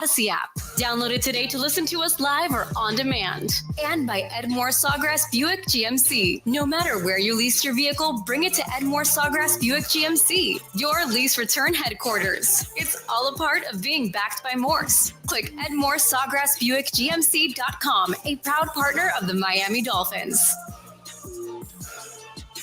Odyssey app. Download it today to listen to us live or on demand. And by Edmore Sawgrass Buick GMC. No matter where you lease your vehicle, bring it to Edmore Sawgrass Buick GMC, your lease return headquarters. It's all a part of being backed by Morse. Click EdmoreSawgrassBuickGMC.com, a proud partner of the Miami Dolphins.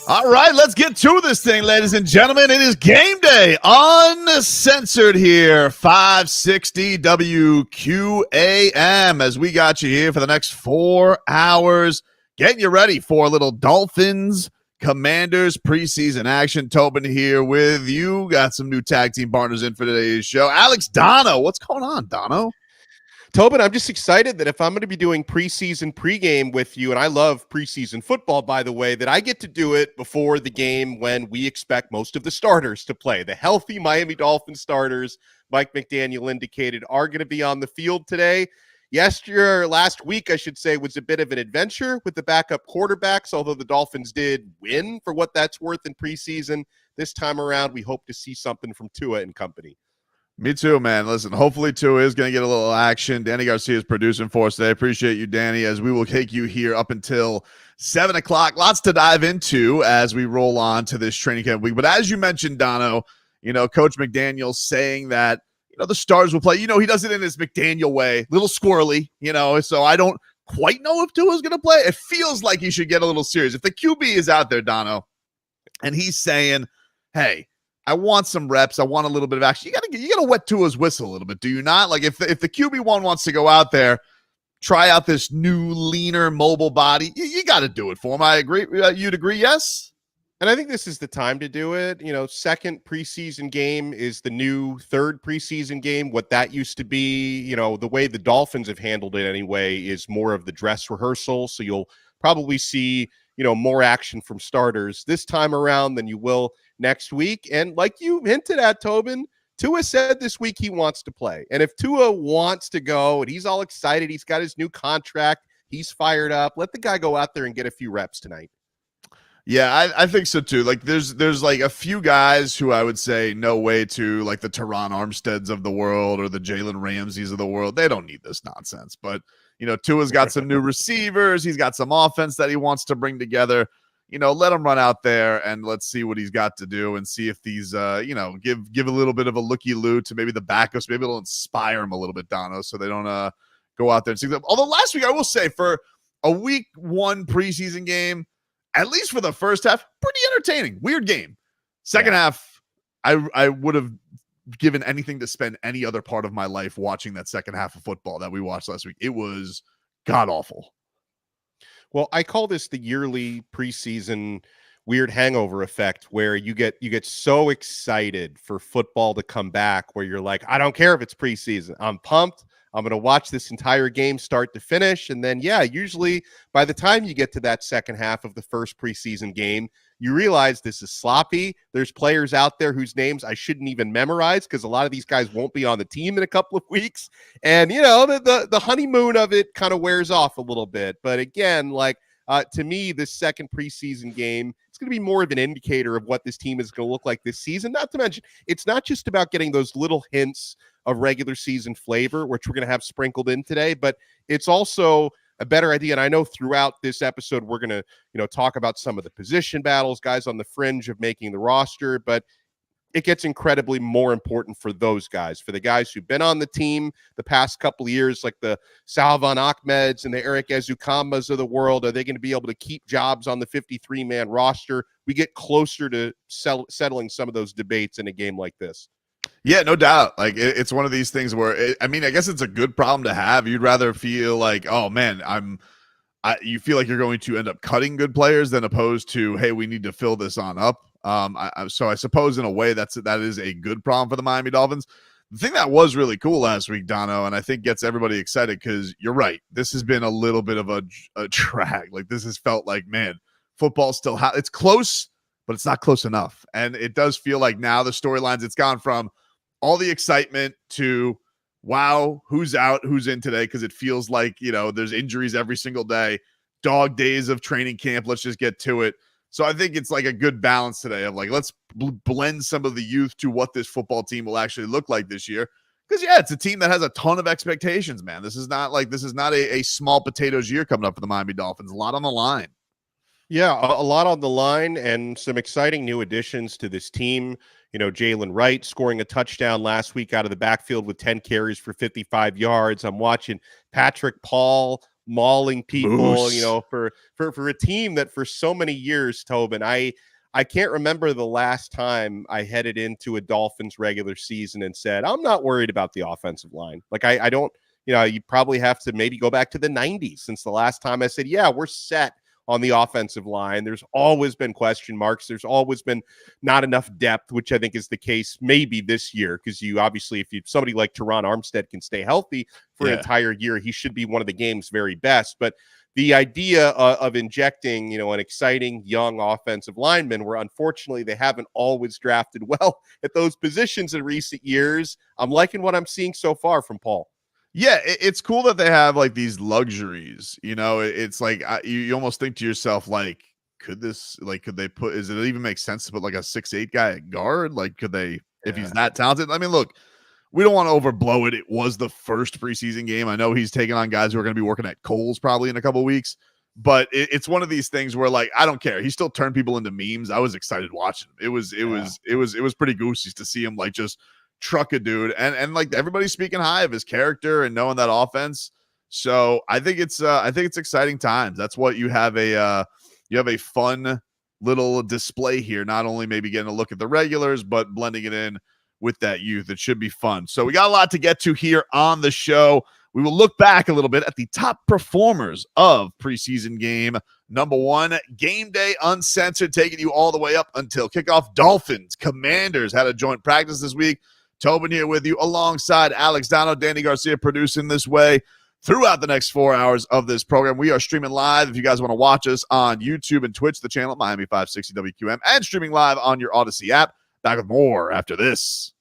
All right, let's get to this thing, ladies and gentlemen. It is game day, uncensored here, 560 WQAM, as we got you here for the next 4 hours, getting you ready for a little Dolphins Commanders preseason action. Tobin here with you. Got some new tag team partners in for today's show. Alex Dono, what's going on, Dono? Tobin, I'm just excited that if I'm going to be doing preseason pregame with you, and I love preseason football, by the way, that I get to do it before the game when we expect most of the starters to play. The healthy Miami Dolphins starters, Mike McDaniel indicated, are going to be on the field today. Last week, I should say, was a bit of an adventure with the backup quarterbacks, although the Dolphins did win for what that's worth in preseason. This time around, we hope to see something from Tua and company. Me too, man. Listen, hopefully Tua is going to get a little action. Danny Garcia is producing for us today. Appreciate you, Danny, as we will take you here up until 7 o'clock. Lots to dive into as we roll on to this training camp week. But as you mentioned, Dono, Coach McDaniel saying that, the stars will play. He does it in his McDaniel way, little squirrely, so I don't quite know if Tua is going to play. It feels like he should get a little serious. If the QB is out there, Dono, and he's saying, hey, I want some reps. I want a little bit of action. You gotta wet Tua's whistle a little bit, do you not? Like if the QB1 wants to go out there, try out this new, leaner, mobile body, you got to do it for him. I agree. You'd agree, yes? And I think this is the time to do it. Second preseason game is the new third preseason game. What that used to be, the way the Dolphins have handled it anyway, is more of the dress rehearsal. So you'll probably see, more action from starters this time around than you will next week. And like you hinted at, Tobin, Tua said this week he wants to play. And if Tua wants to go and he's all excited, he's got his new contract, he's fired up, let the guy go out there and get a few reps tonight. Yeah, I think so too. Like there's like a few guys who I would say no way to, like the Teron Armsteads of the world or the Jalen Ramseys of the world. They don't need this nonsense. But Tua's got some new receivers. He's got some offense that he wants to bring together. Let him run out there and let's see what he's got to do and see if these, give a little bit of a looky-loo to maybe the backups. Maybe it'll inspire him a little bit, Dono, so they don't go out there and see them. Although last week, I will say, for a week 1 preseason game, at least for the first half, pretty entertaining. Weird game. Second half, I would have given anything to spend any other part of my life watching that second half of football that we watched last week. It was god-awful. Well, I call this the yearly preseason weird hangover effect, where you get so excited for football to come back where you're like, I don't care if it's preseason. I'm pumped. I'm going to watch this entire game start to finish. And then, usually by the time you get to that second half of the first preseason game, you realize this is sloppy. There's players out there whose names I shouldn't even memorize because a lot of these guys won't be on the team in a couple of weeks. And, the honeymoon of it kind of wears off a little bit. But again, to me, this second preseason game, it's going to be more of an indicator of what this team is going to look like this season. Not to mention, it's not just about getting those little hints of regular season flavor, which we're going to have sprinkled in today, but it's also a better idea. And I know throughout this episode, we're going to, talk about some of the position battles, guys on the fringe of making the roster, but it gets incredibly more important for those guys, for the guys who've been on the team the past couple of years, like the Salvon Ahmeds and the Eric Ezukanmas of the world. Are they going to be able to keep jobs on the 53-man roster? We get closer to settling some of those debates in a game like this. Yeah, no doubt. Like it's one of these things where, I guess it's a good problem to have. You'd rather feel like, oh man, you feel like you're going to end up cutting good players than opposed to, hey, we need to fill this on up. So I suppose in a way that is a good problem for the Miami Dolphins. The thing that was really cool last week, Dono, and I think gets everybody excited because you're right. This has been a little bit of a drag. Like this has felt like, man, football still it's close, but it's not close enough. And it does feel like now the storylines, it's gone from all the excitement to, wow, who's out, who's in today? Because it feels like, there's injuries every single day, dog days of training camp. Let's just get to it. So I think it's like a good balance today of like, let's blend some of the youth to what this football team will actually look like this year. Because it's a team that has a ton of expectations, man. This is not a small potatoes year coming up for the Miami Dolphins. A lot on the line. Yeah, a lot on the line and some exciting new additions to this team. Jaylen Wright scoring a touchdown last week out of the backfield with 10 carries for 55 yards. I'm watching Patrick Paul mauling people, for a team that for so many years, Tobin, I can't remember the last time I headed into a Dolphins regular season and said, I'm not worried about the offensive line. Like I don't, you probably have to maybe go back to the 90s since the last time I said, yeah, we're set on the offensive line. There's always been question marks. There's always been not enough depth, which I think is the case maybe this year, because you obviously, if somebody like Teron Armstead can stay healthy for an entire year, he should be one of the game's very best. But the idea of injecting, an exciting young offensive lineman, where unfortunately they haven't always drafted well at those positions in recent years, I'm liking what I'm seeing so far from Paul. Yeah, it's cool that they have like these luxuries. It's like you almost think to yourself, like, could they put? Does it even make sense to put like a 6'8" guy at guard? Like, could they, if he's that talented? I mean, look, we don't want to overblow it. It was the first preseason game. I know he's taking on guys who are going to be working at Kohl's probably in a couple of weeks, but it's one of these things where, like, I don't care. He still turned people into memes. I was excited watching him. It was pretty goosey to see him like just truck a dude, and like everybody's speaking high of his character and knowing that offense. So I think it's exciting times. That's what you have a fun little display here. Not only maybe getting a look at the regulars, but blending it in with that youth. It should be fun. So we got a lot to get to here on the show. We will look back a little bit at the top performers of preseason game number 1, Game Day Uncensored, taking you all the way up until kickoff. Dolphins, Commanders had a joint practice this week. Tobin here with you alongside Alex Dano, Danny Garcia producing this way throughout the next 4 hours of this program. We are streaming live. If you guys want to watch us on YouTube and Twitch, the channel Miami 560 WQM, and streaming live on your Odyssey app. Back with more after this.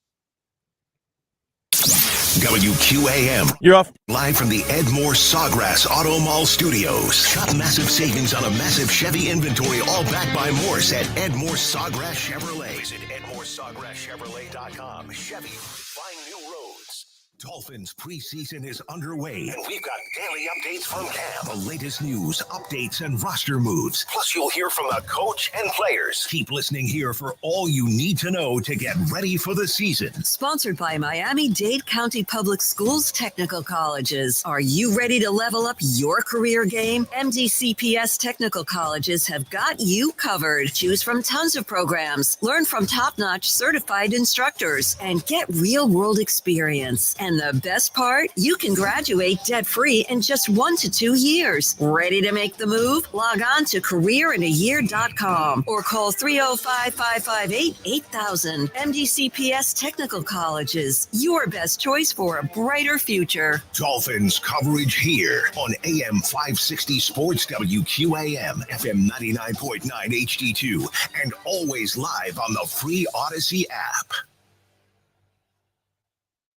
WQAM. You're off. Live from the Edmore Sawgrass Auto Mall Studios. Shop massive savings on a massive Chevy inventory, all backed by Morse at Edmore Sawgrass Chevrolet. Visit EdmoreSawgrassChevrolet.com. Chevy, find new roads. Dolphins preseason is underway, and we've got daily updates from camp. The latest news, updates, and roster moves. Plus, you'll hear from the coach and players. Keep listening here for all you need to know to get ready for the season. Sponsored by Miami-Dade County Public Schools Technical Colleges. Are you ready to level up your career game? MDCPS Technical Colleges have got you covered. Choose from tons of programs. Learn from top-notch certified instructors and get real-world experience. And the best part, you can graduate debt-free in just 1 to 2 years. Ready to make the move? Log on to careerindayear.com or call 305-558-8000. MDCPS Technical Colleges, your best choice for a brighter future. Dolphins coverage here on AM 560 Sports WQAM, FM 99.9 HD2, and always live on the free Odyssey app.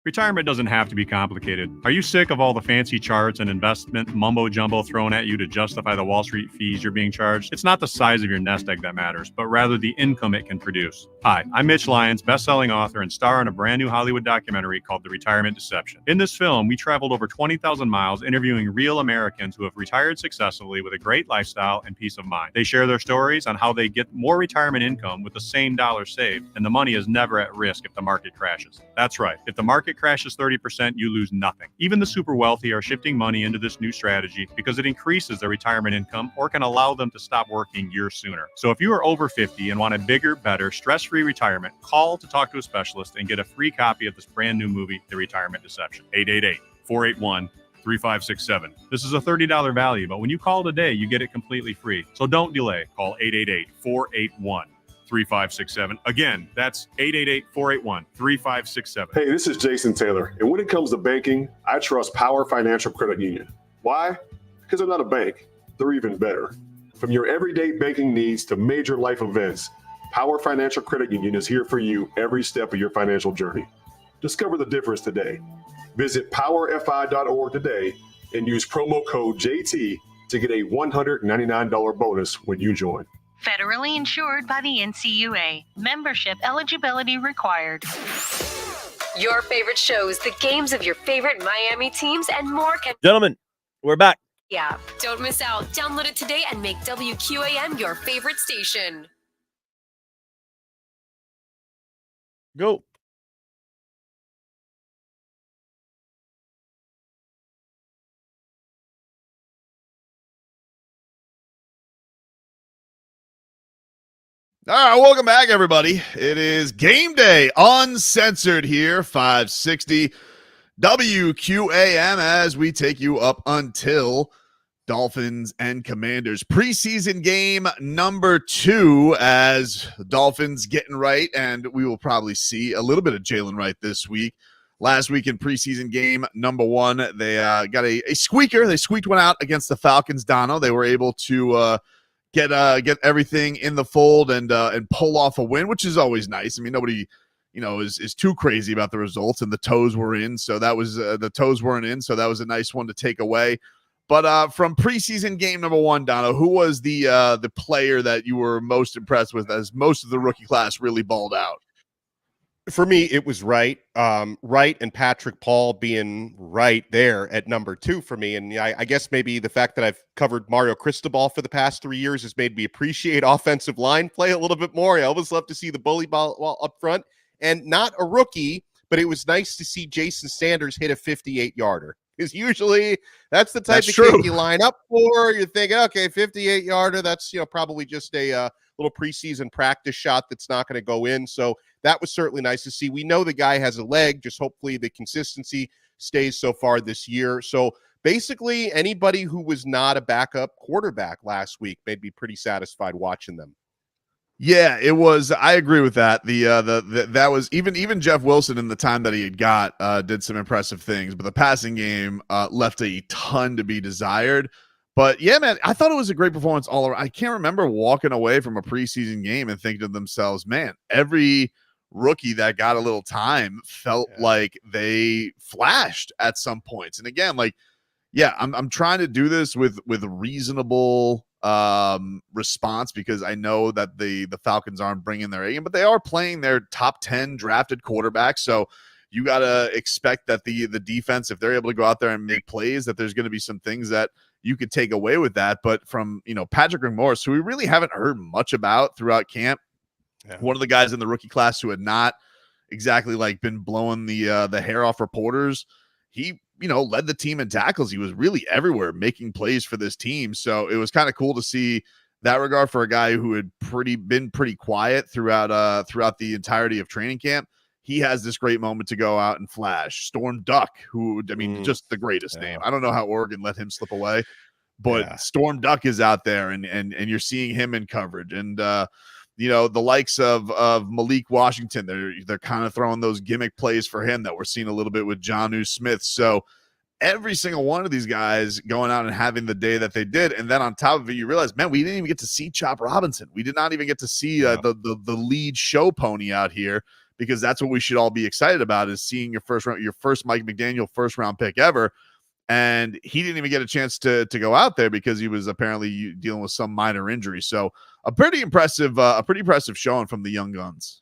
Retirement doesn't have to be complicated. Are you sick of all the fancy charts and investment mumbo-jumbo thrown at you to justify the Wall Street fees you're being charged? It's not the size of your nest egg that matters, but rather the income it can produce. Hi, I'm Mitch Lyons, best-selling author and star in a brand new Hollywood documentary called The Retirement Deception. In this film, we traveled over 20,000 miles interviewing real Americans who have retired successfully with a great lifestyle and peace of mind. They share their stories on how they get more retirement income with the same dollar saved, and the money is never at risk if the market crashes. That's right. If the market crashes 30%, you lose nothing. Even the super wealthy are shifting money into this new strategy because it increases their retirement income or can allow them to stop working years sooner. So if you are over 50 and want a bigger, better, stress-free retirement, call to talk to a specialist and get a free copy of this brand new movie, The Retirement Deception. 888-481-3567. This is a $30 value, but when you call today, you get it completely free. So don't delay. Call 888-481-3567. Again, that's 888-481-3567. Hey, this is Jason Taylor. And when it comes to banking, I trust Power Financial Credit Union. Why? Because they're not a bank. They're even better. From your everyday banking needs to major life events, Power Financial Credit Union is here for you every step of your financial journey. Discover the difference today. Visit powerfi.org today and use promo code JT to get a $199 bonus when you join. Federally insured by the NCUA. Membership eligibility required. Your favorite shows, the games of your favorite Miami teams, and more can. Gentlemen, we're back. Yeah, don't miss out. Download it today and make WQAM your favorite station. Go. All right, welcome back, everybody. It is game day, uncensored here, 560 WQAM, as we take you up until Dolphins and Commanders preseason game number 2, as Dolphins getting right, and we will probably see a little bit of Jaylen Wright this week. Last week in preseason game number 1, they got a squeaker. They squeaked one out against the Falcons, Dono. They were able to get everything in the fold and pull off a win, which is always nice. I mean, nobody, is too crazy about the results, and the toes were in, so that was the toes weren't in, so that was a nice one to take away. But from preseason game number 1, Dono, who was the player that you were most impressed with, as most of the rookie class really balled out? For me, it was Wright. Wright and Patrick Paul being right there at number 2 for me. And I guess maybe the fact that I've covered Mario Cristobal for the past 3 years has made me appreciate offensive line play a little bit more. I always love to see the bully ball up front. And not a rookie, but it was nice to see Jason Sanders hit a 58-yarder. Because usually that's the type of kid you line up for. You're thinking, okay, 58-yarder, that's probably just a little preseason practice shot that's not going to go in. So that was certainly nice to see. We know the guy has a leg, just hopefully the consistency stays so far this year. So basically anybody who was not a backup quarterback last week made me pretty satisfied watching them. Yeah, it was. I agree with that. That was even Jeff Wilson in the time that he had got did some impressive things, but the passing game left a ton to be desired. But yeah, man, I thought it was a great performance all around. I can't remember walking away from a preseason game and thinking to themselves, man, every rookie that got a little time felt like they flashed at some points. And again, like, yeah, I'm trying to do this with reasonable response, because I know that the Falcons aren't bringing their A game, but they are playing their top 10 drafted quarterbacks. So you got to expect that the defense, if they're able to go out there and make plays, that there's going to be some things that you could take away with that. But from, Patrick McMorris, who we really haven't heard much about throughout camp, one of the guys in the rookie class who had not exactly like been blowing the hair off reporters, he, led the team in tackles. He was really everywhere making plays for this team. So it was kind of cool to see that regard for a guy who had been pretty quiet throughout the entirety of training camp. He has this great moment to go out and flash. Storm Duck, who, just the greatest name. I don't know how Oregon let him slip away, but Storm Duck is out there, and you're seeing him in coverage. And the likes of Malik Washington, they're kind of throwing those gimmick plays for him that we're seeing a little bit with Jonnu Smith. So every single one of these guys going out and having the day that they did. And then on top of it, you realize, man, we didn't even get to see Chop Robinson. We did not even get to see the lead show pony out here, because that's what we should all be excited about, is seeing your first Mike McDaniel first round pick ever. And he didn't even get a chance to go out there because he was apparently dealing with some minor injury. So a pretty impressive showing from the young guns.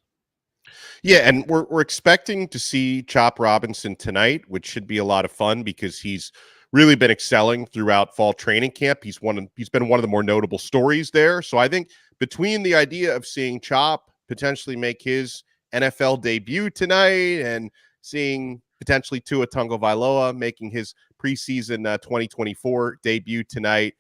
Yeah, and we're expecting to see Chop Robinson tonight, which should be a lot of fun because he's really been excelling throughout fall training camp. He's been one of the more notable stories there. So I think between the idea of seeing Chop potentially make his NFL debut tonight and seeing potentially Tua Tagovailoa making his preseason 2024 debut tonight,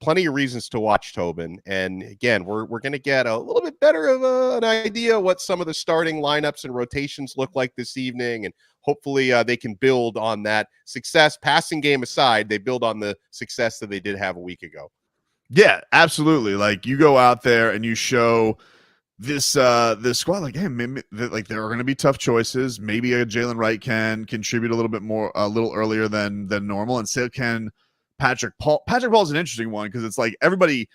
plenty of reasons to watch Tobin. And again, we're going to get a little bit better of an idea what some of the starting lineups and rotations look like this evening. And hopefully they can build on that success. Passing game aside, they build on the success that they did have a week ago. Yeah, absolutely. Like, you go out there and you show this squad, like, hey, maybe, like, there are going to be tough choices. Maybe a Jaylen Wright can contribute a little earlier than normal, and still can Patrick Paul. Patrick Paul is an interesting one because it's like everybody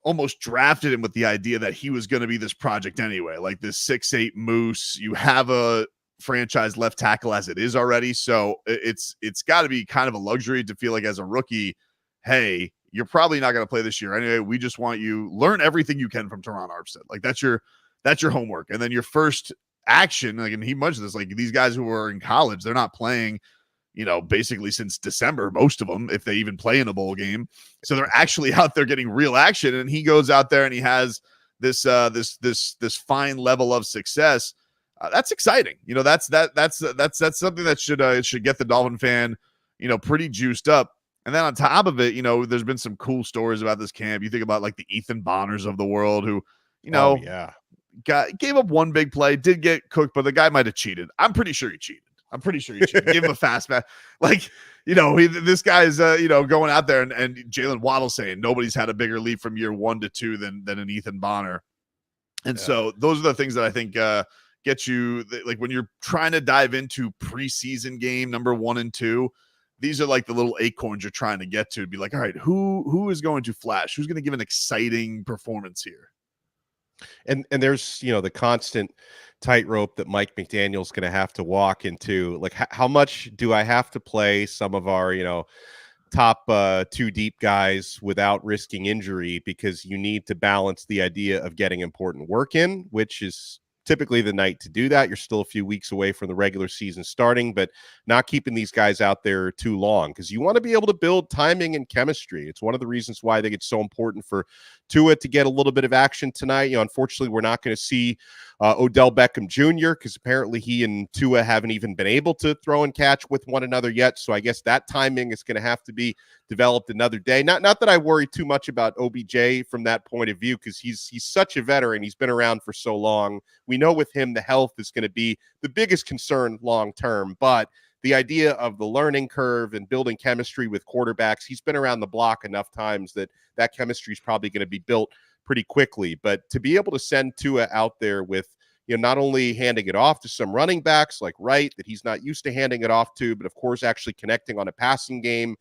almost drafted him with the idea that he was going to be this project anyway, like this 6'8" moose. You have a franchise left tackle as it is already, so it's got to be kind of a luxury to feel like as a rookie, hey, you're probably not going to play this year anyway. We just want you learn everything you can from Teron Armstead. Like, that's your homework. And then your first action. Like, and he mentioned this, like these guys who are in college, they're not playing, basically since December, most of them, if they even play in a bowl game. So they're actually out there getting real action. And he goes out there and he has this fine level of success. That's exciting. That's something that should get the Dolphin fan, pretty juiced up. And then on top of it, there's been some cool stories about this camp. You think about like the Ethan Bonners of the world who, gave up one big play, did get cooked, but the guy might have cheated. I'm pretty sure he cheated. Give him a fast pass. Like, this guy's, going out there and Jalen Waddle saying nobody's had a bigger leap from year 1 to 2 than an Ethan Bonner. And so those are the things that I think get you, like when you're trying to dive into preseason game number 1 and 2, these are like the little acorns you're trying to get to be like, all right, who is going to flash? Who's going to give an exciting performance here? And there's, the constant tightrope that Mike McDaniel's going to have to walk into. Like, how much do I have to play some of our, top 2 deep guys without risking injury? Because you need to balance the idea of getting important work in, which is typically the night to do that. You're still a few weeks away from the regular season starting, but not keeping these guys out there too long because you want to be able to build timing and chemistry. It's one of the reasons why I think it's so important for Tua to get a little bit of action tonight. Unfortunately, we're not going to see Odell Beckham Jr. because apparently he and Tua haven't even been able to throw and catch with one another yet. So I guess that timing is going to have to be developed another day. Not that I worry too much about OBJ from that point of view because he's such a veteran. He's been around for so long. We know with him the health is going to be the biggest concern long term, but the idea of the learning curve and building chemistry with quarterbacks, he's been around the block enough times that chemistry is probably going to be built pretty quickly. But to be able to send Tua out there with, not only handing it off to some running backs like Wright that he's not used to handing it off to, but of course actually connecting on a passing game,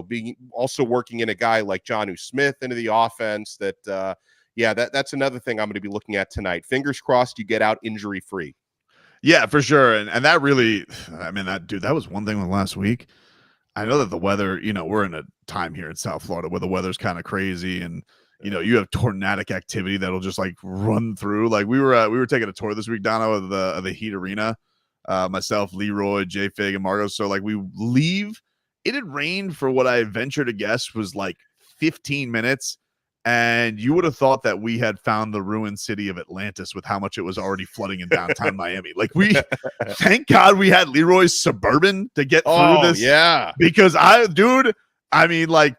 being also working in a guy like Jonnu Smith into the offense that's another thing I'm going to be looking at tonight. Fingers crossed you get out injury free. Yeah, for sure. And that really, that was one thing with last week. I know that the weather, we're in a time here in South Florida where the weather's kind of crazy and, you have tornadic activity that'll just like run through. Like we were taking a tour this week, Dono, of the Heat Arena. Myself, Leroy, J Fig, and Margo. So like we leave. It had rained for what I venture to guess was like 15 minutes. And you would have thought that we had found the ruined city of Atlantis with how much it was already flooding in downtown Miami. Like thank God we had Leroy's Suburban to get through this. Yeah. Because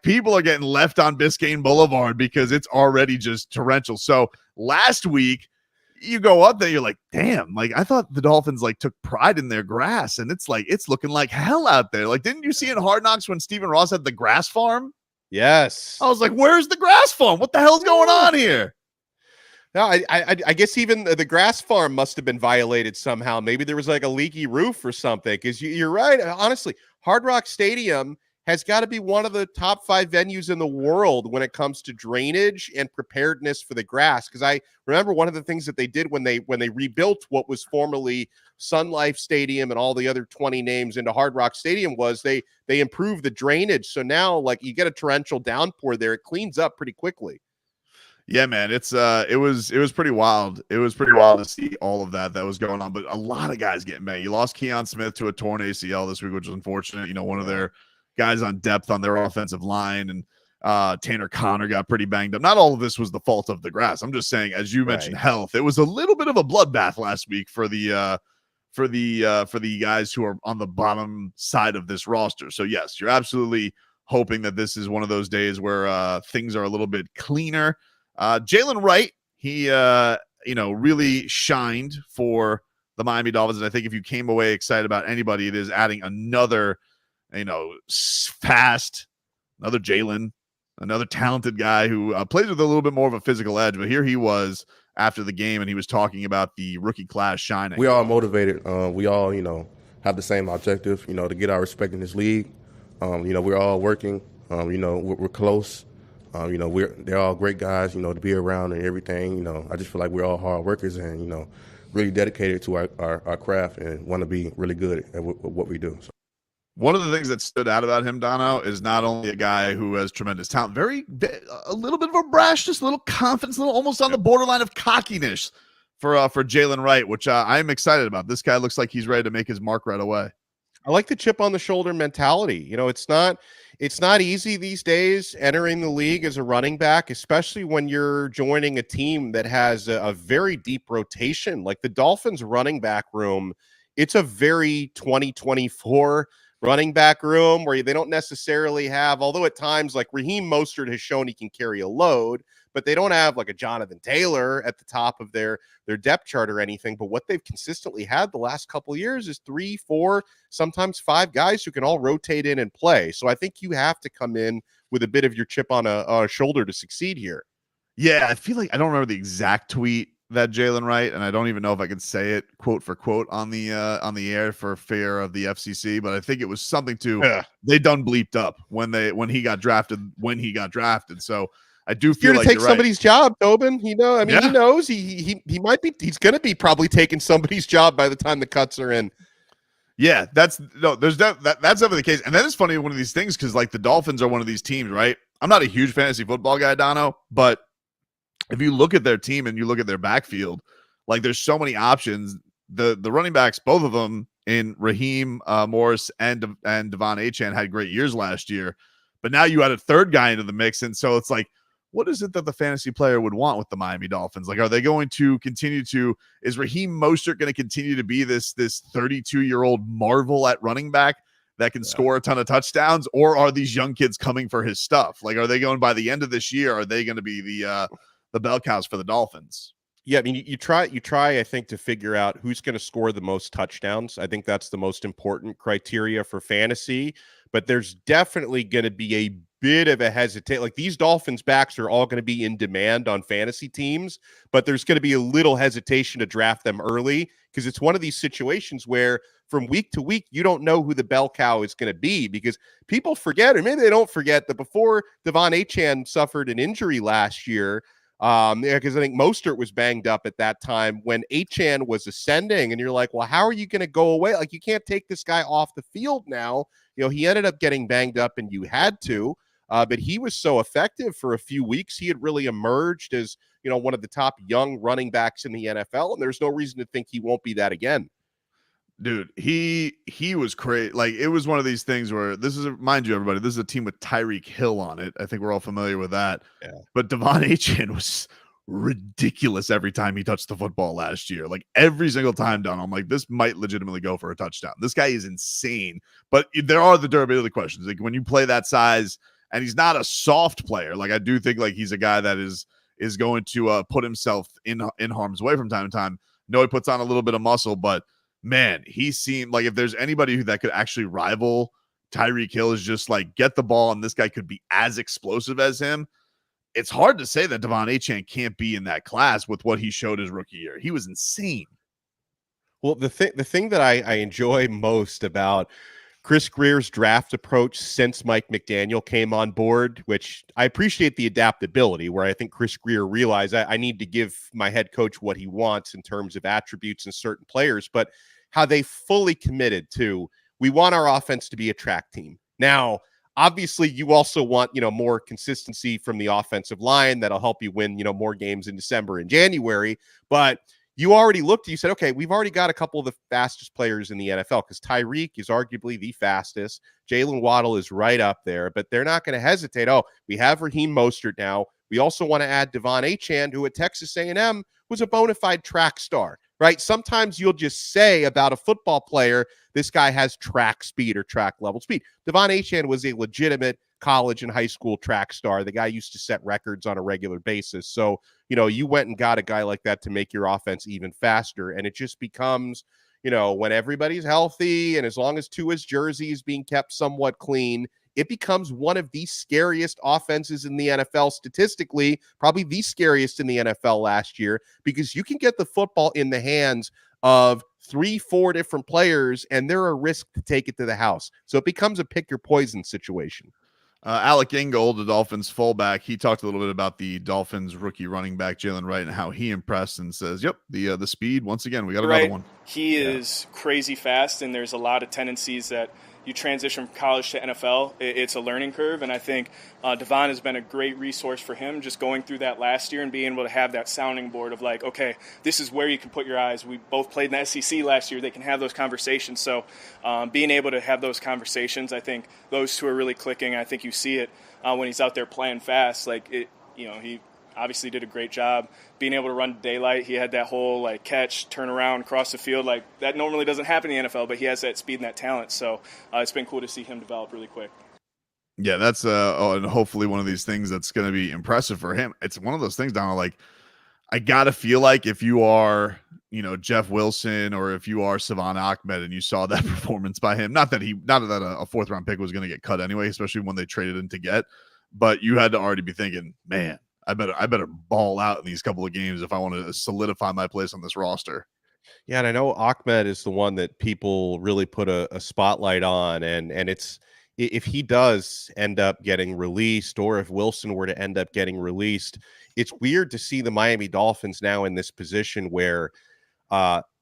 people are getting left on Biscayne Boulevard because it's already just torrential. So last week you go up there, you're like, damn, like I thought the Dolphins like took pride in their grass and it's looking like hell out there. Like, didn't you see in Hard Knocks when Stephen Ross had the grass farm? Yes. I was like, where's the grass farm? What the hell's going on here? No, I guess even the grass farm must have been violated somehow. Maybe there was like a leaky roof or something. Because you're right. Honestly, Hard Rock Stadium has got to be one of the top 5 venues in the world when it comes to drainage and preparedness for the grass. Because I remember one of the things that they did when they rebuilt what was formerly Sun Life Stadium and all the other 20 names into Hard Rock Stadium was they improved the drainage. So now like you get a torrential downpour there, it cleans up pretty quickly. Yeah, man, it was pretty wild. It was pretty wild to see all of that was going on. But a lot of guys getting banged. You lost Keon Smith to a torn ACL this week, which was unfortunate. One of their guys on depth on their offensive line, and Tanner Connor got pretty banged up. Not all of this was the fault of the grass. I'm just saying, as you mentioned, health. It was a little bit of a bloodbath last week for the guys who are on the bottom side of this roster. So yes, you're absolutely hoping that this is one of those days where things are a little bit cleaner. Jaylen Wright, he really shined for the Miami Dolphins. And I think if you came away excited about anybody, it is adding another, fast, another Jaylen, another talented guy who plays with a little bit more of a physical edge. But here he was after the game, and he was talking about the rookie class shining. We all motivated. We all, have the same objective, to get our respect in this league. We're all working. We're close. They're all great guys, to be around and everything. I just feel like we're all hard workers and, really dedicated to our craft and want to be really good at what we do. So. One of the things that stood out about him, Dono, is not only a guy who has tremendous talent, a little bit of a brashness, a little confidence, almost on the borderline of cockiness for Jaylen Wright, which I'm excited about. This guy looks like he's ready to make his mark right away. I like the chip on the shoulder mentality. You know, it's not easy these days entering the league as a running back, especially when you're joining a team that has a very deep rotation. Like the Dolphins running back room, it's a very 2024 running back room where they don't necessarily have, although at times like Raheem Mostert has shown he can carry a load, but they don't have like a Jonathan Taylor at the top of their depth chart or anything. But what they've consistently had the last couple of years is 3, 4, sometimes 5 guys who can all rotate in and play. So I think you have to come in with a bit of your chip on a shoulder to succeed here. Yeah, I feel like I don't remember the exact tweet that Jaylen Wright, and I don't even know if I can say it quote for quote on the air for fear of the FCC, but I think it was something to they done bleeped up when he got drafted. So I do feel to like take you're somebody's job, Tobin. He knows he might be. He's going to be probably taking somebody's job by the time the cuts are in. Yeah, that's definitely the case. And that is funny, one of these things, because like the Dolphins are one of these teams, right? I'm not a huge fantasy football guy, Dono, but if you look at their team and you look at their backfield, like there's so many options. The running backs, both of them in Raheem Morris and Devon Achane had great years last year, but now you add a third guy into the mix, and so it's like, what is it that the fantasy player would want with the Miami Dolphins? Like, are they going to continue to? Is Raheem Mostert going to continue to be this 32-year-old marvel at running back that can score a ton of touchdowns, or are these young kids coming for his stuff? Like, are they going by the end of this year? Are they going to be the bell cows for the Dolphins? Yeah, I mean, you try, I think, to figure out who's going to score the most touchdowns. I think that's the most important criteria for fantasy, but there's definitely going to be a bit of a hesitate. Like these Dolphins backs are all going to be in demand on fantasy teams, but there's going to be a little hesitation to draft them early because it's one of these situations where from week to week, you don't know who the bell cow is going to be because people forget, or maybe they don't forget, that before Devon Achane suffered an injury last year, because I think Mostert was banged up at that time when Achane was ascending, and you're like, well, how are you going to go away? Like, you can't take this guy off the field now. You know, he ended up getting banged up and you had to, but he was so effective for a few weeks. He had really emerged as, you know, one of the top young running backs in the NFL, and there's no reason to think he won't be that again. Dude, he was crazy. Like, it was one of these things where mind you, everybody, this is a team with Tyreek Hill on it. I think we're all familiar with that. Yeah. But Devon Achane was ridiculous every time he touched the football last year. Like every single time down, I'm like, this might legitimately go for a touchdown. This guy is insane. But there are the durability questions. Like when you play that size, and he's not a soft player. Like I do think like he's a guy that is going to put himself in harm's way from time to time. No, he puts on a little bit of muscle, but man, he seemed like if there's anybody that could actually rival Tyreek Hill, is just like get the ball, and this guy could be as explosive as him. It's hard to say that Devon Achane can't be in that class with what he showed his rookie year. He was insane. Well, the thing that I enjoy most about Chris Greer's draft approach since Mike McDaniel came on board, which I appreciate the adaptability, where I think Chris Greer realized I need to give my head coach what he wants in terms of attributes and certain players, but how they fully committed to, we want our offense to be a track team. Now, obviously, you also want, you know, more consistency from the offensive line that'll help you win, you know, more games in December and January. But you already looked, you said, okay, we've already got a couple of the fastest players in the NFL because Tyreek is arguably the fastest. Jalen Waddle is right up there, but they're not going to hesitate. Oh, we have Raheem Mostert now. We also want to add Devon Achane, who at Texas A&M was a bona fide track star, right? Sometimes you'll just say about a football player, this guy has track speed or track level speed. Devon Achane was a legitimate college and high school track star. The guy used to set records on a regular basis. So, you know, you went and got a guy like that to make your offense even faster. And it just becomes, you know, when everybody's healthy and as long as Tua's jersey is being kept somewhat clean, it becomes one of the scariest offenses in the NFL statistically, probably the scariest in the NFL last year, because you can get the football in the hands of 3-4 different players and they're a risk to take it to the house. So it becomes a pick your poison situation. Alec Ingold, the Dolphins fullback, he talked a little bit about the Dolphins rookie running back Jaylen Wright and how he impressed, and says, "Yep, the speed. Once again, we got another one. He is crazy fast, and there's a lot of tendencies that you transition from college to NFL, it's a learning curve. And I think Devon has been a great resource for him, just going through that last year and being able to have that sounding board of like, okay, this is where you can put your eyes. We both played in the SEC last year. They can have those conversations. So being able to have those conversations, I think those two are really clicking. I think you see it when he's out there playing fast. Like, he obviously did a great job being able to run daylight. He had that whole like catch, turn around, cross the field. Like that normally doesn't happen in the NFL, but he has that speed and that talent. So it's been cool to see him develop really quick. Yeah, that's and hopefully one of these things that's going to be impressive for him. It's one of those things, Donald, like I got to feel like if you are, Jeff Wilson or if you are Savon Ahmed and you saw that performance by him, not that a fourth round pick was going to get cut anyway, especially when they traded him to get, but you had to already be thinking, man, I better ball out in these couple of games if I want to solidify my place on this roster. Yeah, and I know Ahmed is the one that people really put a spotlight on, and it's if he does end up getting released, or if Wilson were to end up getting released, it's weird to see the Miami Dolphins now in this position where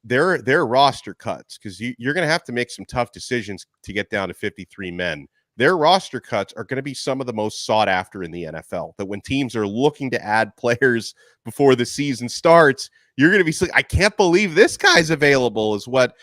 their roster cuts, because you're going to have to make some tough decisions to get down to 53 men. Their roster cuts are going to be some of the most sought after in the NFL. That when teams are looking to add players before the season starts, you're going to be saying, I can't believe this guy's available, is what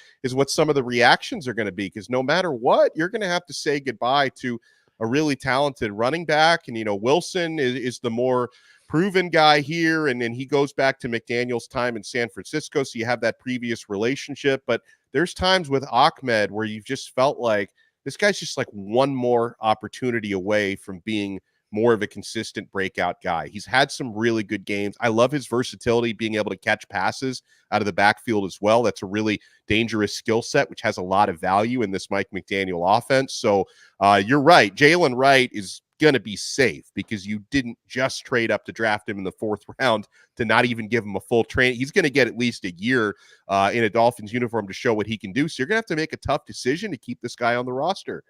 some of the reactions are going to be. Because no matter what, you're going to have to say goodbye to a really talented running back. And, Wilson is the more proven guy here. And then he goes back to McDaniel's time in San Francisco. So you have that previous relationship. But there's times with Ahmed where you've just felt like, this guy's just like one more opportunity away from being more of a consistent breakout guy. He's had some really good games. I love his versatility, being able to catch passes out of the backfield as well. That's a really dangerous skill set, which has a lot of value in this Mike McDaniel offense. So you're right. Jaylen Wright is going to be safe because you didn't just trade up to draft him in the fourth round to not even give him a full training. He's going to get at least a year in a Dolphins uniform to show what he can do. So you're going to have to make a tough decision to keep this guy on the roster.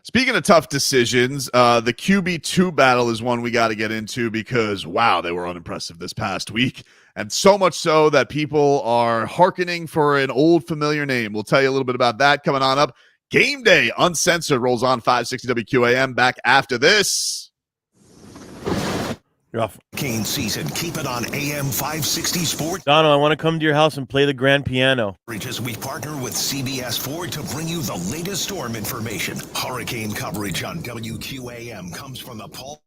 Speaking of tough decisions, the QB2 battle is one we got to get into because, wow, they were unimpressive this past week. And so much so that people are hearkening for an old familiar name. We'll tell you a little bit about that coming on up. Gameday Uncensored rolls on 560 WQAM. Back after this. You're off. Kane season. Keep it on AM 560 Sports. Donald, I want to come to your house and play the grand piano. As we partner with CBS Ford to bring you the latest storm information. Hurricane coverage on WQAM comes from the Paul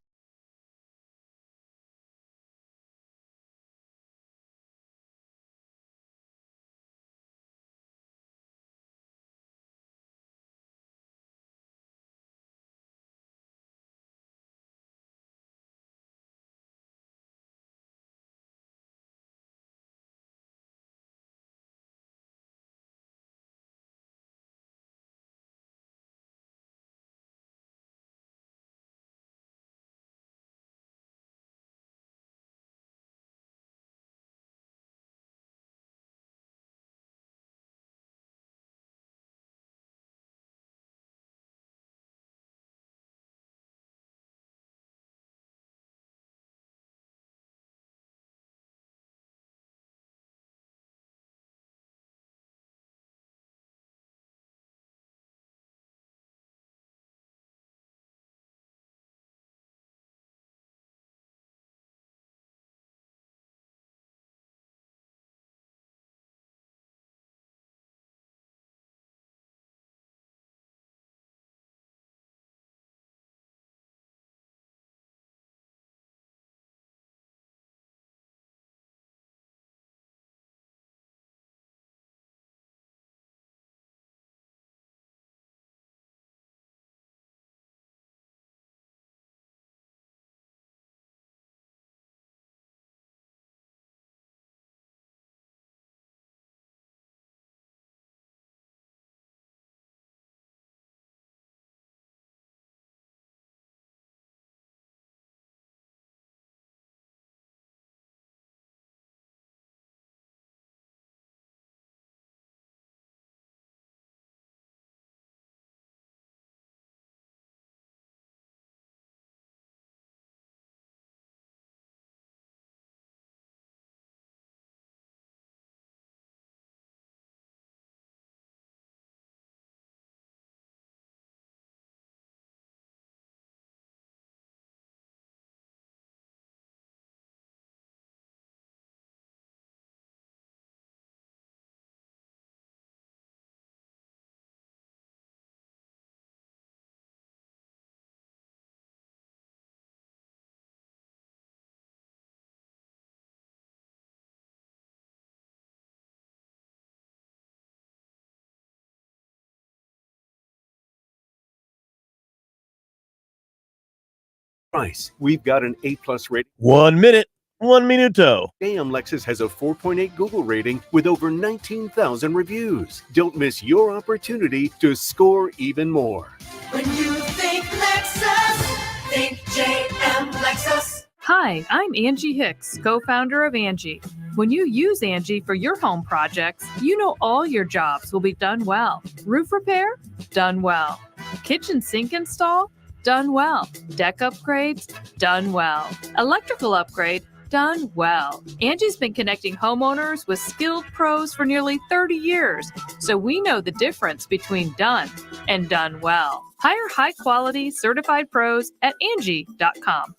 price. We've got an A+ rating. 1 minute, 1 minuto. AM Lexus has a 4.8 Google rating with over 19,000 reviews. Don't miss your opportunity to score even more. When you think Lexus, think JM Lexus. Hi, I'm Angie Hicks, co-founder of Angie. When you use Angie for your home projects, you know all your jobs will be done well. Roof repair? Done well. Kitchen sink install? Done well. Deck upgrades? Done well. Electrical upgrade? Done well. Angie's been connecting homeowners with skilled pros for nearly 30 years, so we know the difference between done and done well. Hire high-quality, certified pros at Angie.com.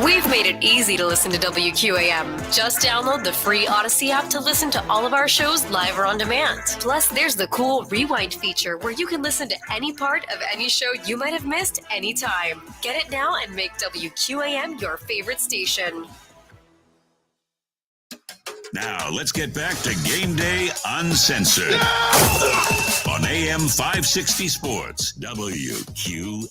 We've made it easy to listen to WQAM. Just download the free Odyssey app to listen to all of our shows live or on demand. Plus, there's the cool rewind feature where you can listen to any part of any show you might have missed anytime. Get it now and make WQAM your favorite station. Now, let's get back to Game Day Uncensored on AM 560 Sports, WQAM,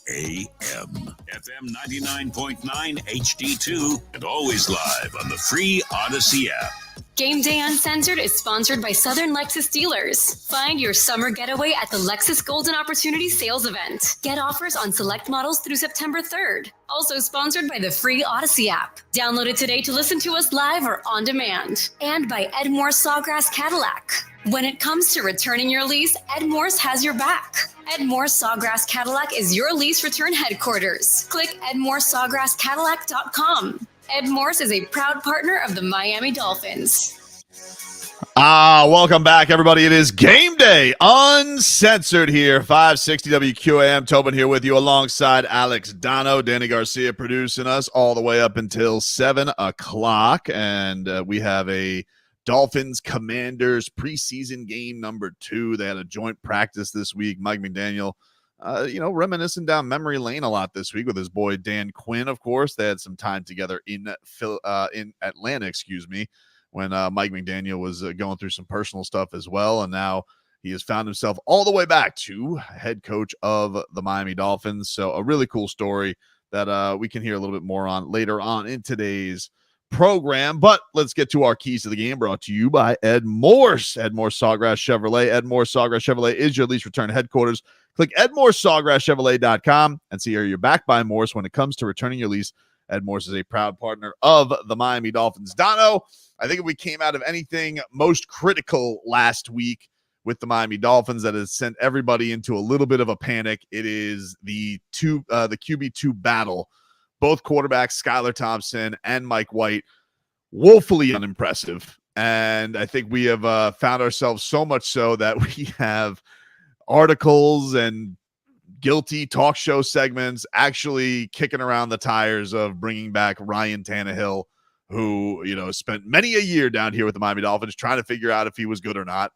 FM 99.9 HD2, and always live on the free Odyssey app. Game Day Uncensored is sponsored by Southern Lexus Dealers. Find your summer getaway at the Lexus Golden Opportunity Sales Event. Get offers on select models through September 3rd. Also sponsored by the free Odyssey app. Download it today to listen to us live or on demand. And by Edmore Sawgrass Cadillac. When it comes to returning your lease, Ed Morse has your back. Ed Morse Sawgrass Cadillac is your lease return headquarters. Click edmoresawgrasscadillac.com. Ed Morse is a proud partner of the Miami Dolphins. Welcome back, everybody. It is Game Day Uncensored here, 560 WQAM. Tobin here with you alongside Alex Dono, Danny Garcia producing us all the way up until 7 o'clock. And we have a Dolphins Commanders preseason game number 2. They had a joint practice this week. Mike McDaniel, reminiscing down memory lane a lot this week with his boy Dan Quinn, of course. They had some time together in Atlanta, when Mike McDaniel was going through some personal stuff as well. And now he has found himself all the way back to head coach of the Miami Dolphins. So a really cool story that we can hear a little bit more on later on in today's program. But let's get to our keys to the game, brought to you by Ed Morse. Ed Morse Sawgrass Chevrolet. Ed Morse Sawgrass Chevrolet is your lease return headquarters. Click EdMorseSawgrassChevrolet.com and see how you're backed by Morse when it comes to returning your lease. Ed Morse is a proud partner of the Miami Dolphins. Dono, I think if we came out of anything most critical last week with the Miami Dolphins that has sent everybody into a little bit of a panic, it is the QB2 battle. Both quarterbacks, Skylar Thompson and Mike White, woefully unimpressive. And I think we have found ourselves so much so that we have articles and guilty talk show segments actually kicking around the tires of bringing back Ryan Tannehill, who, spent many a year down here with the Miami Dolphins trying to figure out if he was good or not.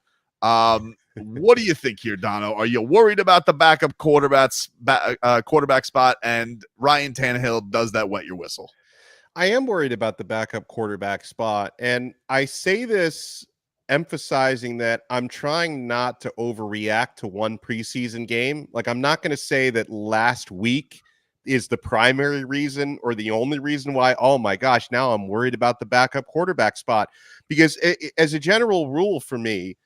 What do you think here, Dono? Are you worried about the backup quarterback spot, and Ryan Tannehill, does that wet your whistle? I am worried about the backup quarterback spot, and I say this emphasizing that I'm trying not to overreact to one preseason game. Like, I'm not going to say that last week is the primary reason or the only reason why, oh my gosh, now I'm worried about the backup quarterback spot. Because as a general rule for me,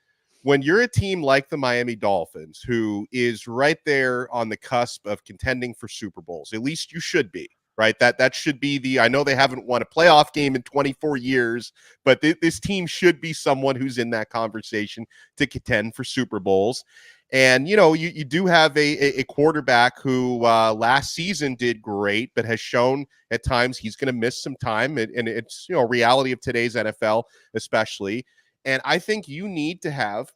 when you're a team like the Miami Dolphins, who is right there on the cusp of contending for Super Bowls, at least you should be, right? That should be I know they haven't won a playoff game in 24 years, but this team should be someone who's in that conversation to contend for Super Bowls. And, you do have a quarterback who last season did great, but has shown at times he's going to miss some time. And it's, a reality of today's NFL, especially. And I think you need to have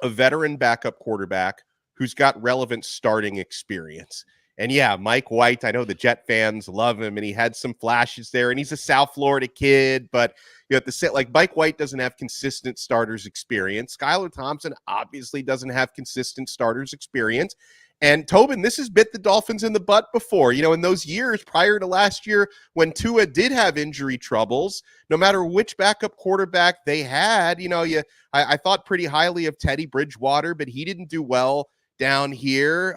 a veteran backup quarterback who's got relevant starting experience. And yeah, Mike White, I know the Jet fans love him, and he had some flashes there, and he's a South Florida kid, but you have to say, like, Mike White doesn't have consistent starters experience. Skylar Thompson obviously doesn't have consistent starters experience. And Tobin, this has bit the Dolphins in the butt before. In those years prior to last year when Tua did have injury troubles, no matter which backup quarterback they had, I thought pretty highly of Teddy Bridgewater, but he didn't do well down here.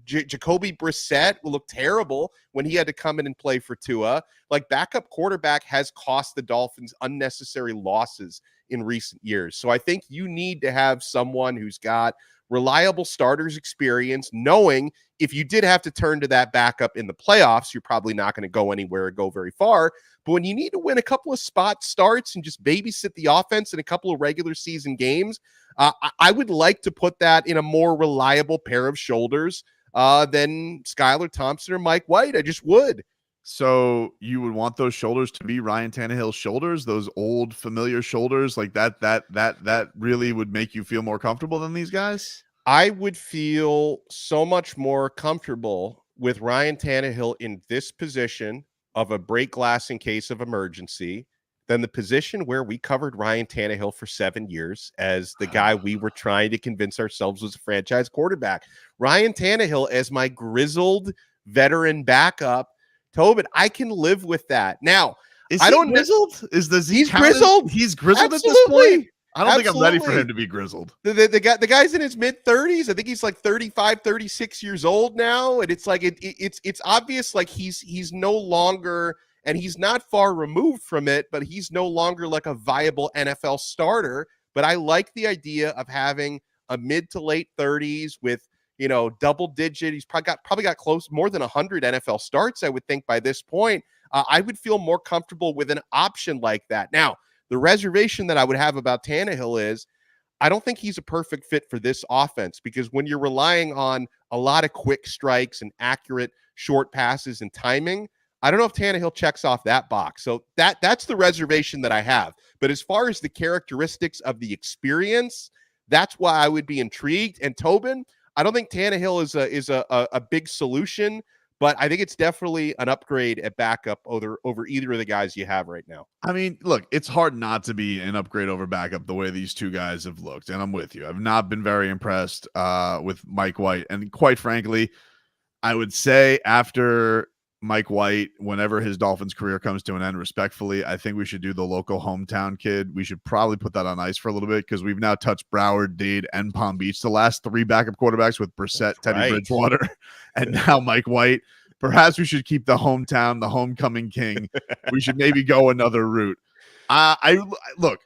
Jacoby Brissett will look terrible when he had to come in and play for Tua. Like, backup quarterback has cost the Dolphins unnecessary losses in recent years. So I think you need to have someone who's got reliable starters experience, knowing if you did have to turn to that backup in the playoffs, you're probably not going to go anywhere or go very far. But when you need to win a couple of spot starts and just babysit the offense in a couple of regular season games, I would like to put that in a more reliable pair of shoulders than Skylar Thompson or Mike White. I just would. So you would want those shoulders to be Ryan Tannehill's shoulders, those old familiar shoulders, like that really would make you feel more comfortable than these guys? I would feel so much more comfortable with Ryan Tannehill in this position of a break glass in case of emergency than the position where we covered Ryan Tannehill for 7 years as the guy we were trying to convince ourselves was a franchise quarterback. Ryan Tannehill as my grizzled veteran backup. Tobin, I can live with that. Now, Is he grizzled? He's grizzled. He's grizzled Absolutely. at this point? I don't think I'm ready for Absolutely. him to be grizzled. The guy's in his mid-30s. I think he's like 35, 36 years old now. And it's like it's obvious like he's no longer, and he's not far removed from it, but he's no longer like a viable NFL starter. But I like the idea of having a mid to late 30s with, you know, double digit. He's probably got close more than 100 NFL starts, I would think, by this point. I would feel more comfortable with an option like that. Now, the reservation that I would have about Tannehill is I don't think he's a perfect fit for this offense, because when you're relying on a lot of quick strikes and accurate short passes and timing, I don't know if Tannehill checks off that box. So that's the reservation that I have. But as far as the characteristics of the experience, that's why I would be intrigued. And Tobin, I don't think Tannehill is a big solution, but I think it's definitely an upgrade at backup over either of the guys you have right now. I mean, look, it's hard not to be an upgrade over backup the way these two guys have looked, and I'm with you. I've not been very impressed with Mike White, and quite frankly, I would say after Mike White, whenever his Dolphins career comes to an end, respectfully, I think we should do the local hometown kid. We should probably put that on ice for a little bit, because we've now touched Broward, Dade, and Palm Beach, the last three backup quarterbacks with Brissett, Teddy Bridgewater, and now Mike White. Perhaps we should keep the hometown, the homecoming king. We should maybe go another route. Look,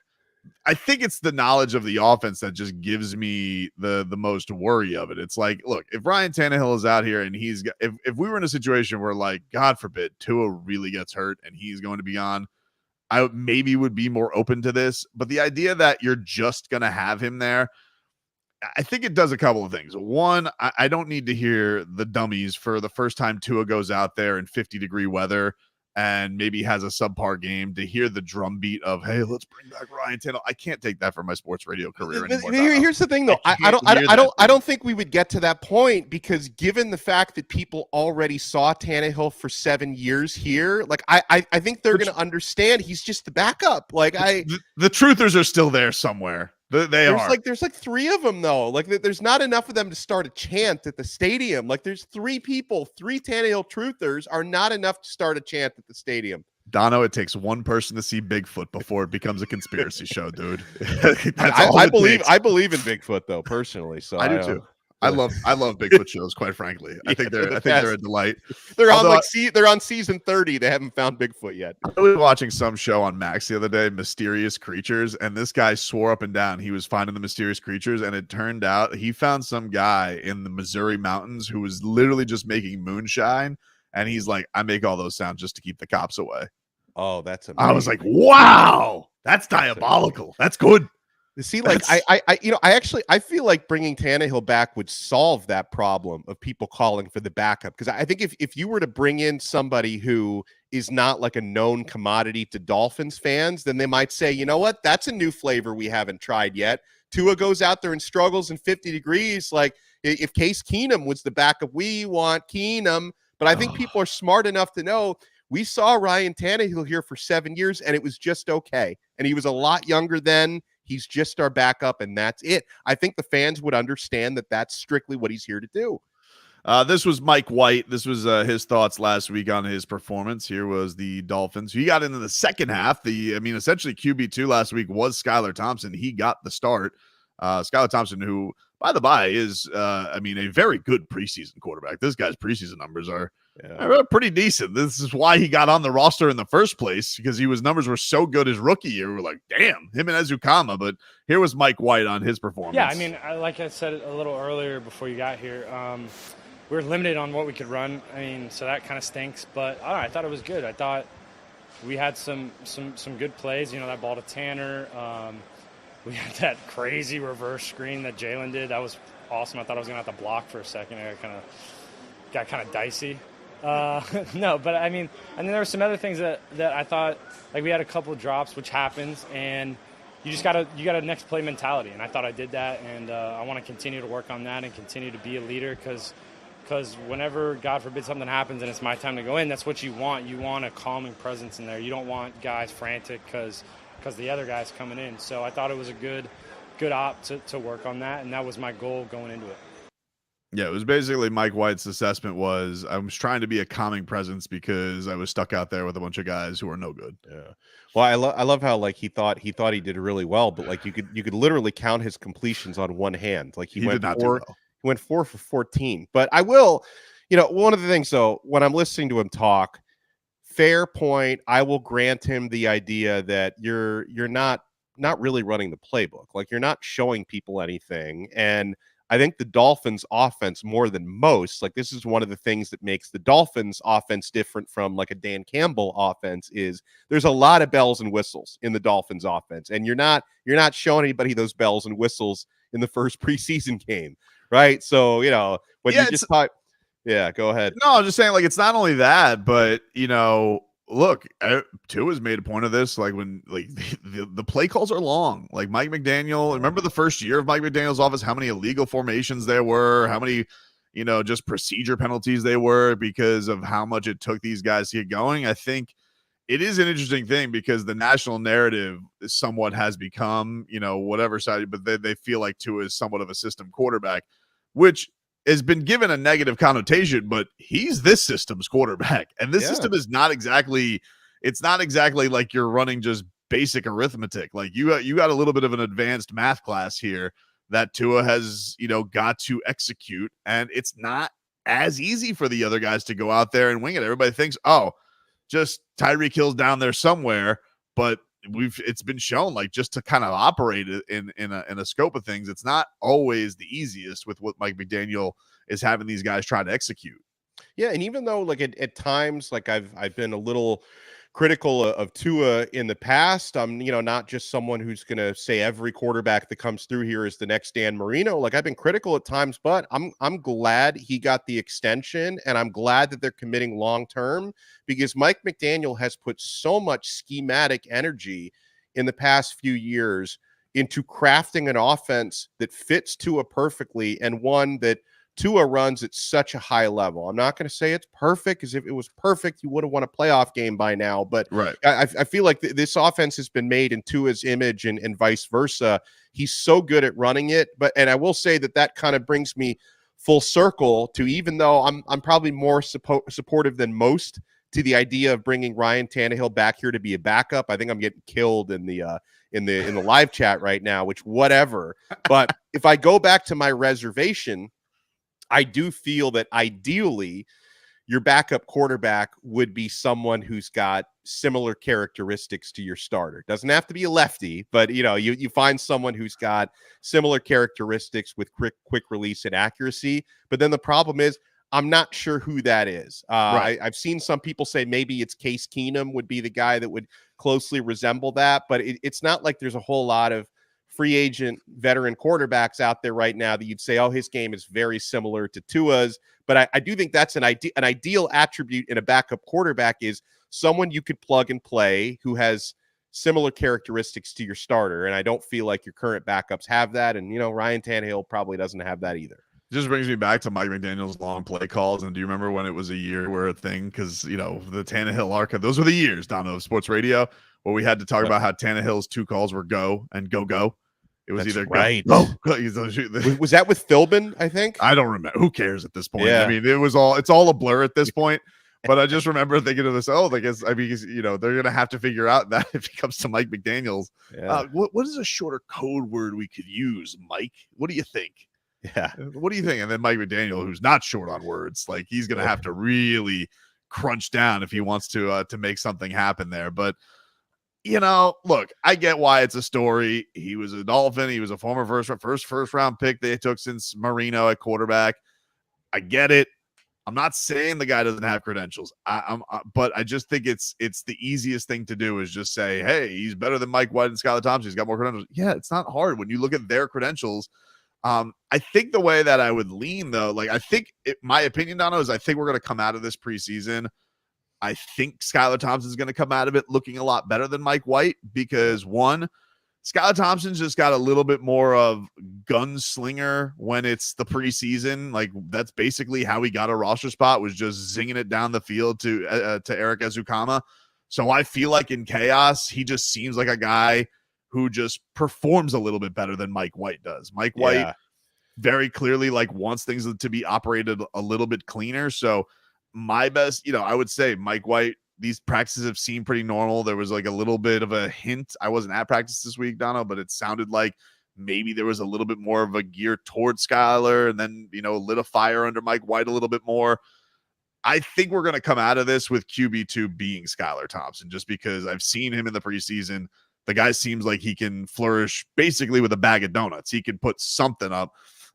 I think it's the knowledge of the offense that just gives me the most worry of it. It's like, look, if Ryan Tannehill is out here and he's got, if we were in a situation where, like, God forbid, Tua really gets hurt and he's going to be on, I maybe would be more open to this. But the idea that you're just going to have him there, I think it does a couple of things. One, I don't need to hear the dummies for the first time Tua goes out there in 50-degree weather and maybe has a subpar game, to hear the drumbeat of, hey, let's bring back Ryan Tannehill. I can't take that from my sports radio career anymore. Here's the thing, though. I don't think we would get to that point, because given the fact that people already saw Tannehill for 7 years here, like I think they're going to understand he's just the backup. Like the truthers are still there somewhere. There's like three of them, though. Like, there's not enough of them to start a chant at the stadium. Like, there's three Tannehill truthers are not enough to start a chant at the stadium. Dono, it takes one person to see Bigfoot before it becomes a conspiracy show, dude. I believe in Bigfoot, though, personally. So I do too. I love Bigfoot shows, quite frankly. I think they're a delight. They're on season 30. They haven't found Bigfoot yet. I was watching some show on Max the other day, Mysterious Creatures, and this guy swore up and down he was finding the mysterious creatures, and it turned out he found some guy in the Missouri mountains who was literally just making moonshine, and he's like, I make all those sounds just to keep the cops away. Oh, that's amazing. I was like, wow, that's diabolical. That's good. See, like I feel like bringing Tannehill back would solve that problem of people calling for the backup. Because I think if you were to bring in somebody who is not like a known commodity to Dolphins fans, then they might say, you know what, that's a new flavor we haven't tried yet. Tua goes out there and struggles in 50 degrees. Like, if Case Keenum was the backup, we want Keenum. But I think people are smart enough to know we saw Ryan Tannehill here for 7 years, and it was just okay. And he was a lot younger then. He's just our backup, and that's it. I think the fans would understand that that's strictly what he's here to do. This was Mike White. This was his thoughts last week on his performance. Here was the Dolphins. He got into the second half. Essentially QB2 last week was Skylar Thompson. He got the start. Skylar Thompson, who by the by, is I mean, a very good preseason quarterback. This guy's preseason numbers are pretty decent. This is why he got on the roster in the first place, because his numbers were so good his rookie year. We're like, damn, him and Ezukama. But here was Mike White on his performance. Yeah, I mean, like I said a little earlier before you got here, we were limited on what we could run. I mean, so that kind of stinks. But I thought it was good. I thought we had some good plays. You know, that ball to Tanner. We had that crazy reverse screen that Jaylen did. That was awesome. I thought I was going to have to block for a second. I got kind of dicey. No, but I mean, and then there were some other things that I thought, like we had a couple of drops, which happens, and you got a next play mentality. And I thought I did that, and I want to continue to work on that and continue to be a leader, because whenever, God forbid, something happens and it's my time to go in, that's what you want. You want a calming presence in there. You don't want guys frantic because the other guy's coming in. So I thought it was a good op to work on that, and that was my goal going into it. Yeah, it was basically Mike White's assessment was I was trying to be a calming presence because I was stuck out there with a bunch of guys who are no good. Yeah. Well, I love how like he thought he did really well, but like you could literally count his completions on one hand. Like he went 4 for 14. But I will, one of the things though, when I'm listening to him talk, fair point, I will grant him the idea that you're not really running the playbook. Like you're not showing people anything. And I think the Dolphins offense, more than most, like this is one of the things that makes the Dolphins offense different from like a Dan Campbell offense, is there's a lot of bells and whistles in the Dolphins offense. And you're not showing anybody those bells and whistles in the first preseason game. Right. So, when you just talk, go ahead. No, I'm just saying, like, it's not only that, but, look, Tua's made a point of this. Like when the play calls are long. Like Mike McDaniel, remember the first year of Mike McDaniel's office, how many illegal formations there were, how many, just procedure penalties they were because of how much it took these guys to get going. I think it is an interesting thing because the national narrative somewhat has become, whatever side, but they feel like Tua is somewhat of a system quarterback, which has been given a negative connotation, but he's this system's quarterback. And this system is not exactly like you're running just basic arithmetic. Like you got a little bit of an advanced math class here that Tua has, got to execute. And it's not as easy for the other guys to go out there and wing it. Everybody thinks, just Tyreek Hill's down there somewhere, but it's been shown like just to kind of operate in a scope of things, it's not always the easiest with what Mike McDaniel is having these guys try to execute. Yeah, and even though like at times like I've been a little critical of Tua in the past, I'm not just someone who's going to say every quarterback that comes through here is the next Dan Marino. Like I've been critical at times, but I'm glad he got the extension, and I'm glad that they're committing long term, because Mike McDaniel has put so much schematic energy in the past few years into crafting an offense that fits Tua perfectly, and one that Tua runs at such a high level. I'm not going to say it's perfect, because if it was perfect, you would have won a playoff game by now. But right. I feel like this offense has been made in Tua's image and vice versa. He's so good at running it. And I will say that kind of brings me full circle to, even though I'm probably more supportive than most to the idea of bringing Ryan Tannehill back here to be a backup. I think I'm getting killed in the live chat right now, which whatever. But if I go back to my reservation, I do feel that ideally your backup quarterback would be someone who's got similar characteristics to your starter. Doesn't have to be a lefty, but you find someone who's got similar characteristics with quick release and accuracy. But then the problem is, I'm not sure who that is. Right. I've seen some people say maybe it's Case Keenum would be the guy that would closely resemble that, but it's not like there's a whole lot of free agent veteran quarterbacks out there right now that you'd say, his game is very similar to Tua's. But I do think that's an ideal attribute in a backup quarterback, is someone you could plug and play who has similar characteristics to your starter. And I don't feel like your current backups have that. And, Ryan Tannehill probably doesn't have that either. It just brings me back to Mike McDaniel's long play calls. And do you remember when it was a year where a thing, because, the Tannehill arc, those were the years, Dono, of sports radio, where we had to talk about how Tannehill's two calls were go and go. It was either right. Go. Was that with Philbin, I think? I don't remember. Who cares at this point? Yeah. I mean, it's all a blur at this point. But I just remember thinking of this. They're going to have to figure out that if it comes to Mike McDaniels. Yeah. What is a shorter code word we could use, Mike? What do you think? Yeah. What do you think? And then Mike McDaniel, who's not short on words, like he's going to have to really crunch down if he wants to make something happen there. But look, I get why it's a story. He was a Dolphin. He was a former first round pick they took since Marino at quarterback. I get it. I'm not saying the guy doesn't have credentials. But I just think it's the easiest thing to do is just say, hey, he's better than Mike White and Skylar Thompson. He's got more credentials. Yeah, it's not hard when you look at their credentials. I think the way that I would lean, though, like my opinion, Dono, is I think we're going to come out of this preseason. I think Skylar Thompson's going to come out of it looking a lot better than Mike White because, one, Skylar Thompson's just got a little bit more of gunslinger when it's the preseason. Like, that's basically how he got a roster spot, was just zinging it down the field to Eric Ezukama. So I feel like in chaos, he just seems like a guy who just performs a little bit better than Mike White does. Mike White very clearly wants things to be operated a little bit cleaner. So my best, I would say Mike White, these practices have seemed pretty normal. There was a little bit of a hint. I wasn't at practice this week, Dono, but it sounded like maybe there was a little bit more of a gear towards Skylar and then, lit a fire under Mike White a little bit more. I think we're going to come out of this with QB2 being Skylar Thompson, just because I've seen him in the preseason. The guy seems like he can flourish basically with a bag of donuts. He can put something up.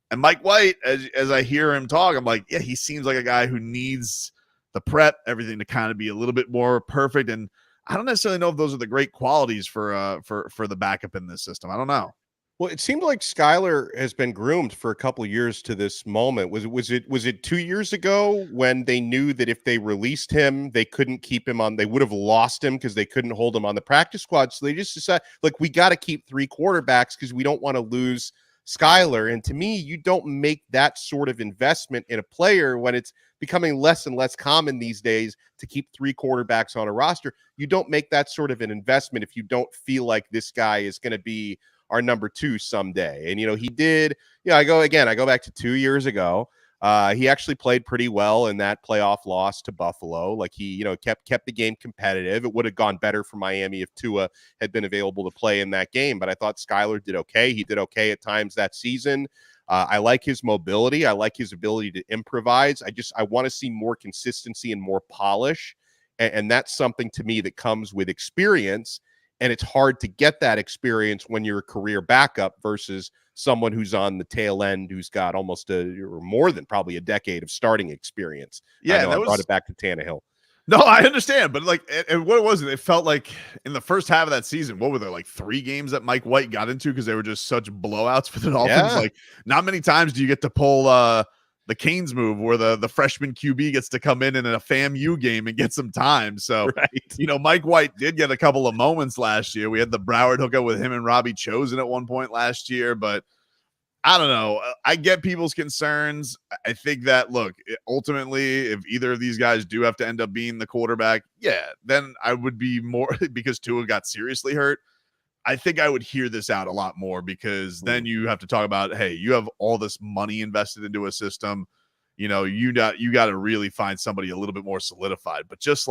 And Mike White, as I hear him talk, I'm like, yeah, he seems like a guy who needs the prep, everything to kind of be a little bit more perfect. And I don't necessarily know if those are the great qualities for the backup in this system. I don't know. Well, it seemed like Skylar has been groomed for a couple of years to this moment. Was it 2 years ago when they knew that if they released him, they couldn't keep him on? They would have lost him because they couldn't hold him on the practice squad. So they just decided, we got to keep 3 quarterbacks because we don't want to lose Skylar. And to me, you don't make that sort of investment in a player when it's becoming less and less common these days to keep 3 quarterbacks on a roster. You don't make that sort of an investment if you don't feel like this guy is going to be our number 2 someday. And, he did, I go back to 2 years ago. He actually played pretty well in that playoff loss to Buffalo. He, kept the game competitive. It would have gone better for Miami if Tua had been available to play in that game. But I thought Skylar did okay. He did okay at times that season. I like his mobility. I like his ability to improvise. I want to see more consistency and more polish. And that's something to me that comes with experience. And it's hard to get that experience when you're a career backup versus someone who's on the tail end, who's got almost or more than probably a decade of starting experience. Yeah, I brought it back to Tannehill. No, I understand, but and what was it? It felt like in the first half of that season, what were there 3 games that Mike White got into because they were just such blowouts for the Dolphins? Yeah. Not many times do you get to pull the Canes move where the freshman QB gets to come in a FAMU game and get some time. So, right. Mike White did get a couple of moments last year. We had the Broward hookup with him and Robbie Chosen at one point last year, but I don't know. I get people's concerns. I think that, look, ultimately, if either of these guys do have to end up being the quarterback, then I would be more because Tua got seriously hurt. I think I would hear this out a lot more because then you have to talk about, hey, you have all this money invested into a system. You got to really find somebody a little bit more solidified. But just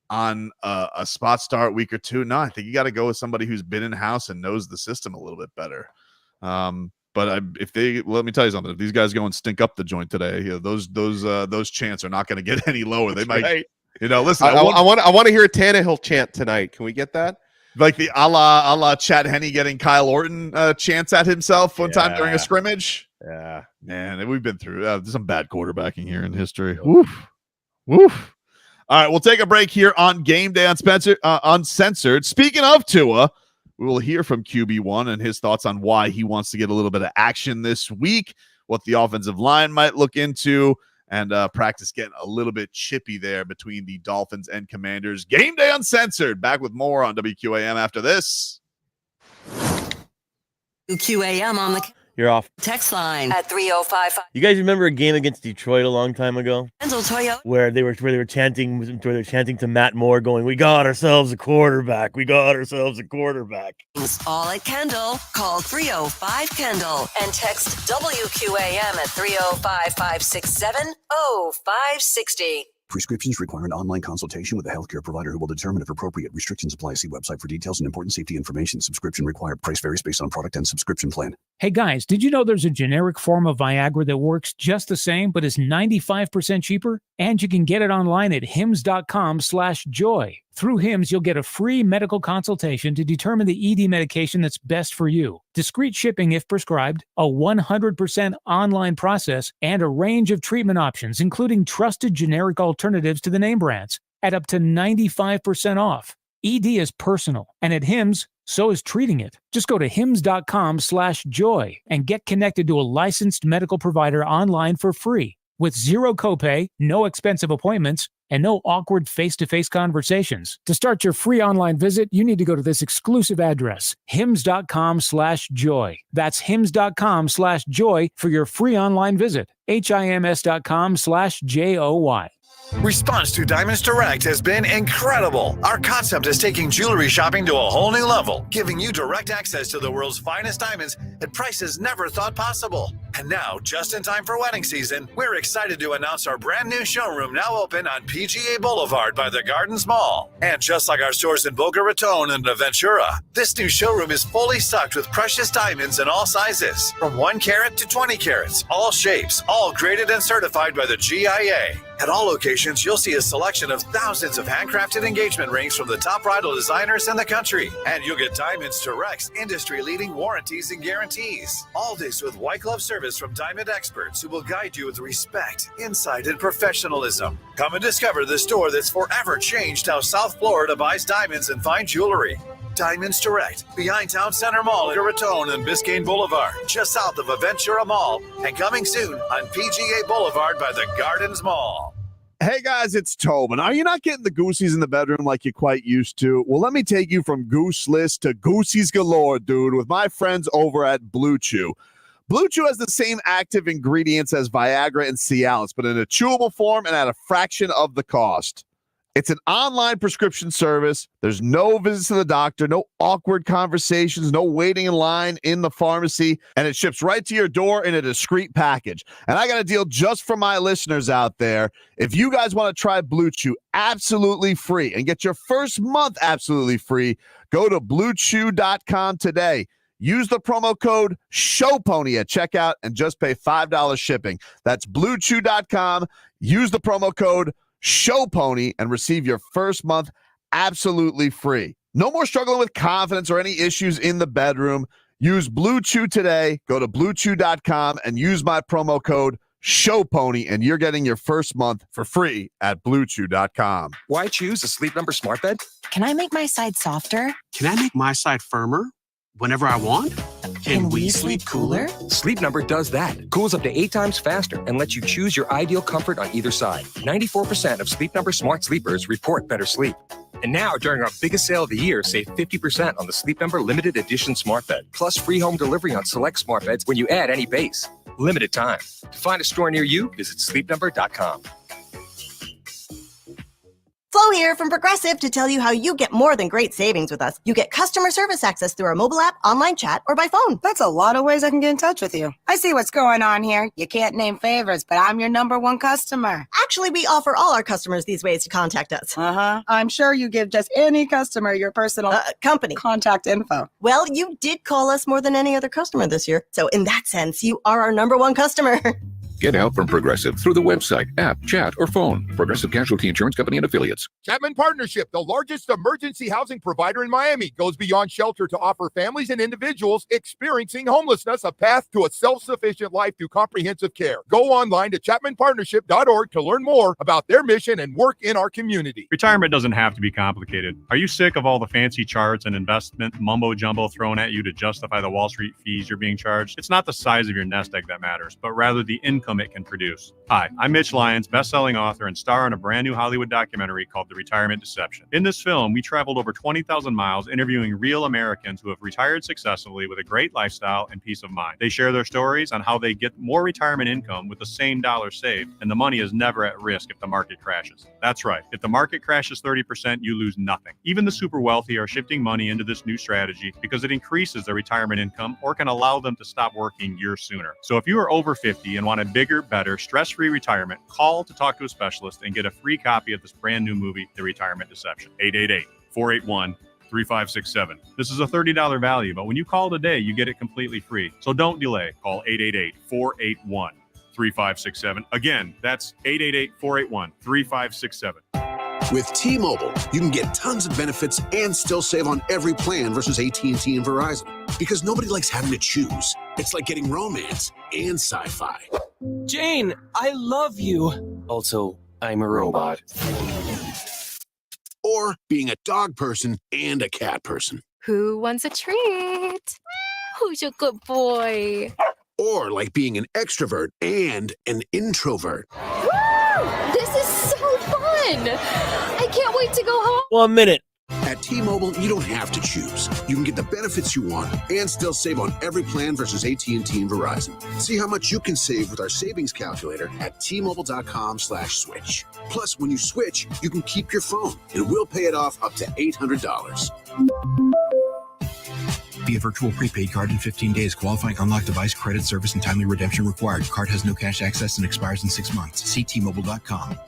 on a spot start week or 2, no, I think you got to go with somebody who's been in house and knows the system a little bit better. But let me tell you something. If these guys go and stink up the joint today, those chants are not going to get any lower. They might, right. Listen. I want to hear a Tannehill chant tonight. Can we get that? Like the a la Chad Henne getting Kyle Orton chants at himself one time during a scrimmage. Yeah, man, we've been through some bad quarterbacking here in history. Woof. All right, we'll take a break here on Game Day Uncensored. Speaking of Tua, we will hear from QB1 and his thoughts on why he wants to get a little bit of action this week, what the offensive line might look into, and practice getting a little bit chippy there between the Dolphins and Commanders. Game Day Uncensored. Back with more on WQAM after this. QAM on the You're off. text line at 305. You guys remember a game against Detroit a long time ago? Where they were chanting to Matt Moore, going, "We got ourselves a quarterback. We got ourselves a quarterback." All at Kendall. Call 305 Kendall and text WQAM at 305-567-0560. Prescriptions require an online consultation with a healthcare provider who will determine if appropriate. Restrictions apply. See website for details and important safety information. Subscription required. Price varies based on product and subscription plan. Hey guys, did you know there's a generic form of Viagra that works just the same but is 95% cheaper? And you can get it online at hims.com/joy. Through Hims, you'll get a free medical consultation to determine the ED medication that's best for you. Discreet shipping if prescribed, a 100% online process, and a range of treatment options, including trusted generic alternatives to the name brands, at up to 95% off. ED is personal, and at Hims, so is treating it. Just go to hims.com/joy and get connected to a licensed medical provider online for free with zero copay, no expensive appointments, and no awkward face-to-face conversations. To start your free online visit, you need to go to this exclusive address, hims.com/joy. That's hims.com/joy for your free online visit. HIMS.com/JOY. Response to Diamonds Direct has been incredible. Our concept is taking jewelry shopping to a whole new level, giving you direct access to the world's finest diamonds at prices never thought possible. And now, just in time for wedding season, we're excited to announce our brand new showroom now open on PGA Boulevard by the Gardens Mall. And just like our stores in Boca Raton and Ventura, this new showroom is fully stocked with precious diamonds in all sizes, from 1 carat to 20 carats, all shapes, all graded and certified by the GIA. At all locations, you'll see a selection of thousands of handcrafted engagement rings from the top bridal designers in the country. And you'll get Diamonds Direct's industry-leading warranties and guarantees. All this with white glove service from diamond experts who will guide you with respect, insight, and professionalism. Come and discover the store that's forever changed how South Florida buys diamonds and fine jewelry. Diamonds Direct, behind Town Center Mall at Raton and Biscayne Boulevard, just south of Aventura Mall, and coming soon on PGA Boulevard by the Gardens Mall. Hey guys, it's Tobin. Are you not getting the goosies in the bedroom like you quite used to? Well, let me take you from gooseless to goosies galore, dude, with my friends over at Blue Chew. Blue Chew has the same active ingredients as Viagra and Cialis, but in a chewable form and at a fraction of the cost. It's an online prescription service. There's no visits to the doctor, no awkward conversations, no waiting in line in the pharmacy, and it ships right to your door in a discreet package. And I got a deal just for my listeners out there. If you guys want to try Blue Chew absolutely free and get your first month absolutely free, go to BlueChew.com today. Use the promo code SHOWPONY at checkout and just pay $5 shipping. That's BlueChew.com. Use the promo code SHOWPONY and receive your first month absolutely free. No more struggling with confidence or any issues in the bedroom. Use Blue Chew today. Go to BlueChew.com and use my promo code SHOWPONY, and you're getting your first month for free at BlueChew.com. Why choose a Sleep Number smart bed? Can I make my side softer? Can I make my side firmer whenever I want? Can we sleep cooler? Sleep Number does that. Cools up to 8 times faster and lets you choose your ideal comfort on either side. 94% of Sleep Number smart sleepers report better sleep. And now, during our biggest sale of the year, save 50% on the Sleep Number limited edition smart bed, plus free home delivery on select smart beds when you add any base. Limited time. To find a store near you, visit sleepnumber.com. Flo here from Progressive to tell you how you get more than great savings with us. You get customer service access through our mobile app, online chat, or by phone. That's a lot of ways I can get in touch with you. I see what's going on here. You can't name favorites, but I'm your #1 customer. Actually, we offer all our customers these ways to contact us. I'm sure you give just any customer your personal company contact info. Well, you did call us more than any other customer this year. So in that sense, you are our #1 customer. Get help from Progressive through the website, app, chat, or phone. Progressive Casualty Insurance Company and Affiliates. Chapman Partnership, the largest emergency housing provider in Miami, goes beyond shelter to offer families and individuals experiencing homelessness a path to a self-sufficient life through comprehensive care. Go online to chapmanpartnership.org to learn more about their mission and work in our community. Retirement doesn't have to be complicated. Are you sick of all the fancy charts and investment mumbo jumbo thrown at you to justify the Wall Street fees you're being charged? It's not the size of your nest egg that matters, but rather the income it can produce. Hi, I'm Mitch Lyons, best-selling author and star in a brand new Hollywood documentary called The Retirement Deception. In this film, we traveled over 20,000 miles interviewing real Americans who have retired successfully with a great lifestyle and peace of mind. They share their stories on how they get more retirement income with the same dollar saved, and the money is never at risk if the market crashes. That's right. If the market crashes 30%, you lose nothing. Even the super wealthy are shifting money into this new strategy because it increases their retirement income or can allow them to stop working years sooner. So if you are over 50 and want a big bigger, better, stress-free retirement, call to talk to a specialist and get a free copy of this brand new movie, The Retirement Deception. 888-481-3567. This is a $30 value, but when you call today, you get it completely free. So don't delay. Call 888-481-3567. Again, that's 888-481-3567. With T-Mobile, you can get tons of benefits and still save on every plan versus AT&T and Verizon. Because nobody likes having to choose. It's like getting romance and sci-fi. Jane, I love you. Also, I'm a robot. Or being a dog person and a cat person. Who wants a treat? Who's a good boy? Or like being an extrovert and an introvert. Woo! This is so fun! I can't wait to go home. 1 minute. At T-Mobile, you don't have to choose. You can get the benefits you want and still save on every plan versus AT&T and Verizon. See how much you can save with our savings calculator at T-Mobile.com/switch. Plus, when you switch, you can keep your phone and we'll pay it off up to $800. Via virtual prepaid card in 15 days. Qualifying unlocked device credit service and timely redemption required. Card has no cash access and expires in 6 months. See T-Mobile.com.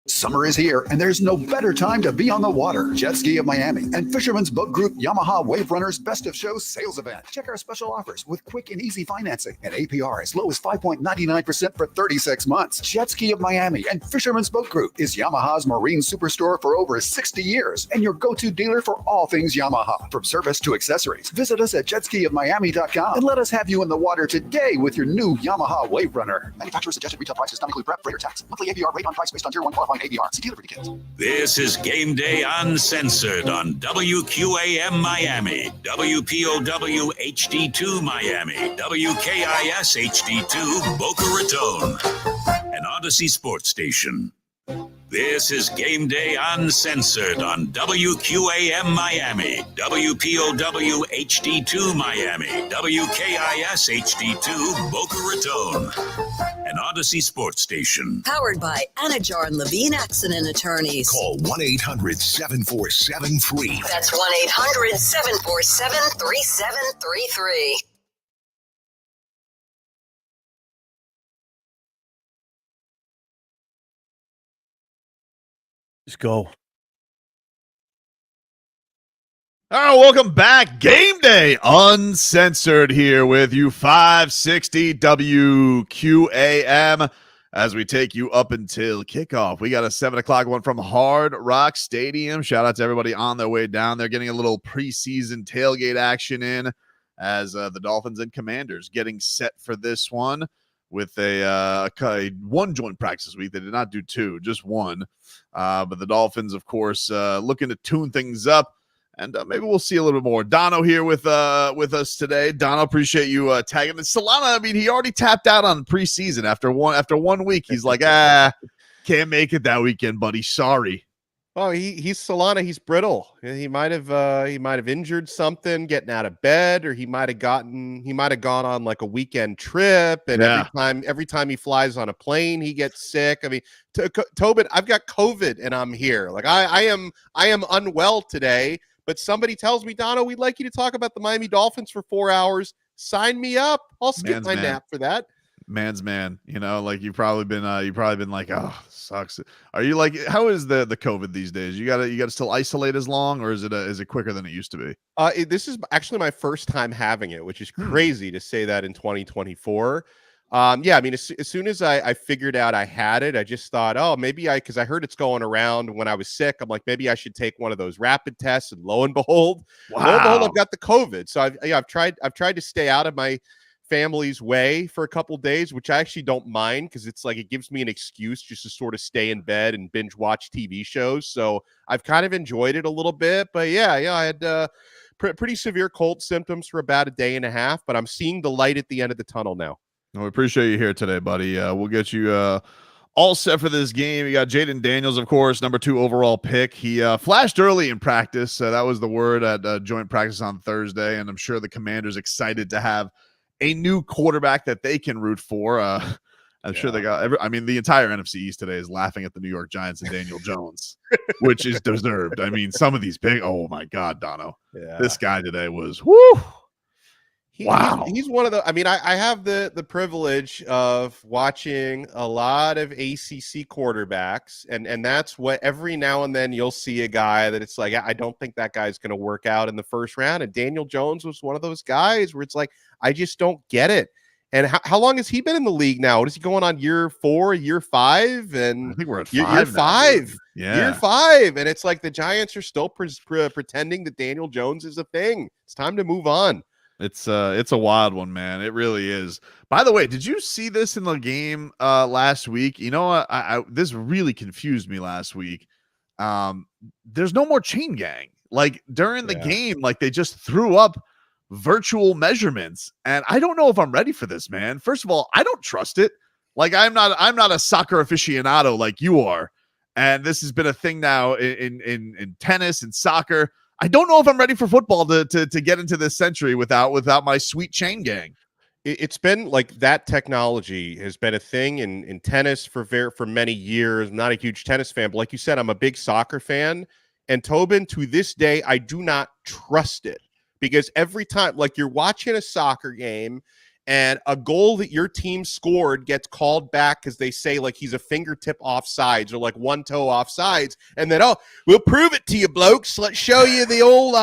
Summer is here, and there's no better time to be on the water. Jet Ski of Miami and Fisherman's Boat Group Yamaha Wave Runners Best of Show sales event. Check our special offers with quick and easy financing and APR as low as 5.99% for 36 months. Jet Ski of Miami and Fisherman's Boat Group is Yamaha's marine superstore for over 60 years and your go-to dealer for all things Yamaha, from service to accessories. Visit us at jetskiofmiami.com and let us have you in the water today with your new Yamaha Wave Runner. Manufacturer suggested retail prices not include prep, freight, or tax. Monthly APR rate on price based on Tier 1 qualifying APR. See dealer for details. This is Game Day Uncensored on WQAM Miami, WPOW HD2 Miami, WKIS HD2 Boca Raton, an Odyssey sports station. This is Game Day Uncensored on WQAM Miami, WPOW HD2 Miami, WKIS HD2 Boca Raton, an Odyssey sports station. Powered by Anajar and Levine Accident Attorneys. Call 1-800-7473. That's 1-800-747-3733. Let's go. All right, welcome back. Game Day Uncensored here with you, 560 WQAM, as we take you up until kickoff. We got a 7 o'clock one from Hard Rock Stadium. Shout out to everybody on their way down. They're getting a little preseason tailgate action in as the Dolphins and Commanders getting set for this one with a one joint practice week. They did not do two, just one. But the Dolphins, of course, looking to tune things up. And maybe we'll see a little bit more. Dono here with us today. Dono, appreciate you tagging. Solana, I mean, he already tapped out on preseason after 1 week. He's like, can't make it that weekend, buddy. Sorry. Oh, he's Solana. He's brittle. He might have injured something getting out of bed, or he might have gone on like a weekend trip. And every time he flies on a plane, he gets sick. I mean, Tobin, I've got COVID and I'm here. Like I am unwell today. But somebody tells me, Dono, we'd like you to talk about the Miami Dolphins for 4 hours. Sign me up. I'll skip my nap for that. Man's man, you know, like you've probably been like, oh, sucks. Are you like, how is the COVID these days? You gotta still isolate as long, or is it quicker than it used to be? This is actually my first time having it, which is crazy to say that in 2024. I mean, as soon as I figured out I had it, I just thought, oh, maybe because I heard it's going around when I was sick. I'm like, maybe I should take one of those rapid tests, and lo and behold, I've got the COVID. So I've tried to stay out of my family's way for a couple days, which I actually don't mind, because it's like it gives me an excuse just to sort of stay in bed and binge watch TV shows. So I've kind of enjoyed it a little bit. But I had pretty severe cold symptoms for about a day and a half, but I'm seeing the light at the end of the tunnel now. Well, we appreciate you here today, buddy. We'll get you all set for this game. You got Jaden Daniels, of course, number 2 overall pick. He flashed early in practice. That was the word at joint practice on Thursday, and I'm sure the Commanders excited to have a new quarterback that they can root for. I'm sure they got the entire NFC East today is laughing at the New York Giants and Daniel Jones, which is deserved. I mean, some of these big, oh my God, Dono. Yeah. This guy today was, whoo. He's one of the. I mean, I have the privilege of watching a lot of ACC quarterbacks, and that's what every now and then you'll see a guy that it's like, I don't think that guy's going to work out in the first round. And Daniel Jones was one of those guys where it's like, I just don't get it. And how long has he been in the league now? Is he going on year 4, year 5? And I think we're at year 5. 5. Yeah. Year 5. And it's like the Giants are still pretending that Daniel Jones is a thing. It's time to move on. It's a wild one, man. It really is. By the way, did you see this in the game last week? You know, I this really confused me last week. There's no more chain gang. Like during the game, like they just threw up virtual measurements, and I don't know if I'm ready for this, man. First of all, I don't trust it. Like I'm not a soccer aficionado like you are, and this has been a thing now in tennis and soccer. I don't know if I'm ready for football to get into this century without my sweet chain gang. It's been like that technology has been a thing in tennis for many years. I'm not a huge tennis fan, but like you said, I'm a big soccer fan. And Tobin, to this day, I do not trust it. Because every time, like you're watching a soccer game and a goal that your team scored gets called back because they say like he's a fingertip offsides or like one toe offsides. And then, we'll prove it to you, blokes. Let's show you the old,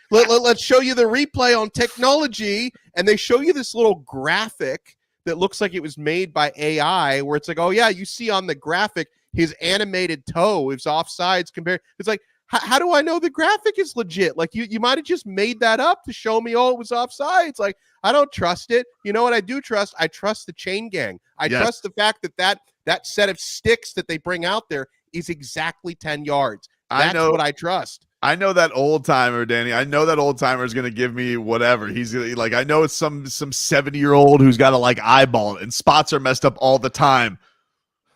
let's show you the replay on technology. And they show you this little graphic that looks like it was made by AI where it's like, oh yeah, you see on the graphic, his animated toe is offsides compared. It's like, how do I know the graphic is legit? Like you might have just made that up to show me, it was offsides. Like I don't trust it. You know what I do trust? I trust the chain gang. I trust the fact that set of sticks that they bring out there is exactly 10 yards. That's what I trust. I know that old timer, Danny. I know that old timer is going to give me whatever. He's like, I know it's some 70-year-old who's got to like eyeball it, and spots are messed up all the time.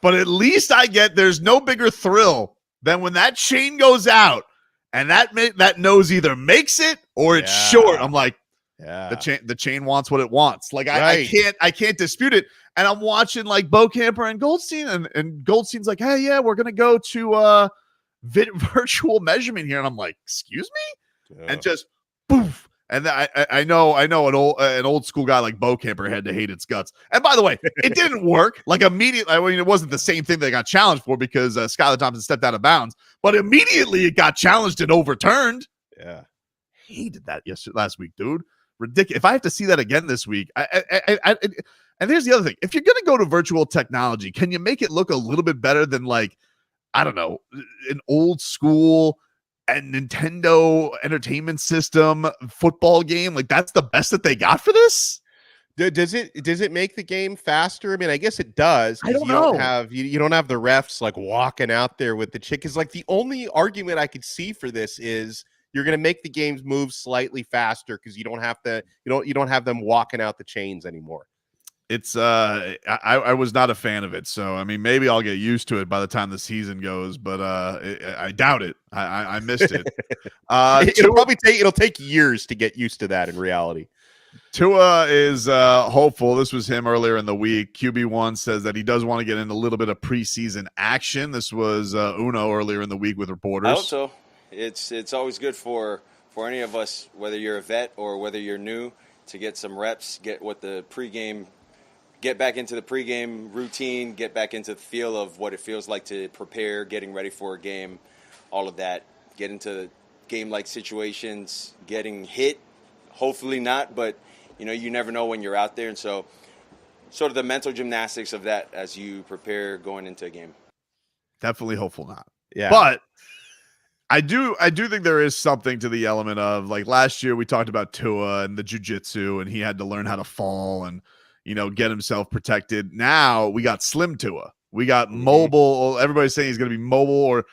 But at least there's no bigger thrill than when that chain goes out and that nose either makes it or it's short. I'm like, the chain wants what it wants. Like I can't dispute it. And I'm watching like Beaucamper and Goldstein, and Goldstein's like, hey, yeah, we're gonna go to virtual measurement here, and I'm like, excuse me, and just poof. And I know an old school guy like Beaucamper had to hate its guts. And by the way, it didn't work. Like immediately, I mean, it wasn't the same thing they got challenged for because Skylar Thompson stepped out of bounds. But immediately it got challenged and overturned. Yeah, hated that last week, dude. Ridiculous. If I have to see that again this week, and here's the other thing: if you're gonna go to virtual technology, can you make it look a little bit better than like, I don't know, an old school and Nintendo Entertainment System football game? Like that's the best that they got for this. Does it make the game faster? I mean, I guess it does. I don't know. You don't have the refs like walking out there with the chick. Because like the only argument I could see for this is you're going to make the games move slightly faster because you don't have them walking out the chains anymore. It's I was not a fan of it, so I mean maybe I'll get used to it by the time the season goes, but I doubt it. I missed it. It'll take years to get used to that in reality. Tua is hopeful. This was him earlier in the week. QB1 says that he does want to get in a little bit of preseason action. This was Uno earlier in the week with reporters. I hope so. It's always good for any of us, whether you're a vet or whether you're new, to get some reps, get back into the pregame routine, get back into the feel of what it feels like to prepare, getting ready for a game, all of that. Get into game-like situations, getting hit, hopefully not, but you never know when you're out there. And so sort of the mental gymnastics of that as you prepare going into a game. Definitely hopeful not. Yeah. But I do think there is something to the element of like last year we talked about Tua and the jiu-jitsu, and he had to learn how to fall and get himself protected. Now we got Slim Tua. We got mobile. Everybody's saying he's going to be mobile, or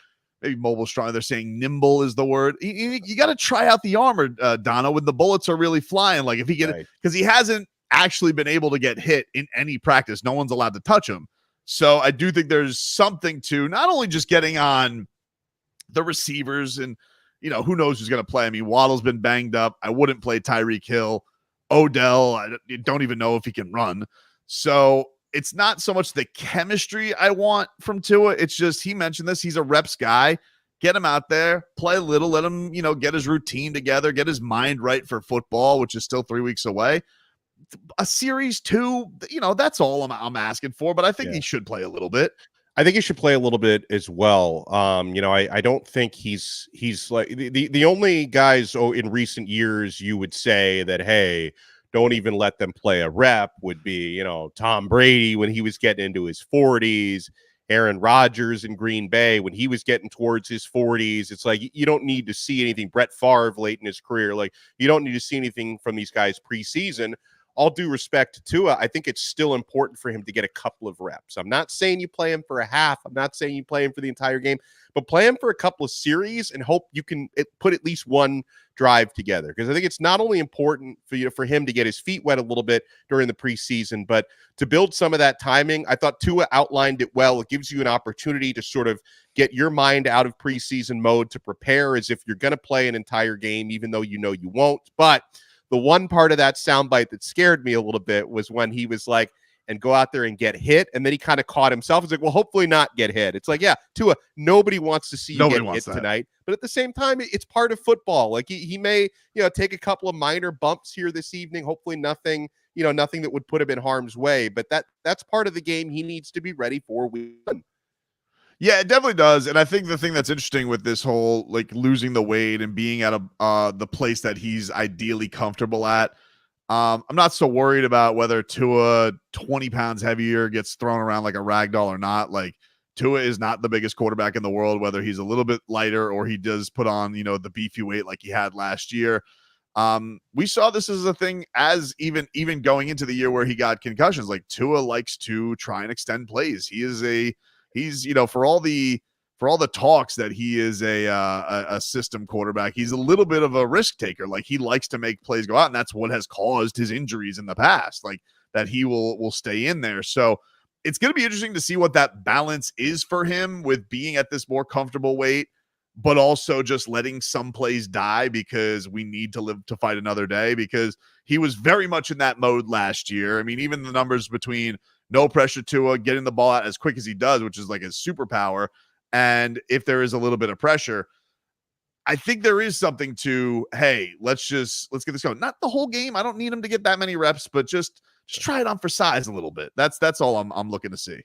maybe mobile strong. They're saying nimble is the word. You got to try out the armor, Donna, when the bullets are really flying. Like if he get because he hasn't actually been able to get hit in any practice. No one's allowed to touch him. So I do think there's something to not only just getting on the receivers and, who knows who's going to play. I mean, Waddle's been banged up. I wouldn't play Tyreek Hill. Odell, I don't even know if he can run. So it's not so much the chemistry I want from Tua. It's just, he mentioned this, he's a reps guy. Get him out there, play a little, let him, get his routine together, get his mind right for football, which is still 3 weeks away. a series 2, that's all I'm asking for, but I think he should play a little bit. I think he should play a little bit as well. I don't think he's like the only guys in recent years you would say that, hey, don't even let them play a rep would be, Tom Brady when he was getting into his 40s, Aaron Rodgers in Green Bay when he was getting towards his 40s. It's like you don't need to see anything. Brett Favre late in his career, like you don't need to see anything from these guys preseason. All due respect to Tua, I think it's still important for him to get a couple of reps. I'm not saying you play him for a half. I'm not saying you play him for the entire game, but play him for a couple of series and hope you can put at least one drive together. Because I think it's not only important for him to get his feet wet a little bit during the preseason, but to build some of that timing. I thought Tua outlined it well. It gives you an opportunity to sort of get your mind out of preseason mode to prepare as if you're going to play an entire game, even though you won't. But the one part of that soundbite that scared me a little bit was when he was like, and go out there and get hit. And then he kind of caught himself. He's like, well, hopefully not get hit. It's like, yeah, Tua, nobody wants to see you get hit tonight. But at the same time, it's part of football. Like he may, take a couple of minor bumps here this evening. Hopefully nothing that would put him in harm's way. But that's part of the game he needs to be ready for. Yeah, it definitely does. And I think the thing that's interesting with this whole like losing the weight and being at the place that he's ideally comfortable at, I'm not so worried about whether Tua 20 pounds heavier gets thrown around like a rag doll or not. Like Tua is not the biggest quarterback in the world, whether he's a little bit lighter or he does put on, the beefy weight like he had last year. We saw this as a thing as even going into the year where he got concussions. Like Tua likes to try and extend plays. He's for all the talks that he is a system quarterback, he's a little bit of a risk taker. Like he likes to make plays go out, and that's what has caused his injuries in the past. Like that he will stay in there. So it's going to be interesting to see what that balance is for him with being at this more comfortable weight, but also just letting some plays die because we need to live to fight another day, because he was very much in that mode last year. I mean, even the numbers between no pressure Tua, getting the ball out as quick as he does, which is like his superpower, and if there is a little bit of pressure, I think there is something to, hey, let's get this going. Not the whole game. I don't need him to get that many reps, but just try it on for size a little bit. That's all I'm looking to see.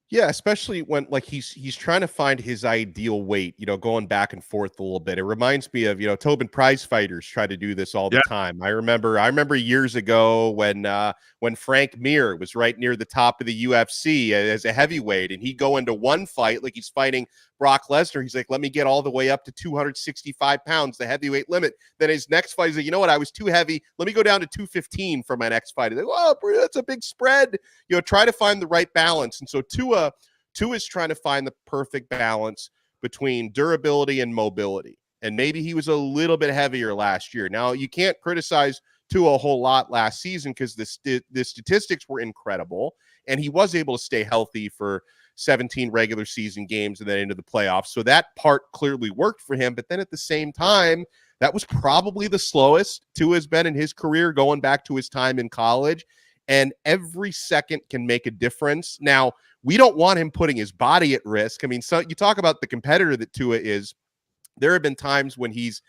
Yeah, especially when like he's trying to find his ideal weight, going back and forth a little bit. It reminds me of, Tobin prize fighters try to do this all the time. I remember years ago when Frank Mir was right near the top of the UFC as a heavyweight, and he'd go into one fight like he's fighting Brock Lesnar. He's like, let me get all the way up to 265 pounds, the heavyweight limit. Then his next fight, he's like, you know what? I was too heavy. Let me go down to 215 for my next fight. He's like, oh, that's a big spread. Try to find the right balance. And so Tua is trying to find the perfect balance between durability and mobility. And maybe he was a little bit heavier last year. Now, you can't criticize Tua a whole lot last season because the statistics were incredible. And he was able to stay healthy for 17 regular season games and then into the playoffs. So that part clearly worked for him. But then at the same time, that was probably the slowest Tua has been in his career going back to his time in college. And every second can make a difference. Now, we don't want him putting his body at risk. I mean, so you talk about the competitor that Tua is. There have been times when he's,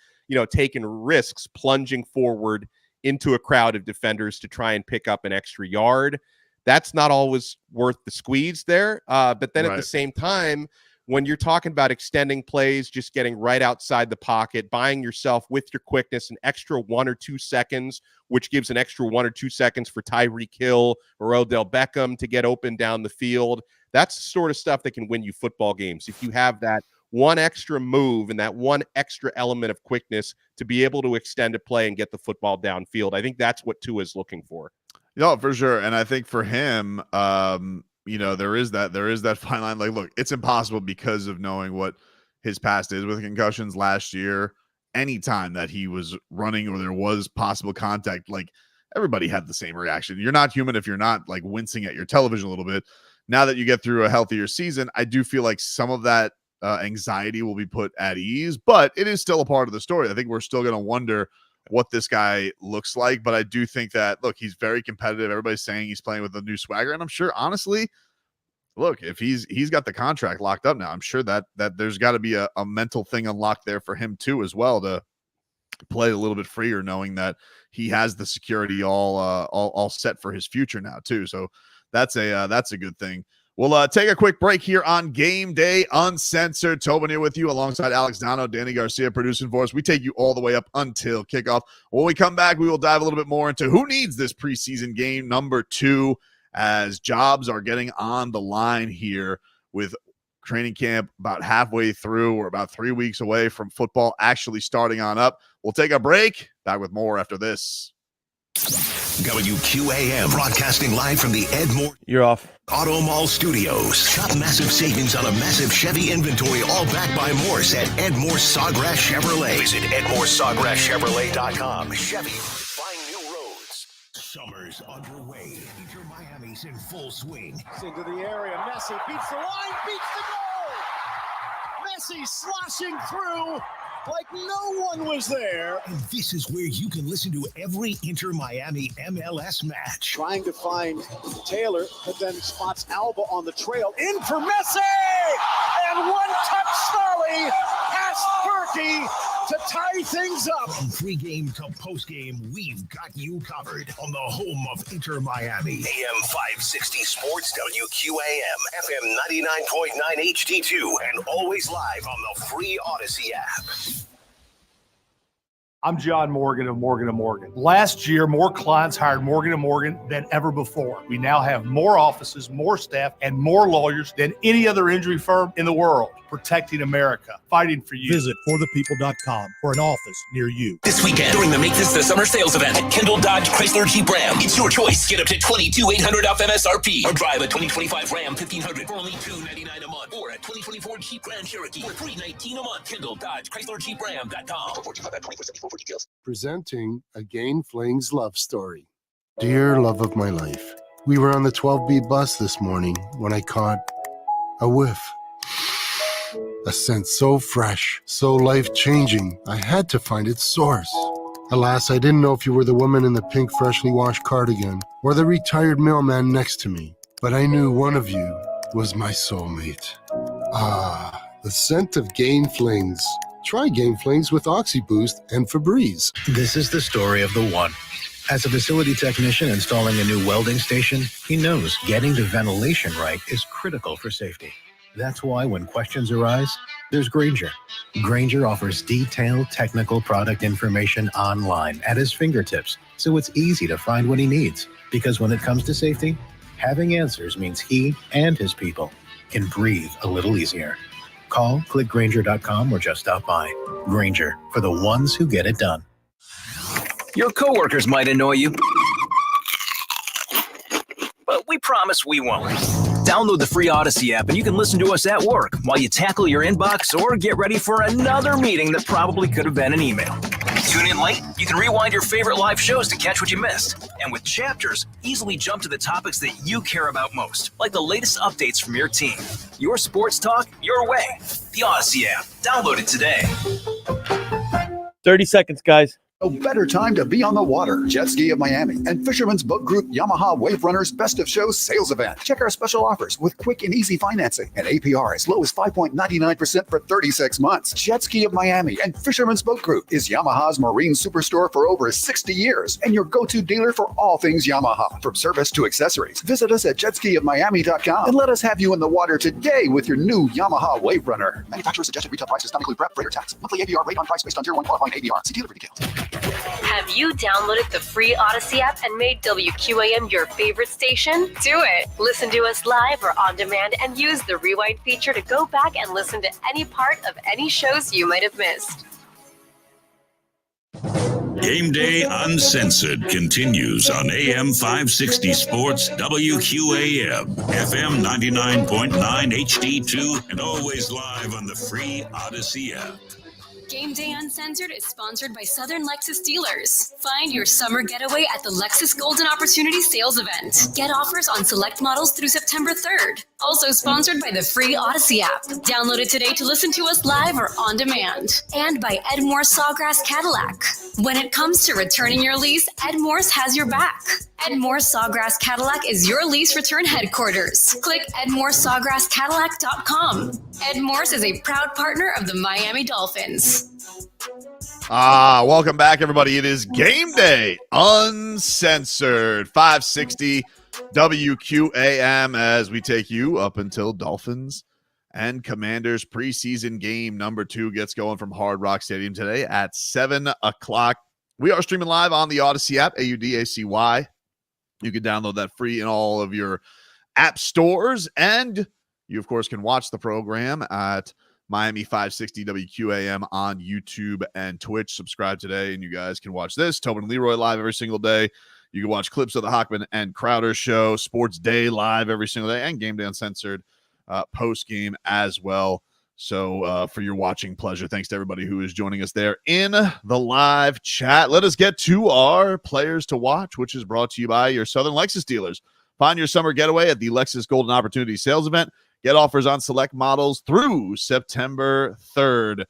taken risks plunging forward into a crowd of defenders to try and pick up an extra yard. That's not always worth the squeeze there. But then at the same time, when you're talking about extending plays, just getting right outside the pocket, buying yourself with your quickness an extra 1 or 2 seconds, which gives an extra 1 or 2 seconds for Tyreek Hill or Odell Beckham to get open down the field. That's the sort of stuff that can win you football games. If you have that one extra move and that one extra element of quickness to be able to extend a play and get the football downfield, I think that's what Tua is looking for. No, for sure. And I think for him, there is that fine line. Like, look, it's impossible because of knowing what his past is with concussions last year. Anytime that he was running or there was possible contact, like everybody had the same reaction. You're not human if you're not like wincing at your television a little bit. Now that you get through a healthier season, I do feel like some of that anxiety will be put at ease, but it is still a part of the story. I think we're still going to wonder what this guy looks like, but I do think that, look, he's very competitive. Everybody's saying he's playing with a new swagger, and I'm sure, honestly, look, if he's got the contract locked up now, I'm sure that there's got to be a mental thing unlocked there for him too as well to play a little bit freer, knowing that he has the security all set for his future now too. So that's a good thing. We'll take a quick break here on Game Day Uncensored. Tobin here with you alongside Alex Dano, Danny Garcia producing for us. We take you all the way up until kickoff. When we come back, we will dive a little bit more into who needs this preseason game number 2, as jobs are getting on the line here with training camp about halfway through. We're about 3 weeks away from football actually starting on up. We'll take a break. Back with more after this. WQAM broadcasting live from the Ed Moore You're off. Auto Mall Studios. Shop massive savings on a massive Chevy inventory, all backed by Morse at Ed Morse Sawgrass Chevrolet. Visit EdMorseSawgrassChevrolet.com. Chevy, find new roads. Summer's underway. Inter Miami's in full swing. Into the area. Messi beats the line, beats the goal. Messi sloshing through like no one was there. And this is where you can listen to every Inter Miami MLS match. Trying to find Taylor, but then spots Alba on the trail. In for Messi! And one-touch Starley past Berkey to tie things up. From pregame to postgame, we've got you covered on the home of Inter Miami. AM 560 Sports, WQAM, FM 99.9 HD2, and always live on the free Odyssey app. I'm John Morgan of Morgan & Morgan. Last year, more clients hired Morgan & Morgan than ever before. We now have more offices, more staff, and more lawyers than any other injury firm in the world, protecting America, fighting for you. Visit forthepeople.com for an office near you. This weekend, during the Make This the Summer sales event at Kendall Dodge Chrysler Jeep Ram, it's your choice. Get up to $22,800 off MSRP, or drive a 2025 Ram 1500 for only $299 a month, or a 2024 Jeep Grand Cherokee for $319 a month. Kendall Dodge Chrysler Jeep Ram.com. Presenting a Gain Flings love story. Dear love of my life, we were on the 12B bus this morning when I caught a whiff. A scent so fresh, so life-changing, I had to find its source. Alas, I didn't know if you were the woman in the pink freshly washed cardigan or the retired mailman next to me, but I knew one of you was my soulmate. Ah, the scent of Gain Flings. Try Gain Flings with OxyBoost and Febreze. This is the story of the one. As a facility technician installing a new welding station, he knows getting the ventilation right is critical for safety. That's why when questions arise, there's Grainger. Grainger offers detailed technical product information online at his fingertips, so it's easy to find what he needs. Because when it comes to safety, having answers means he and his people can breathe a little easier. Call, click Grainger.com, or just stop by. Grainger, for the ones who get it done. Your coworkers might annoy you, but we promise we won't. Download the free Odyssey app and you can listen to us at work while you tackle your inbox or get ready for another meeting that probably could have been an email. Tune in late? You can rewind your favorite live shows to catch what you missed. And with Chapters, easily jump to the topics that you care about most, like the latest updates from your team. Your sports talk, your way. The Odyssey app. Download it today. 30 seconds, guys. No better time to be on the water. Jet Ski of Miami and Fisherman's Boat Group Yamaha Wave Runners Best of Show sales event. Check our special offers with quick and easy financing and APR as low as 5.99% for 36 months. Jet Ski of Miami and Fisherman's Boat Group is Yamaha's marine superstore for over 60 years and your go-to dealer for all things Yamaha, from service to accessories. Visit us at jetskiofmiami.com and let us have you in the water today with your new Yamaha Wave Runner. Manufacturer suggested retail price does not include prep, freight, or tax. Monthly APR rate on price based on tier 1 qualifying APR. See dealer for details. Have you downloaded the free Odyssey app and made WQAM your favorite station? Do it! Listen to us live or on demand and use the rewind feature to go back and listen to any part of any shows you might have missed. Game Day Uncensored continues on AM 560 Sports, WQAM, FM 99.9 HD2, and always live on the free Odyssey app. Game Day Uncensored is sponsored by Southern Lexus Dealers. Find your summer getaway at the Lexus Golden Opportunity Sales Event. Get offers on select models through September 3rd. Also sponsored by the free Odyssey app. Download it today to listen to us live or on demand. And by Ed Morse Sawgrass Cadillac. When it comes to returning your lease, Ed Morse has your back. Ed Morse Sawgrass Cadillac is your lease return headquarters. Click EdMorseSawgrassCadillac.com. Ed Morse is a proud partner of the Miami Dolphins. Welcome back, everybody. It is Game Day, Uncensored, 560 WQAM, as we take you up until Dolphins and Commanders preseason game number 2 gets going from Hard Rock Stadium today at 7 o'clock. We are streaming live on the Odyssey app, AUDACY. You can download that free in all of your app stores, and you, of course, can watch the program at Miami 560 WQAM on YouTube and Twitch. Subscribe today, and you guys can watch this. Tobin and Leroy live every single day. You can watch clips of the Hockman and Crowder show, Sports Day live every single day, and Game Day Uncensored post-game as well. So for your watching pleasure, thanks to everybody who is joining us there in the live chat. Let us get to our players to watch, which is brought to you by your Southern Lexus dealers. Find your summer getaway at the Lexus Golden Opportunity Sales Event. Get offers on select models through September 3rd.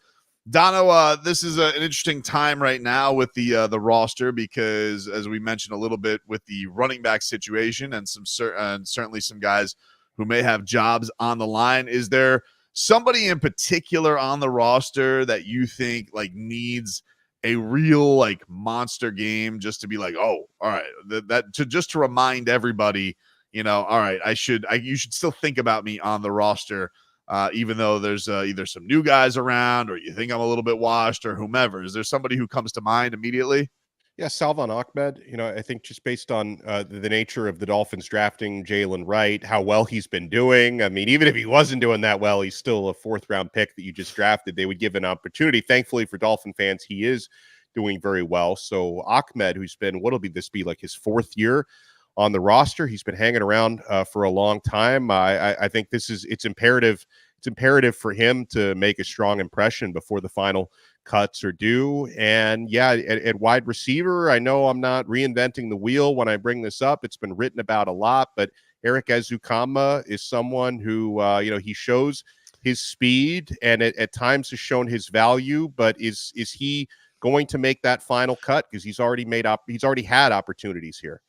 Dono, this is an interesting time right now with the roster because, as we mentioned a little bit, with the running back situation and certainly some guys who may have jobs on the line. Is there somebody in particular on the roster that you think like needs a real like monster game just to be like, oh, all right, just to remind everybody, you know, all right, you should still think about me on the roster, even though there's either some new guys around or you think I'm a little bit washed or whomever. Is there somebody who comes to mind immediately? Yeah, Salvon Ahmed, you know, I think just based on the nature of the Dolphins drafting Jaylen Wright, how well he's been doing. I mean, even if he wasn't doing that well, he's still a 4th-round pick that you just drafted. They would give an opportunity. Thankfully for Dolphin fans, he is doing very well. So Ahmed, who's been, this be like his 4th year on the roster. He's been hanging around for a long time. I think it's imperative for him to make a strong impression before the final cuts are due. And yeah, at wide receiver, I know I'm not reinventing the wheel when I bring this up. It's been written about a lot, but Eric Ezukama is someone who, he shows his speed and at times has shown his value, but is he going to make that final cut? Because he's already had opportunities here.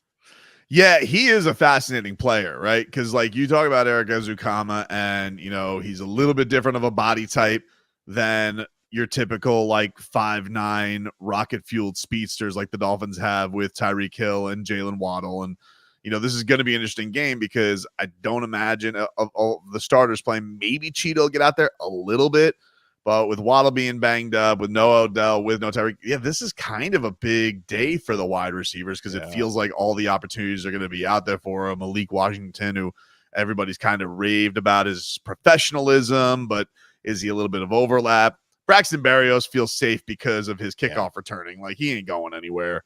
Yeah, he is a fascinating player, right? Because like you talk about Eric Ezukama, and you know he's a little bit different of a body type than your typical like 5'9" rocket-fueled speedsters like the Dolphins have with Tyreek Hill and Jalen Waddle. And you know this is going to be an interesting game because I don't imagine of all the starters playing. Maybe Cheetah will get out there a little bit, but with Waddle being banged up, with no Odell, with no Tyreek, yeah, this is kind of a big day for the wide receivers because it feels like all the opportunities are going to be out there for him. Malik Washington, who everybody's kind of raved about his professionalism, but is he a little bit of overlap? Braxton Berrios feels safe because of his kickoff returning. Like, he ain't going anywhere.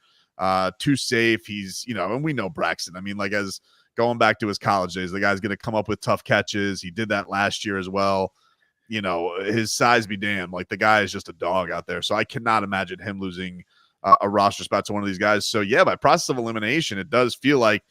Too safe. He's, and we know Braxton. I mean, like, as going back to his college days, the guy's going to come up with tough catches. He did that last year as well. His size be damned. Like, the guy is just a dog out there. So I cannot imagine him losing a roster spot to one of these guys. So yeah, by process of elimination, it does feel like,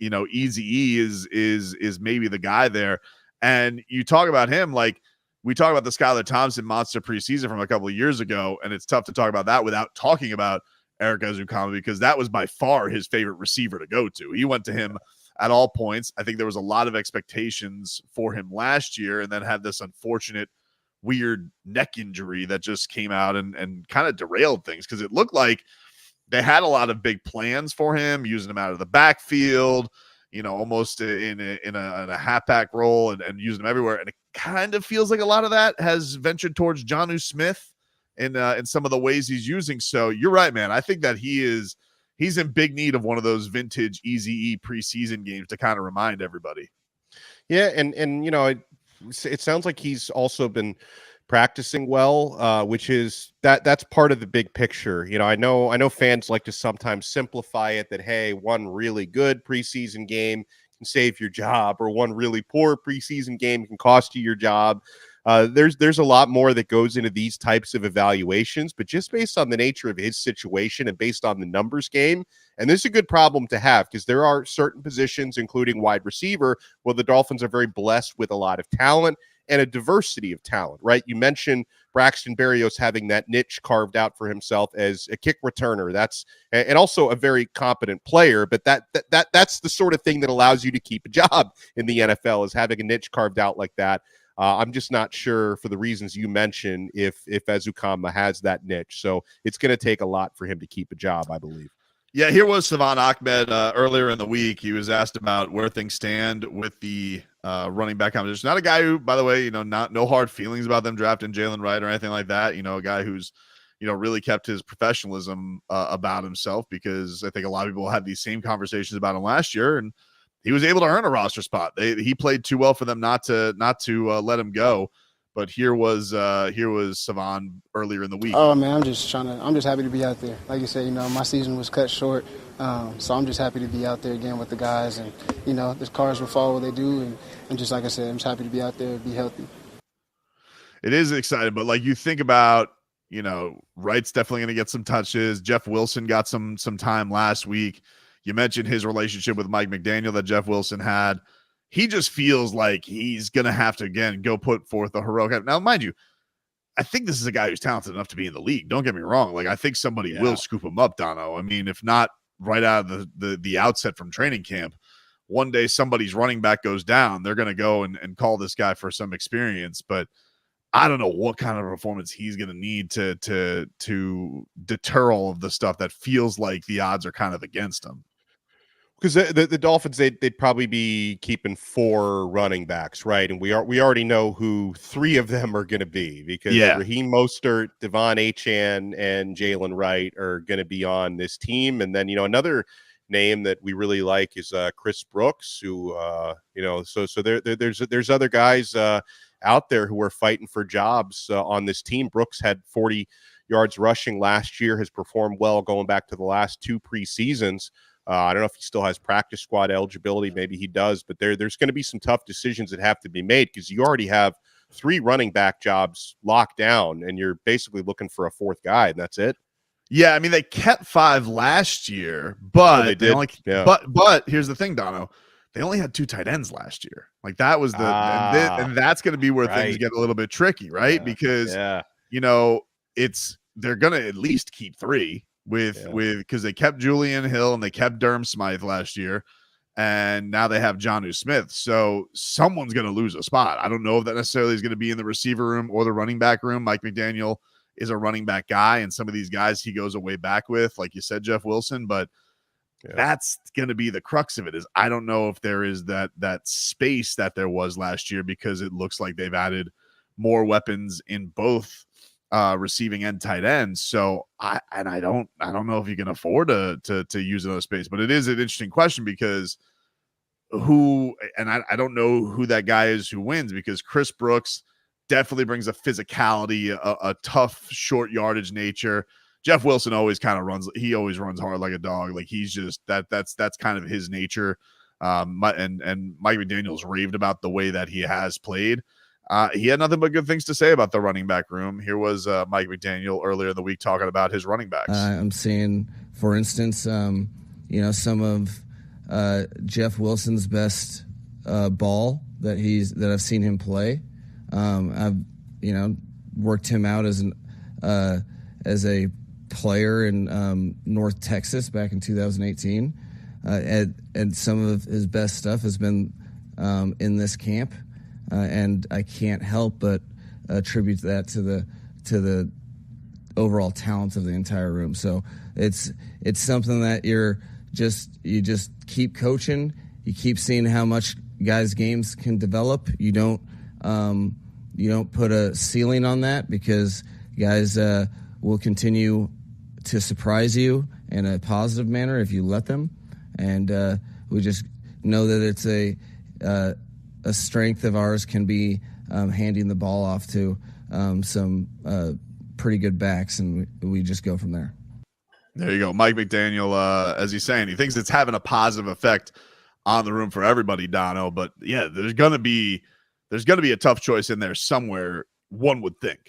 Eazy-E is maybe the guy there. And you talk about him, like we talk about the Skylar Thompson monster preseason from a couple of years ago. And it's tough to talk about that without talking about Eric Ezukama, because that was by far his favorite receiver to go to. He went to him at all points. I think there was a lot of expectations for him last year, and then had this unfortunate weird neck injury that just came out and kind of derailed things, because it looked like they had a lot of big plans for him, using him out of the backfield, almost in a halfback role and using him everywhere. And it kind of feels like a lot of that has ventured towards Jonnu Smith in some of the ways he's using. So you're right, man. I think that he's in big need of one of those vintage Eazy-E preseason games to kind of remind everybody. Yeah. And it sounds like he's also been practicing well, which is that's part of the big picture. I know fans like to sometimes simplify it that, hey, one really good preseason game can save your job, or one really poor preseason game can cost you your job. There's a lot more that goes into these types of evaluations, but just based on the nature of his situation and based on the numbers game, and this is a good problem to have, because there are certain positions, including wide receiver, where the Dolphins are very blessed with a lot of talent and a diversity of talent, right? You mentioned Braxton Berrios having that niche carved out for himself as a kick returner. And also a very competent player, but that's the sort of thing that allows you to keep a job in the NFL, is having a niche carved out like that. I'm just not sure, for the reasons you mentioned, if Ezukanma has that niche. So it's going to take a lot for him to keep a job, I believe. Yeah, here was Savon Ahmed earlier in the week. He was asked about where things stand with the running back competition. Not a guy who, by the way, no hard feelings about them drafting Jaylen Wright or anything like that. A guy who's, really kept his professionalism about himself, because I think a lot of people had these same conversations about him last year, and he was able to earn a roster spot. He played too well for them not to let him go. But here was Savon earlier in the week. Oh man, I'm just happy to be out there. Like you said, my season was cut short, so I'm just happy to be out there again with the guys, and the Cards will follow what they do, and just like I said, I'm just happy to be out there and be healthy. It is exciting, but like you think about, Wright's definitely going to get some touches. Jeff Wilson got some time last week. You mentioned his relationship with Mike McDaniel that Jeff Wilson had. He just feels like he's going to have to, again, go put forth a heroic. Now, mind you, I think this is a guy who's talented enough to be in the league. Don't get me wrong. Like, I think somebody will scoop him up, Dono. I mean, if not right out of the outset from training camp, one day somebody's running back goes down, they're going to go and call this guy for some experience. But I don't know what kind of performance he's going to need to deter all of the stuff that feels like the odds are kind of against him. Because the Dolphins, they'd probably be keeping 4 running backs, right? And we already know who 3 of them are going to be, because Raheem Mostert, Devon Achane, and Jaylen Wright are going to be on this team. And then, another name that we really like is Chris Brooks, who, so there's other guys out there who are fighting for jobs on this team. Brooks had 40 yards rushing last year, has performed well going back to the last 2 preseasons. I don't know if he still has practice squad eligibility. Maybe he does, but there's going to be some tough decisions that have to be made, because you already have 3 running back jobs locked down, and you're basically looking for a 4th guy, and that's it. Yeah, I mean, they kept 5 last year, but but here's the thing, Dono. They only had 2 tight ends last year. Like, that was and that's going to be where things get a little bit tricky, right? Because they're going to at least keep 3. Because they kept Julian Hill and they kept Durham Smythe last year, and now they have Jonnu Smith. So someone's going to lose a spot. I don't know if that necessarily is going to be in the receiver room or the running back room. Mike McDaniel is a running back guy, and some of these guys he goes away back with, like you said, Jeff Wilson. But that's going to be the crux of it. Is I don't know if there is that space that there was last year, because it looks like they've added more weapons in both receiving and tight ends. So I don't know if you can afford to use another space, but it is an interesting question, because I don't know who that guy is who wins, because Chris Brooks definitely brings a physicality, a tough short yardage nature. Jeff Wilson always kind of runs hard like a dog. Like, he's just that's kind of his nature. And Mike McDaniel's raved about the way that he has played. He had nothing but good things to say about the running back room. Here was Mike McDaniel earlier in the week talking about his running backs. I'm seeing, for instance, some of Jeff Wilson's best ball that I've seen him play. I've worked him out as a player in North Texas back in 2018, and some of his best stuff has been in this camp. And I can't help but attribute that to the overall talent of the entire room. So it's something that you just keep coaching. You keep seeing how much guys' games can develop. You don't put a ceiling on that, because guys will continue to surprise you in a positive manner if you let them. And we just know that it's a strength of ours can be handing the ball off to some pretty good backs, and we just go from there. There you go. Mike McDaniel, as he's saying, he thinks it's having a positive effect on the room for everybody, Dono. But yeah, there's gonna be a tough choice in there somewhere, one would think.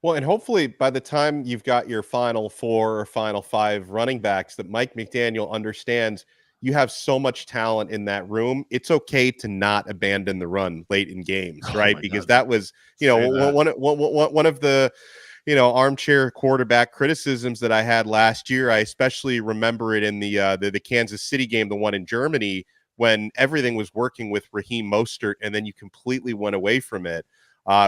Well, and hopefully by the time you've got your final 4 or final 5 running backs, that Mike McDaniel understands you have so much talent in that room. It's okay to not abandon the run late in games, right? Because that was, one of the, armchair quarterback criticisms that I had last year. I especially remember it in the Kansas City game, the one in Germany, when everything was working with Raheem Mostert, and then you completely went away from it,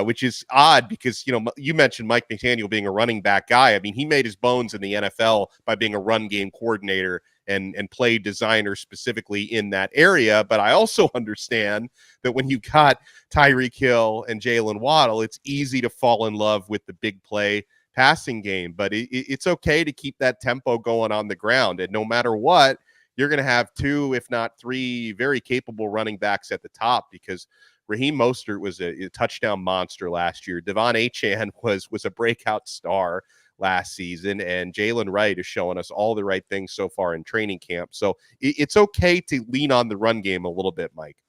which is odd because, you mentioned Mike McDaniel being a running back guy. I mean, he made his bones in the NFL by being a run game coordinator and play designer specifically in that area. But I also understand that when you got Tyreek Hill and Jaylen Waddle, it's easy to fall in love with the big play passing game. But it's okay to keep that tempo going on the ground. And no matter what, you're going to have 2, if not 3, very capable running backs at the top, because Raheem Mostert was a touchdown monster last year. Devon Achane was a breakout star last season, and Jaylen Wright is showing us all the right things so far in training camp. So it's okay to lean on the run game a little bit, Mike.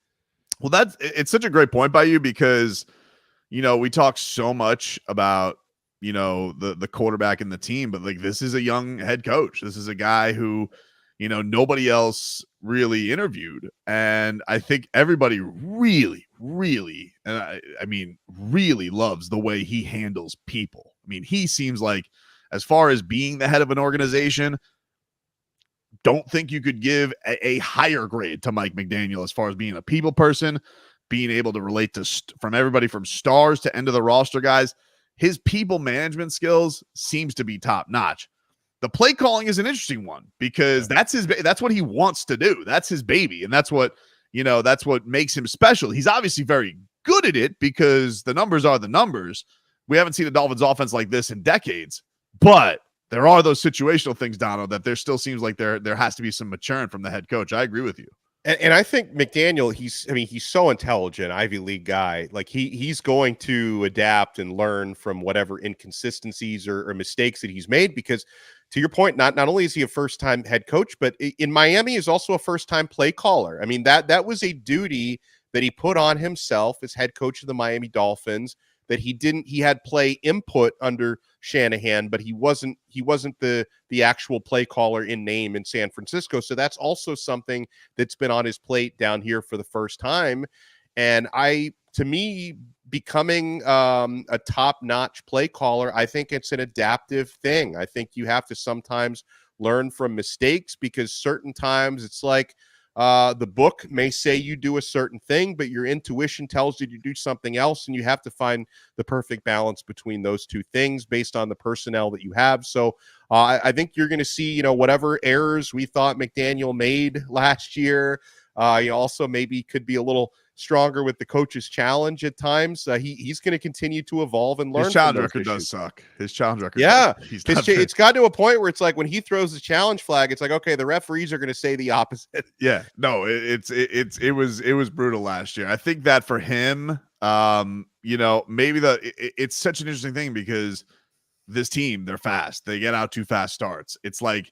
Well, it's such a great point by you because, we talk so much about, the quarterback and the team, but like, this is a young head coach. This is a guy who, nobody else really interviewed. And I think everybody really, really, and I mean, really loves the way he handles people. I mean, he seems like, as far as being the head of an organization, don't think you could give a higher grade to Mike McDaniel as far as being a people person, being able to relate to from everybody from stars to end of the roster guys. His people management skills seems to be top notch. The play calling is an interesting one because that's what he wants to do. That's his baby. And that's what makes him special. He's obviously very good at it because the numbers are the numbers. We haven't seen a Dolphins offense like this in decades, but there are those situational things, Donald, that there still seems like there has to be some maturing from the head coach. I agree with you. And I think McDaniel, he's so intelligent, Ivy League guy. Like he's going to adapt and learn from whatever inconsistencies or mistakes that he's made, because to your point, not only is he a first-time head coach, but in Miami is also a first-time play caller. I mean, that was a duty that he put on himself as head coach of the Miami Dolphins, that he had play input under Shanahan, but he wasn't the actual play caller in name in San Francisco. So that's also something that's been on his plate down here for the first time. And to me, becoming a top-notch play caller, I think it's an adaptive thing. I think you have to sometimes learn from mistakes, because certain times it's like, the book may say you do a certain thing, but your intuition tells you to do something else, and you have to find the perfect balance between those two things based on the personnel that you have. So I think you're going to see, whatever errors we thought McDaniel made last year, also maybe could be a little stronger with the coach's challenge at times. He's going to continue to evolve and learn. His challenge record does suck. His challenge record. Yeah. It's got to a point where it's like when he throws the challenge flag, it's like, okay, the referees are going to say the opposite. Yeah, no, it was brutal last year. I think that for him, maybe it's such an interesting thing because this team, they're fast. They get out too fast starts. It's like,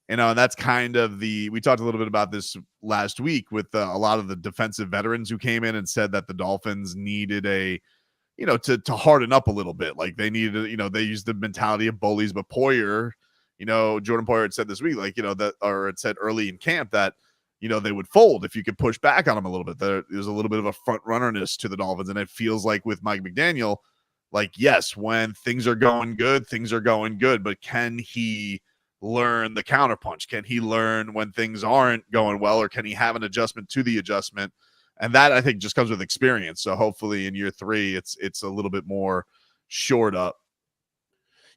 and that's kind of we talked a little bit about this last week with a lot of the defensive veterans who came in and said that the Dolphins needed to harden up a little bit. Like they needed, they used the mentality of bullies, but Poyer, Jordan Poyer had said this week, it said early in camp that, they would fold if you could push back on them a little bit. There's a little bit of a front runnerness to the Dolphins. And it feels like with Mike McDaniel, like, yes, when things are going good, but can he learn the counterpunch? Can he learn when things aren't going well, or can he have an adjustment to the adjustment? And that, I think, just comes with experience. So hopefully in year 3, it's a little bit more shored up.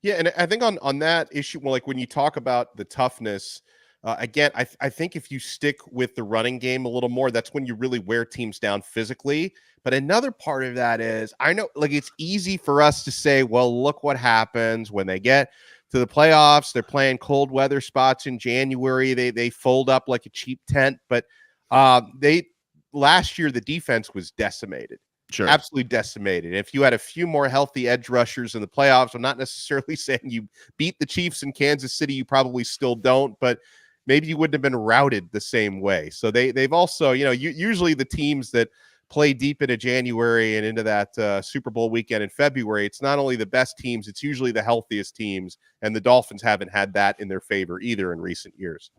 Yeah, and I think on that issue, well, like when you talk about the toughness, again, I think if you stick with the running game a little more, that's when you really wear teams down physically. But another part of that is, I know, like, it's easy for us to say, well, look what happens when they get to the playoffs. They're playing cold weather spots in January. They fold up like a cheap tent. But last year, the defense was decimated. Sure. Absolutely decimated. If you had a few more healthy edge rushers in the playoffs, I'm not necessarily saying you beat the Chiefs in Kansas City. You probably still don't, but maybe you wouldn't have been routed the same way. So they've also, usually the teams that play deep into January and into that Super Bowl weekend in February, it's not only the best teams, it's usually the healthiest teams. And the Dolphins haven't had that in their favor either in recent years.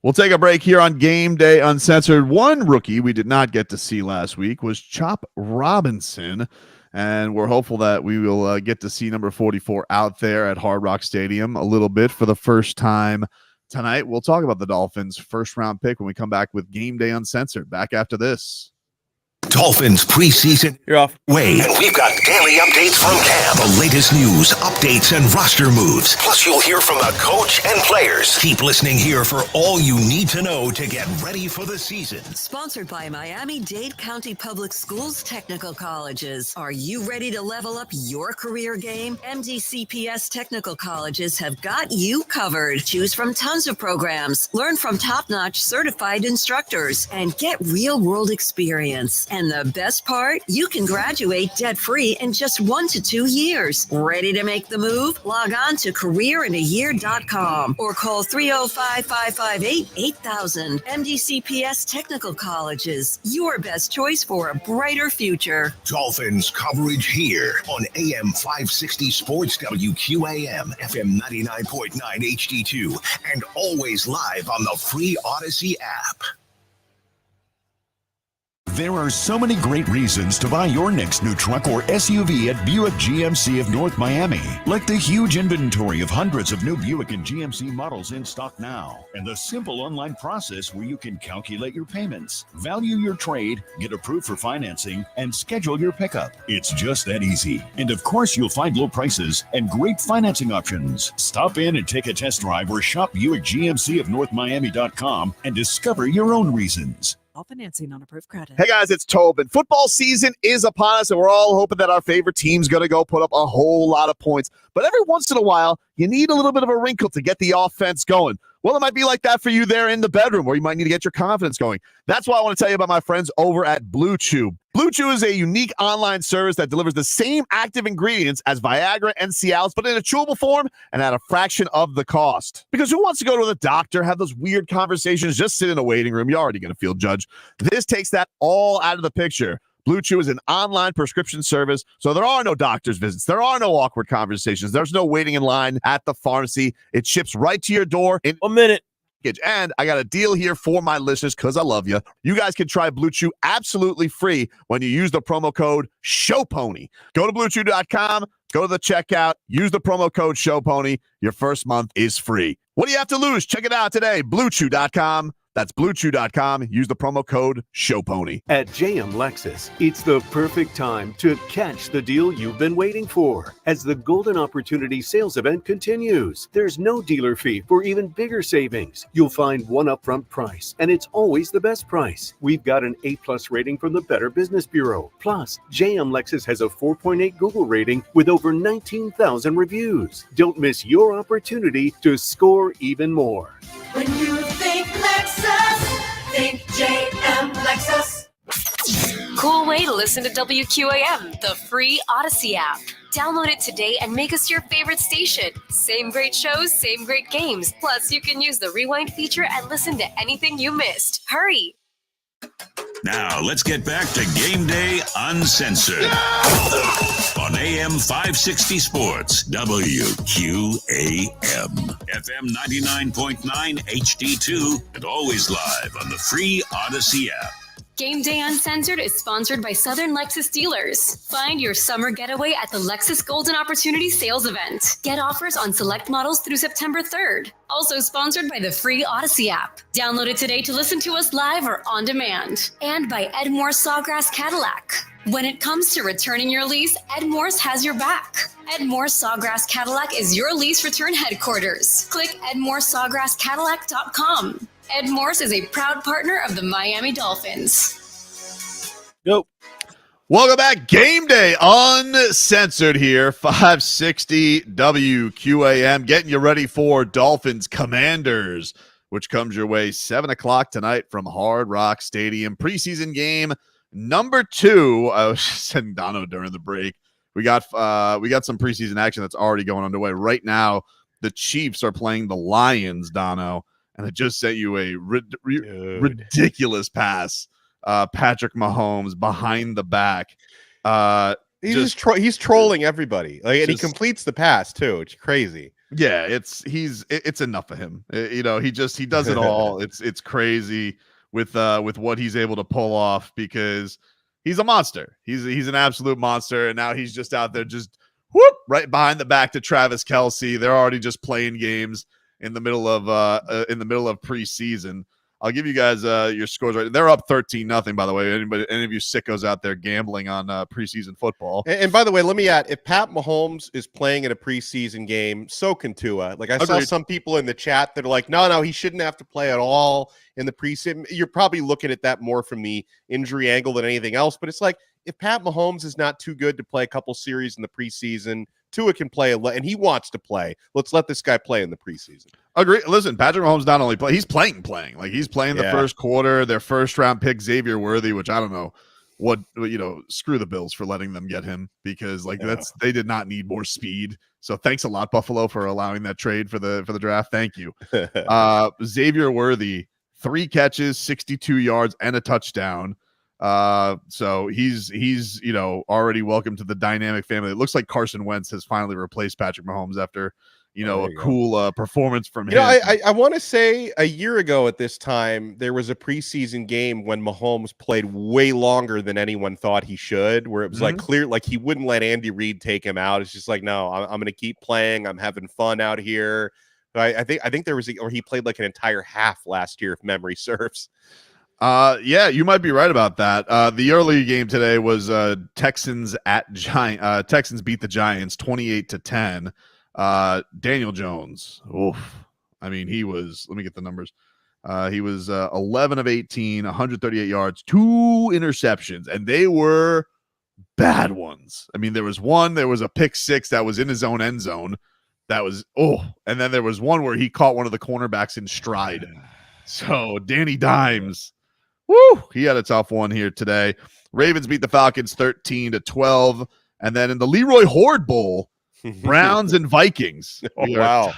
We'll take a break here on Game Day Uncensored. One rookie we did not get to see last week was Chop Robinson, and we're hopeful that we will get to see number 44 out there at Hard Rock Stadium a little bit for the first time tonight. We'll talk about the Dolphins' first-round pick when we come back with Game Day Uncensored. Back after this. Dolphins preseason. You're off. Wait, and we've got daily updates from camp. The latest news, updates, and roster moves. Plus, you'll hear from the coach and players. Keep listening here for all you need to know to get ready for the season. Sponsored by Miami-Dade County Public Schools Technical Colleges. Are you ready to level up your career game? MDCPS Technical Colleges have got you covered. Choose from tons of programs. Learn from top-notch certified instructors and get real-world experience. And the best part, you can graduate debt-free in just 1 to 2 years. Ready to make the move? Log on to careerindayear.com or call 305-558-8000. MDCPS Technical Colleges, your best choice for a brighter future. Dolphins coverage here on AM 560 Sports WQAM, FM 99.9 HD2, and always live on the free Odyssey app. There are so many great reasons to buy your next new truck or SUV at Buick GMC of North Miami. Like the huge inventory of hundreds of new Buick and GMC models in stock now. And the simple online process where you can calculate your payments, value your trade, get approved for financing, and schedule your pickup. It's just that easy. And of course, you'll find low prices and great financing options. Stop in and take a test drive or shop Buick GMC of NorthMiami.com and discover your own reasons. All financing on approved credit. Hey guys, it's Tobin. Football season is upon us, and we're all hoping that our favorite team's going to go put up a whole lot of points. But every once in a while, you need a little bit of a wrinkle to get the offense going. Well, it might be like that for you there in the bedroom, where you might need to get your confidence going. That's why I want to tell you about my friends over at Blue Chew. Blue Chew is a unique online service that delivers the same active ingredients as Viagra and Cialis, but in a chewable form and at a fraction of the cost. Because who wants to go to the doctor, have those weird conversations, just sit in a waiting room? You're already going to feel judged. This takes that all out of the picture. Blue Chew is an online prescription service, so there are no doctor's visits. There are no awkward conversations. There's no waiting in line at the pharmacy. It ships right to your door in a minute. And I got a deal here for my listeners because I love you. You guys can try Blue Chew absolutely free when you use the promo code SHOWPONY. Go to BlueChew.com, go to the checkout, use the promo code SHOWPONY. Your first month is free. What do you have to lose? Check it out today. BlueChew.com. That's BlueChew.com. Use the promo code SHOWPONY. At JM Lexus, it's the perfect time to catch the deal you've been waiting for. As the Golden Opportunity sales event continues, there's no dealer fee for even bigger savings. You'll find one upfront price, and it's always the best price. We've got an A+ rating from the Better Business Bureau. Plus, JM Lexus has a 4.8 Google rating with over 19,000 reviews. Don't miss your opportunity to score even more. When you think Lexus, think JM Lexus. Cool way to listen to WQAM, the free Odyssey app. Download it today and make us your favorite station. Same great shows, same great games. Plus, you can use the rewind feature and listen to anything you missed. Hurry! Now, let's get back to Game Day Uncensored. On AM 560 Sports, WQAM. FM 99.9 HD2, and always live on the free Odyssey app. Game Day Uncensored is sponsored by Southern Lexus Dealers. Find your summer getaway at the Lexus Golden Opportunity Sales Event. Get offers on select models through September 3rd. Also sponsored by the free Odyssey app. Download it today to listen to us live or on demand. And by Ed Morse Sawgrass Cadillac. When it comes to returning your lease, Ed Morse has your back. Ed Morse Sawgrass Cadillac is your lease return headquarters. Click edmorsesawgrasscadillac.com. Ed Morse is a proud partner of the Miami Dolphins. Nope. Welcome back. Game Day Uncensored here. 560 WQAM. Getting you ready for Dolphins Commanders, which comes your way 7 o'clock tonight from Hard Rock Stadium. Preseason game number 2. I was just saying Dono during the break. We got some preseason action that's already going underway. Right now, the Chiefs are playing the Lions, Dono. And I just sent you a ridiculous pass. Patrick Mahomes behind the back. He's trolling everybody. And he completes the pass too. It's crazy. Yeah, it's enough of him. He does it all. It's crazy with what he's able to pull off because he's a monster. He's an absolute monster, and now he's just out there just right behind the back to Travis Kelce. They're already just playing games. in the middle of preseason. I'll give you guys your scores right. They're up 13-0, by the way. Any of you sickos out there gambling on preseason football? And by the way, let me add: if Pat Mahomes is playing in a preseason game, so can Tua. Like I saw some people in the chat that are like, no, he shouldn't have to play at all in the preseason. You're probably looking at that more from the injury angle than anything else. But it's like, if Pat Mahomes is not too good to play a couple series in the preseason, Tua can play, and he wants to play. Let's let this guy play in the preseason. Agree. Listen, Patrick Mahomes not only he's playing. Like he's playing the first quarter. Their first round pick, Xavier Worthy, which I don't know what, screw the Bills for letting them get him, because they did not need more speed. So thanks a lot, Buffalo, for allowing that trade for the draft. Thank you. Xavier Worthy, 3 catches, 62 yards, and a touchdown. So he's already welcome to the dynamic family. It looks like Carson Wentz has finally replaced Patrick Mahomes after a cool performance from him. I want to say a year ago at this time, there was a preseason game when Mahomes played way longer than anyone thought he should, where it was like clear, like he wouldn't let Andy Reid take him out. It's just like, no, I'm going to keep playing. I'm having fun out here. But I think there was, or he played like an entire half last year, if memory serves. Yeah, you might be right about that. The early game today was Texans at Giants. Texans beat the Giants 28-10. Daniel Jones. Oof. I mean, he was, let me get the numbers. He was 11 of 18, 138 yards, 2 interceptions, and they were bad ones. I mean, there was a pick 6 that was in his own end zone. That was, and then there was one where he caught one of the cornerbacks in stride. So Danny Dimes, he had a tough one here today. Ravens beat the Falcons 13-12. And then in the Leroy Horde Bowl, Browns and Vikings. Wow.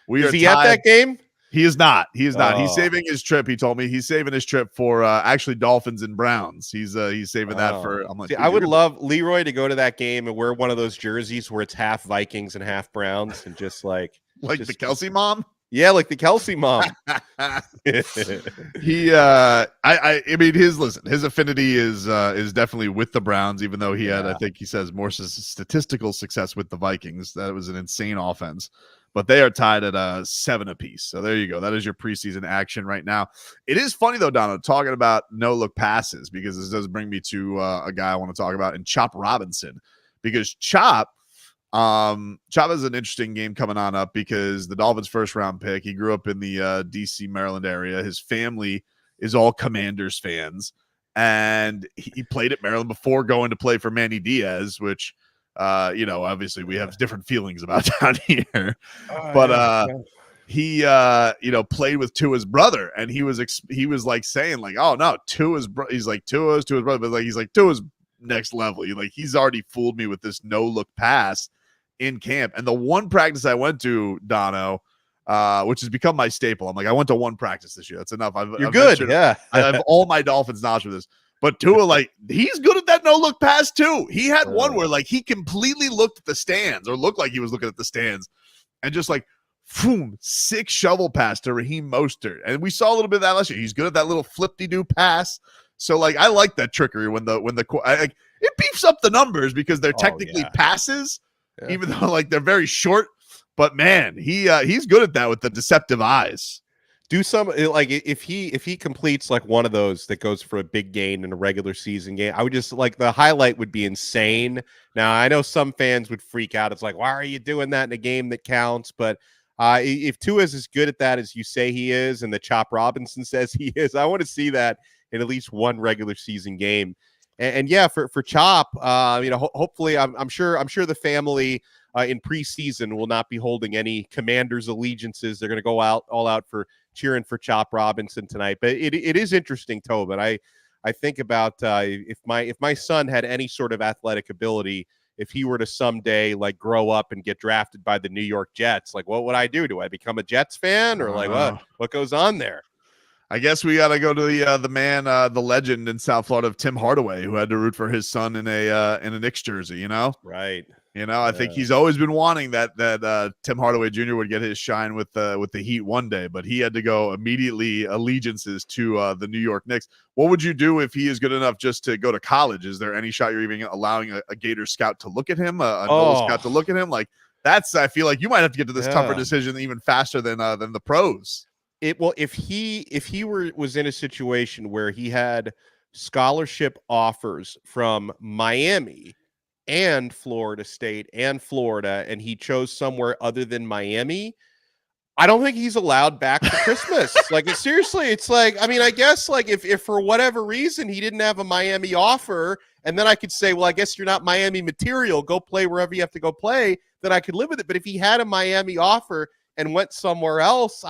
Is he at that game? He is not. He's saving his trip. He told me he's saving his trip for actually Dolphins and Browns. He's saving that for. I'm like, I would love Leroy to go to that game and wear one of those jerseys where it's half Vikings and half Browns, and just the Kelsey mom. Yeah, like the Kelsey mom. I mean, his affinity is definitely with the Browns, even though he had, I think he says, more statistical success with the Vikings. That was an insane offense, but they are tied at 7 apiece. So there you go. That is your preseason action right now. It is funny though, Donald, talking about no look passes, because this does bring me to a guy I want to talk about, in Chop Robinson, because Chop has an interesting game coming on up, because the Dolphins' first round pick, he grew up in the DC, Maryland area. His family is all Commanders fans, and he played at Maryland before going to play for Manny Diaz, which, obviously we have different feelings about down here. He played with Tua's brother, and he was like saying like, oh no, Tua's brother, but like he's like, Tua's next level. He's already fooled me with this no look pass in camp. And the one practice I went to, Dono, which has become my staple. I'm like, I went to one practice this year. That's enough. You're good. Yeah. I have all my Dolphins knowledge for this. But Tua, he's good at that no look pass too. He had one where he completely looked at the stands, or looked like he was looking at the stands, and just boom, 6 shovel pass to Raheem Mostert. And we saw a little bit of that last year. He's good at that little flip-de-doo pass. So I like that trickery when it beefs up the numbers, because they're technically passes, even though they're very short. But man, he's good at that with the deceptive eyes. Do some if he completes one of those that goes for a big gain in a regular season game, I would just the highlight would be insane. Now I know some fans would freak out. It's like, why are you doing that in a game that counts? But if Tua is as good at that as you say he is, and the Chop Robinson says he is, I want to see that in at least one regular season game. And yeah, for Chop, hopefully, I'm sure the family in preseason will not be holding any Commanders allegiances. They're going to go all out for cheering for Chop Robinson tonight. But it is interesting, Tobin. I think about if my son had any sort of athletic ability, if he were to someday grow up and get drafted by the New York Jets, what would I do? Do I become a Jets fan, or what goes on there? I guess we got to go to the man, the legend in South Florida, of Tim Hardaway, who had to root for his son in a Knicks jersey. Right. I think he's always been wanting that Tim Hardaway Jr. would get his shine with the Heat one day, but he had to go immediately allegiances to the New York Knicks. What would you do if he is good enough just to go to college? Is there any shot you're even allowing a Gator scout to look at him, a Nola scout to look at him? That's I feel like you might have to get to this tougher Yeah. decision even faster than the pros. If he was in a situation where he had scholarship offers from Miami and Florida State and Florida, and he chose somewhere other than Miami, I don't think he's allowed back for Christmas. Like, seriously, it's like, I mean, I guess like if for whatever reason he didn't have a Miami offer, and then I could say, well, I guess you're not Miami material, go play wherever you have to go play, then I could live with it. But if he had a Miami offer and went somewhere else,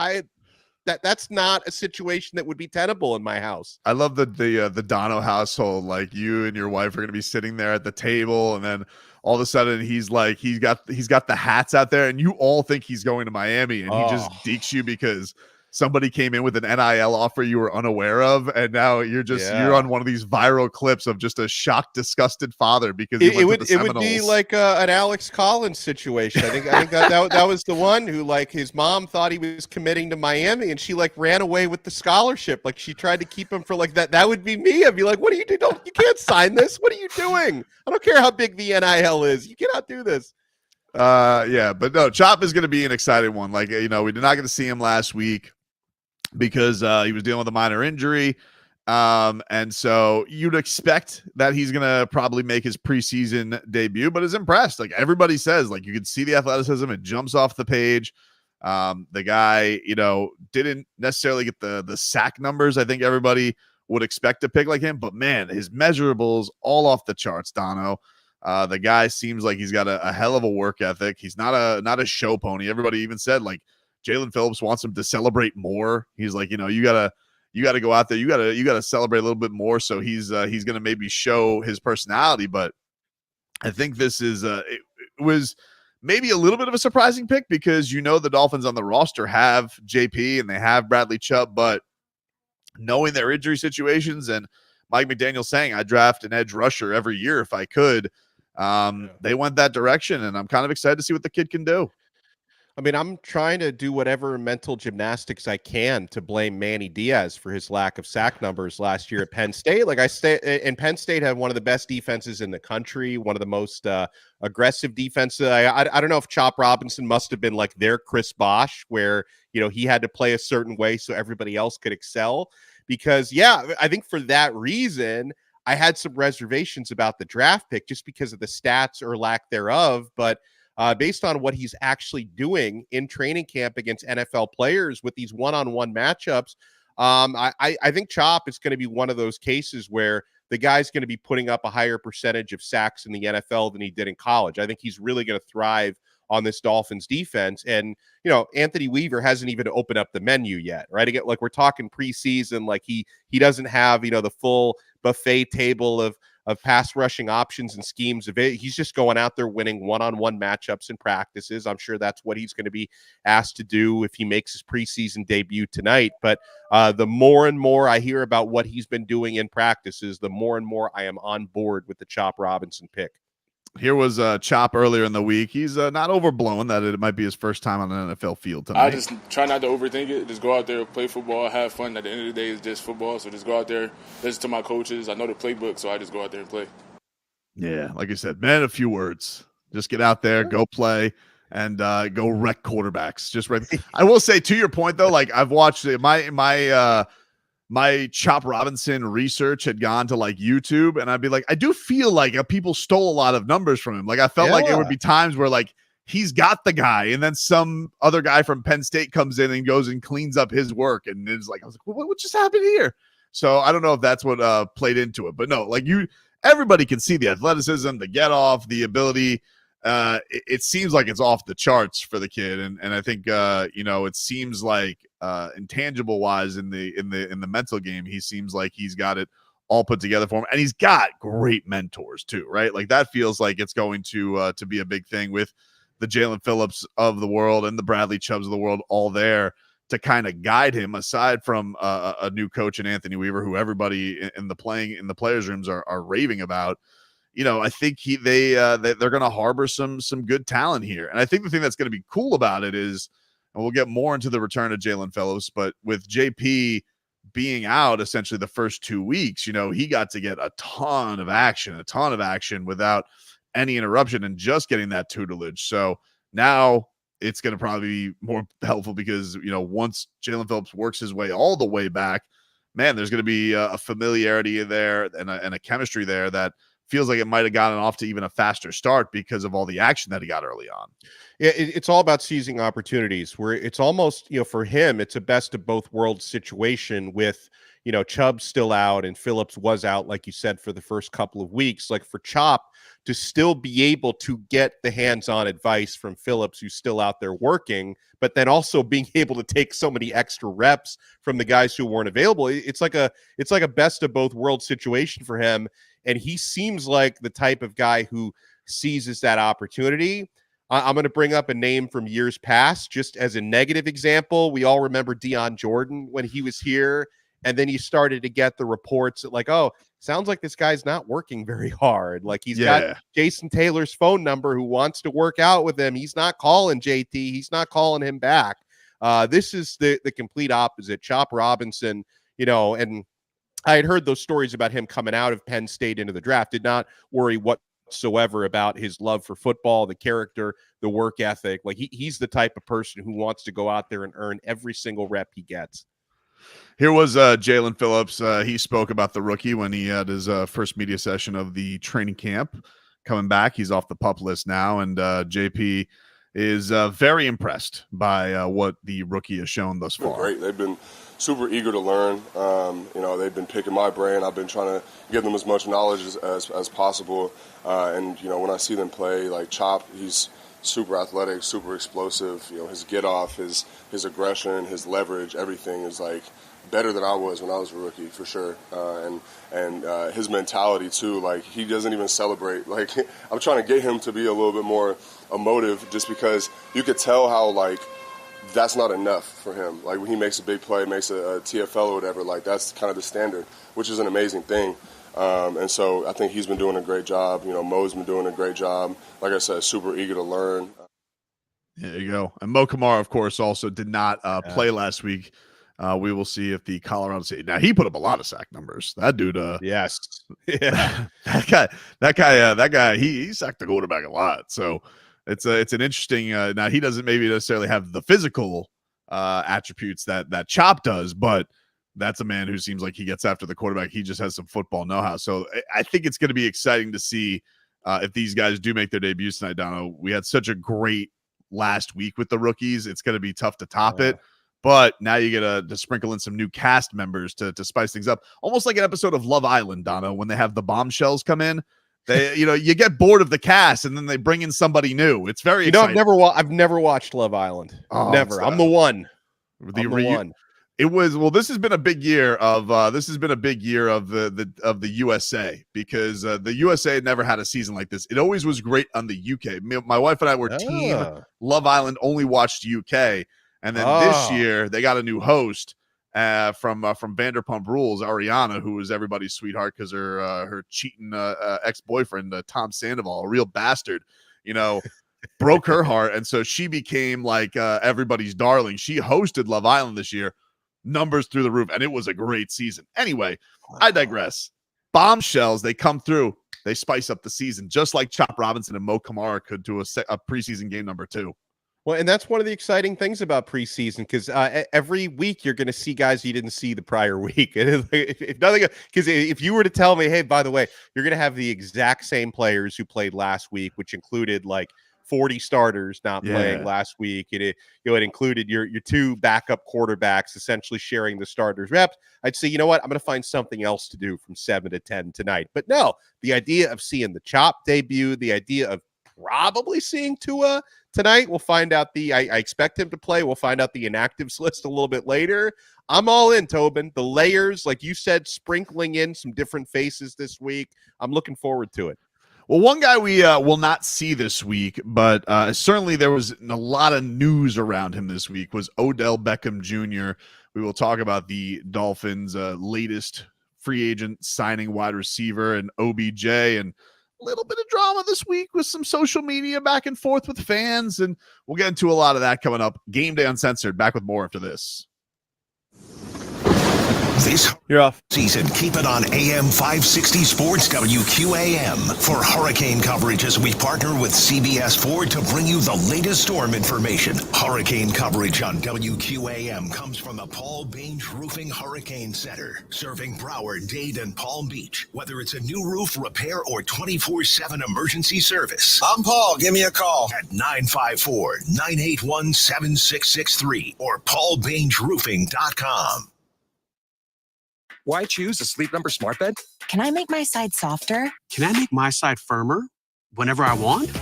that's not a situation that would be tenable in my house. I love the Dono household. Like, you and your wife are going to be sitting there at the table, and then all of a sudden he's got the hats out there, and you all think he's going to Miami, and he just dekes you because somebody came in with an NIL offer you were unaware of, and now you're on one of these viral clips of just a shocked, disgusted father because it would be like an Alex Collins situation. I think that was the one who, like, his mom thought he was committing to Miami, and she like ran away with the scholarship. Like, she tried to keep him for like that. That would be me. I'd be like, what do you do? You can't sign this. What are you doing? I don't care how big the NIL is. You cannot do this. Yeah, but no, Chop is going to be an exciting one. Like, we did not get to see him last week because he was dealing with a minor injury. And so you'd expect that he's going to probably make his preseason debut, but is impressed. Like, everybody says, like, you can see the athleticism. It jumps off the page. The guy, didn't necessarily get the sack numbers I think everybody would expect to pick like him, but man, his measurables all off the charts, Dono. The guy seems like he's got a hell of a work ethic. He's not a show pony. Everybody even said, like, Jaylen Phillips wants him to celebrate more. He's like, you gotta go out there. You gotta celebrate a little bit more. So he's gonna maybe show his personality. But I think this is it was maybe a little bit of a surprising pick because the Dolphins on the roster have JP and they have Bradley Chubb, but knowing their injury situations and Mike McDaniel saying I draft an edge rusher every year if I could, they went that direction, and I'm kind of excited to see what the kid can do. I mean, I'm trying to do whatever mental gymnastics I can to blame Manny Diaz for his lack of sack numbers last year at Penn State. Like, Penn State had one of the best defenses in the country, one of the most aggressive defenses. I don't know if Chop Robinson must have been like their Chris Bosh, where, he had to play a certain way so everybody else could excel. Because, I think for that reason, I had some reservations about the draft pick just because of the stats or lack thereof. But based on what he's actually doing in training camp against NFL players with these one-on-one matchups, I think Chop is going to be one of those cases where the guy's going to be putting up a higher percentage of sacks in the NFL than he did in college. I think he's really going to thrive on this Dolphins defense. And, Anthony Weaver hasn't even opened up the menu yet, right? Again, like, we're talking preseason, like he doesn't have, the full buffet table of pass rushing options and schemes of it. He's just going out there winning one-on-one matchups and practices. I'm sure that's what he's going to be asked to do if he makes his preseason debut tonight. But the more and more I hear about what he's been doing in practices, the more and more I am on board with the Chop Robinson pick. Here was Chop earlier in the week. He's not overblown that it might be his first time on an NFL field tonight. I just try not to overthink it. Just go out there, play football, have fun. At the end of the day, it's just football. So just go out there, listen to my coaches. I know the playbook, so I just go out there and play. Yeah, like I said, man, a few words. Just get out there, go play, and go wreck quarterbacks. Just right. I will say, to your point though, like, I've watched it. My Chop Robinson research had gone to like YouTube, and I'd be like, I do feel like people stole a lot of numbers from him. Like, I felt like there would be times where like he's got the guy, and then some other guy from Penn State comes in and goes and cleans up his work, and it's like, I was like, what just happened here? So I don't know if that's what played into it, but no, like, everybody can see the athleticism, the get off, the ability. It seems like it's off the charts for the kid, and I think it seems like intangible wise in the mental game, he seems like he's got it all put together for him, and he's got great mentors too, right? Like, that feels like it's going to be a big thing with the Jaylen Phillips of the world and the Bradley Chubbs of the world, all there to kind of guide him, aside from a new coach in Anthony Weaver, who everybody in the players' rooms are raving about. I think they're going to harbor some good talent here. And I think the thing that's going to be cool about it is, and we'll get more into the return of Jaylen Phillips, but with JP being out essentially the first 2 weeks, he got to get a ton of action without any interruption and just getting that tutelage. So Now it's going to probably be more helpful because, once Jaylen Phillips works his way all the way back, man, there's going to be a familiarity there and a chemistry there that feels like it might have gotten off to even a faster start because of all the action that he got early on. Yeah, it's all about seizing opportunities where it's almost, for him, it's a best of both worlds situation with, Chubb's still out and Phillips was out, like you said, for the first couple of weeks. Like for Chop to still be able to get the hands-on advice from Phillips, who's still out there working, but then also being able to take so many extra reps from the guys who weren't available. It's like a best of both worlds situation for him. And he seems like the type of guy who seizes that opportunity. I'm going to bring up a name from years past, just as a negative example. We all remember Deion Jordan when he was here. And then you started to get the reports that like, oh, sounds like this guy's not working very hard. Like he's got Jason Taylor's phone number who wants to work out with him. He's not calling JT. He's not calling him back. This is the complete opposite. Chop Robinson, and I had heard those stories about him coming out of Penn State into the draft. Did not worry whatsoever about his love for football, the character, the work ethic. Like he's the type of person who wants to go out there and earn every single rep he gets. Here was Jaylen Phillips. He spoke about the rookie when he had his first media session of the training camp. Coming back, he's off the PUP list now, and JP is very impressed by what the rookie has shown thus far. Great. They've been super eager to learn. They've been picking my brain. I've been trying to give them as much knowledge as possible. And when I see them play, like Chop, he's super athletic, super explosive. His get off, his aggression, his leverage, everything is like better than I was when I was a rookie, for sure. And his mentality too, like he doesn't even celebrate. Like I'm trying to get him to be a little bit more emotive, just because you could tell how like that's not enough for him. Like when he makes a big play, makes a TFL or whatever, like that's kind of the standard, which is an amazing thing. And so I think he's been doing a great job. Mo's been doing a great job. Like I said, super eager to learn. There you go. And Mo Kamara, of course, also did not play last week. We will see if the Colorado State. Now he put up a lot of sack numbers. That dude. Yes. Yeah. that guy. He sacked the quarterback a lot. So it's an interesting. Now he doesn't maybe necessarily have the physical attributes that Chop does, but that's a man who seems like he gets after the quarterback. He just has some football know-how. So I think it's going to be exciting to see if these guys do make their debuts tonight. Dono, we had such a great last week with the rookies. It's going to be tough to top it. But now you get to sprinkle in some new cast members to spice things up. Almost like an episode of Love Island, Dono, when they have the bombshells come in. They, you get bored of the cast and then they bring in somebody new. It's very exciting. I've never watched Love Island. Never. I'm the one. It was, this has been a big year of the USA, because the USA had never had a season like this. It always was great on the UK. My wife and I were team Love Island, only watched UK. And then this year they got a new host from Vanderpump Rules, Ariana, who was everybody's sweetheart because her cheating ex-boyfriend, Tom Sandoval, a real bastard, broke her heart. And so she became like everybody's darling. She hosted Love Island this year. Numbers through the roof, and it was a great season. Anyway, I digress. Bombshells, they come through. They spice up the season, just like Chop Robinson and Mo Kamara could do a preseason game number 2. Well, and that's one of the exciting things about preseason, because every week you're going to see guys you didn't see the prior week. If nothing, because if you were to tell me, hey, by the way, you're going to have the exact same players who played last week, which included like 40 starters not playing last week. It included your 2 backup quarterbacks essentially sharing the starters reps. I'd say, you know what? I'm going to find something else to do from 7 to 10 tonight. But no, the idea of seeing the Chop debut, the idea of probably seeing Tua tonight, we'll find out I expect him to play. We'll find out the inactives list a little bit later. I'm all in, Tobin. The layers, like you said, sprinkling in some different faces this week. I'm looking forward to it. Well, one guy we will not see this week, but certainly there was a lot of news around him this week, was Odell Beckham Jr. We will talk about the Dolphins' latest free agent signing, wide receiver, and OBJ, and a little bit of drama this week with some social media back and forth with fans, and we'll get into a lot of that coming up. Game Day Uncensored, back with more after this. This You're off. season, keep it on AM 560 Sports WQAM for hurricane coverage as we partner with CBS Ford to bring you the latest storm information. Hurricane coverage on WQAM comes from the Paul Baines Roofing Hurricane Center, serving Broward, Dade, and Palm Beach. Whether it's a new roof repair or 24/7 emergency service. I'm Paul. Give me a call at 954-981-7663 or paulbainesroofing.com. Why choose a Sleep Number smart bed? Can I make my side softer? Can I make my side firmer whenever I want?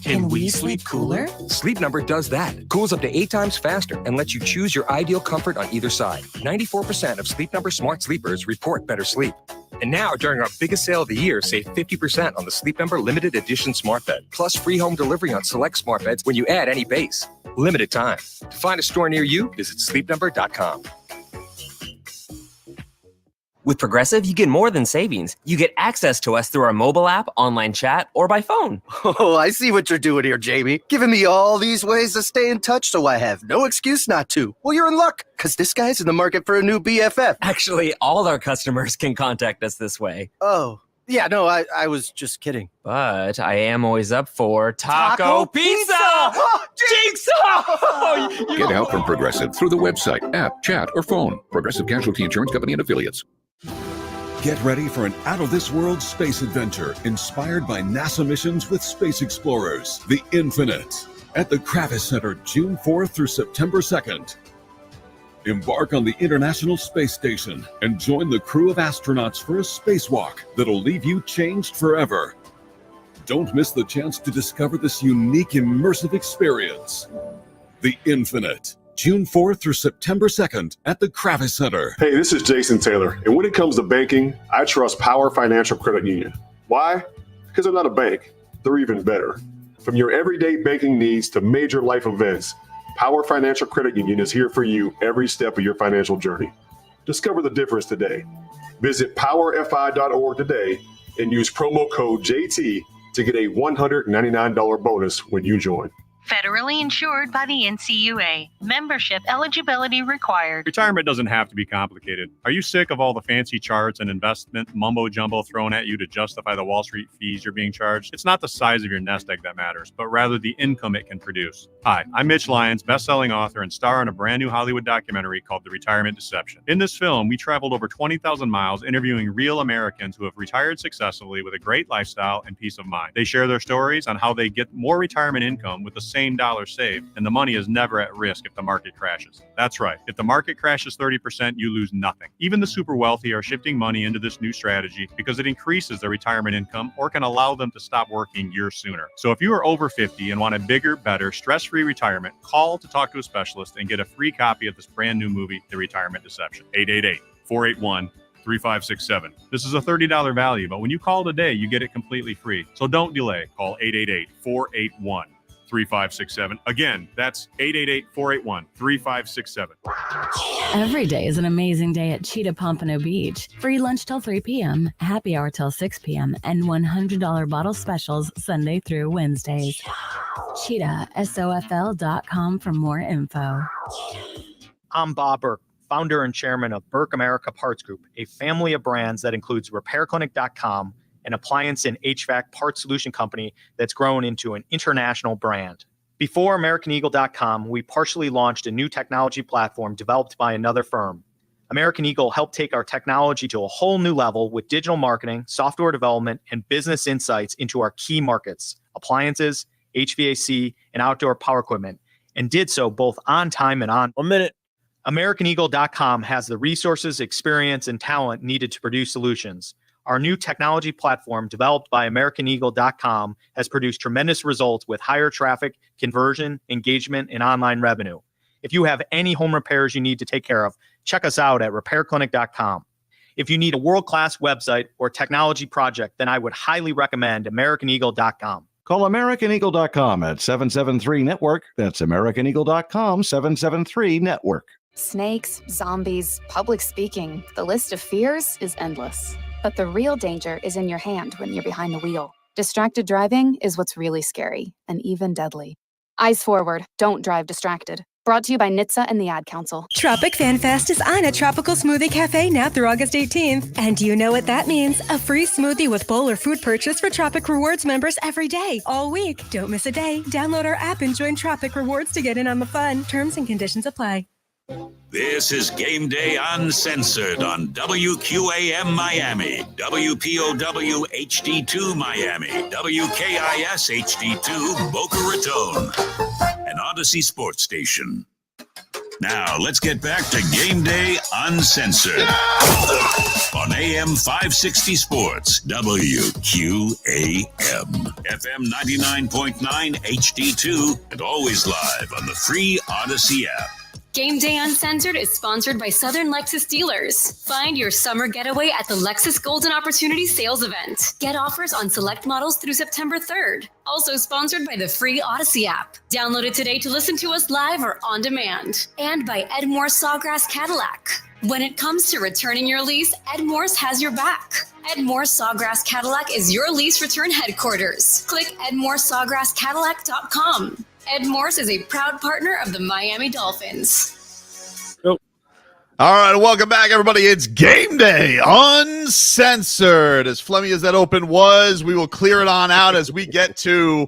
Can we sleep cooler? Sleep Number does that. Cools up to 8 times faster and lets you choose your ideal comfort on either side. 94% of Sleep Number smart sleepers report better sleep. And now, during our biggest sale of the year, save 50% on the Sleep Number limited edition smart bed, plus free home delivery on select smart beds when you add any base. Limited time. To find a store near you, visit sleepnumber.com. With Progressive, you get more than savings. You get access to us through our mobile app, online chat, or by phone. Oh, I see what you're doing here, Jamie. Giving me all these ways to stay in touch so I have no excuse not to. Well, you're in luck, because this guy's in the market for a new BFF. Actually, all our customers can contact us this way. Oh, yeah, no, I was just kidding. But I am always up for Taco Pizza! Jigsaw! Get help from Progressive through the website, app, chat, or phone. Progressive Casualty Insurance Company and Affiliates. Get ready for an out-of-this-world space adventure inspired by NASA missions with space explorers, The Infinite, at the Kravis Center, June 4th through September 2nd. Embark on the International Space Station and join the crew of astronauts for a spacewalk that'll leave you changed forever. Don't miss the chance to discover this unique, immersive experience. The Infinite. June 4th through September 2nd at the Kravis Center. Hey, this is Jason Taylor, and when it comes to banking, I trust Power Financial Credit Union. Why? Because they're not a bank. They're even better. From your everyday banking needs to major life events, Power Financial Credit Union is here for you every step of your financial journey. Discover the difference today. Visit powerfi.org today and use promo code JT to get a $199 bonus when you join. Federally insured by the NCUA. Membership eligibility required. Retirement doesn't have to be complicated. Are you sick of all the fancy charts and investment mumbo jumbo thrown at you to justify the Wall Street fees you're being charged? It's not the size of your nest egg that matters, but rather the income it can produce. Hi, I'm Mitch Lyons, best-selling author and star in a brand new Hollywood documentary called The Retirement Deception. In this film, we traveled over 20,000 miles interviewing real Americans who have retired successfully with a great lifestyle and peace of mind. They share their stories on how they get more retirement income with the same dollar saved, and the money is never at risk if the market crashes. That's right. If the market crashes 30%, you lose nothing. Even the super wealthy are shifting money into this new strategy because it increases their retirement income or can allow them to stop working years sooner. So if you are over 50 and want a bigger, better, stress-free retirement, call to talk to a specialist and get a free copy of this brand new movie, The Retirement Deception. 888-481-3567. This is a $30 value, but when you call today, you get it completely free. So don't delay. Call 888-481-3567. Again, that's 888-481-3567. Every day is an amazing day at Cheetah Pompano Beach. Free lunch till 3 p.m., happy hour till 6 p.m., and $100 bottle specials Sunday through Wednesdays. CheetahSOFL.com for more info. I'm Bob Burke, founder and chairman of Burke America Parts Group, a family of brands that includes RepairClinic.com, an appliance and HVAC part solution company that's grown into an international brand. Before AmericanEagle.com, we partially launched a new technology platform developed by another firm. American Eagle helped take our technology to a whole new level with digital marketing, software development, and business insights into our key markets, appliances, HVAC, and outdoor power equipment, and did so both on time and on. 1 minute. AmericanEagle.com has the resources, experience, and talent needed to produce solutions. Our new technology platform, developed by AmericanEagle.com, has produced tremendous results with higher traffic, conversion, engagement, and online revenue. If you have any home repairs you need to take care of, check us out at RepairClinic.com. If you need a world-class website or technology project, then I would highly recommend AmericanEagle.com. Call AmericanEagle.com at 773-NETWORK. That's AmericanEagle.com, 773-NETWORK. Snakes, zombies, public speaking. The list of fears is endless. But the real danger is in your hand when you're behind the wheel. Distracted driving is what's really scary and even deadly. Eyes forward, don't drive distracted. Brought to you by NHTSA and the Ad Council. Tropic Fan Fest is on at Tropical Smoothie Cafe now through August 18th. And you know what that means. A free smoothie with bowl or food purchase for Tropic Rewards members every day, all week. Don't miss a day. Download our app and join Tropic Rewards to get in on the fun. Terms and conditions apply. This is Game Day Uncensored on WQAM Miami, WPOW HD2 Miami, WKIS HD2 Boca Raton, an Odyssey sports station. Now, let's get back to Game Day Uncensored on AM 560 Sports, WQAM, FM 99.9 HD2, and always live on the free Odyssey app. Game Day Uncensored is sponsored by Southern Lexus Dealers. Find your summer getaway at the Lexus Golden Opportunity Sales Event. Get offers on select models through September 3rd. Also sponsored by the free Odyssey app. Download it today to listen to us live or on demand. And by Edmore Sawgrass Cadillac. When it comes to returning your lease, Edmore's has your back. Edmore Sawgrass Cadillac is your lease return headquarters. Click EdmoreSawgrassCadillac.com. Ed Morse is a proud partner of the Miami Dolphins. All right, welcome back, everybody. It's Game Day Uncensored. As phlegmy as that open was, we will clear it on out as we get to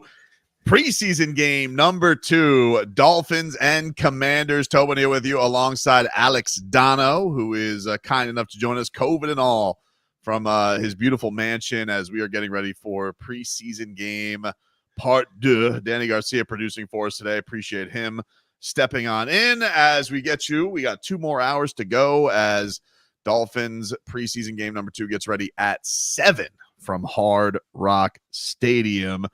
preseason game number 2, Dolphins and Commanders. Tobin here with you alongside Alex Dono, who is kind enough to join us, COVID and all, from his beautiful mansion as we are getting ready for preseason game Part 2. Danny Garcia producing for us today. Appreciate him stepping on in as we get you. We got 2 more hours to go as Dolphins preseason game number 2 gets ready at 7 from Hard Rock Stadium.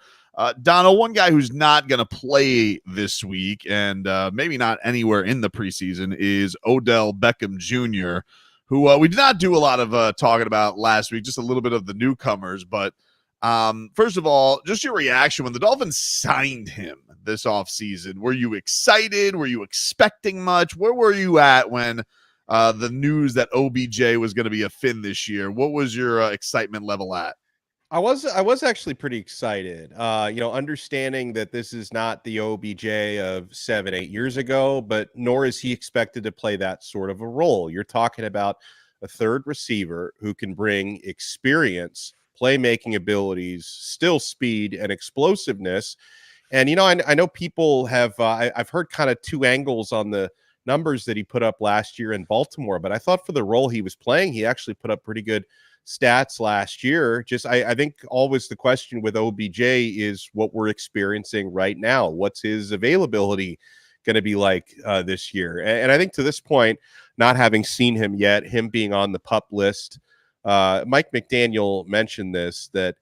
Donald, one guy who's not going to play this week and maybe not anywhere in the preseason is Odell Beckham Jr., who we did not do a lot of talking about last week, just a little bit of the newcomers, but first of all, just your reaction when the Dolphins signed him this offseason. Were you excited? Were you expecting much? Where were you at when the news that OBJ was going to be a Fin this year? What was your excitement level at? I was actually pretty excited, understanding that this is not the OBJ of 7-8 years ago, but nor is he expected to play that sort of a role. You're talking about a third receiver who can bring experience, playmaking abilities, still speed and explosiveness. And, I know people have, I've heard kind of 2 angles on the numbers that he put up last year in Baltimore, but I thought for the role he was playing, he actually put up pretty good stats last year. Just, I think always the question with OBJ is what we're experiencing right now. What's his availability going to be like this year? And I think to this point, not having seen him yet, him being on the PUP list, Mike McDaniel mentioned this, that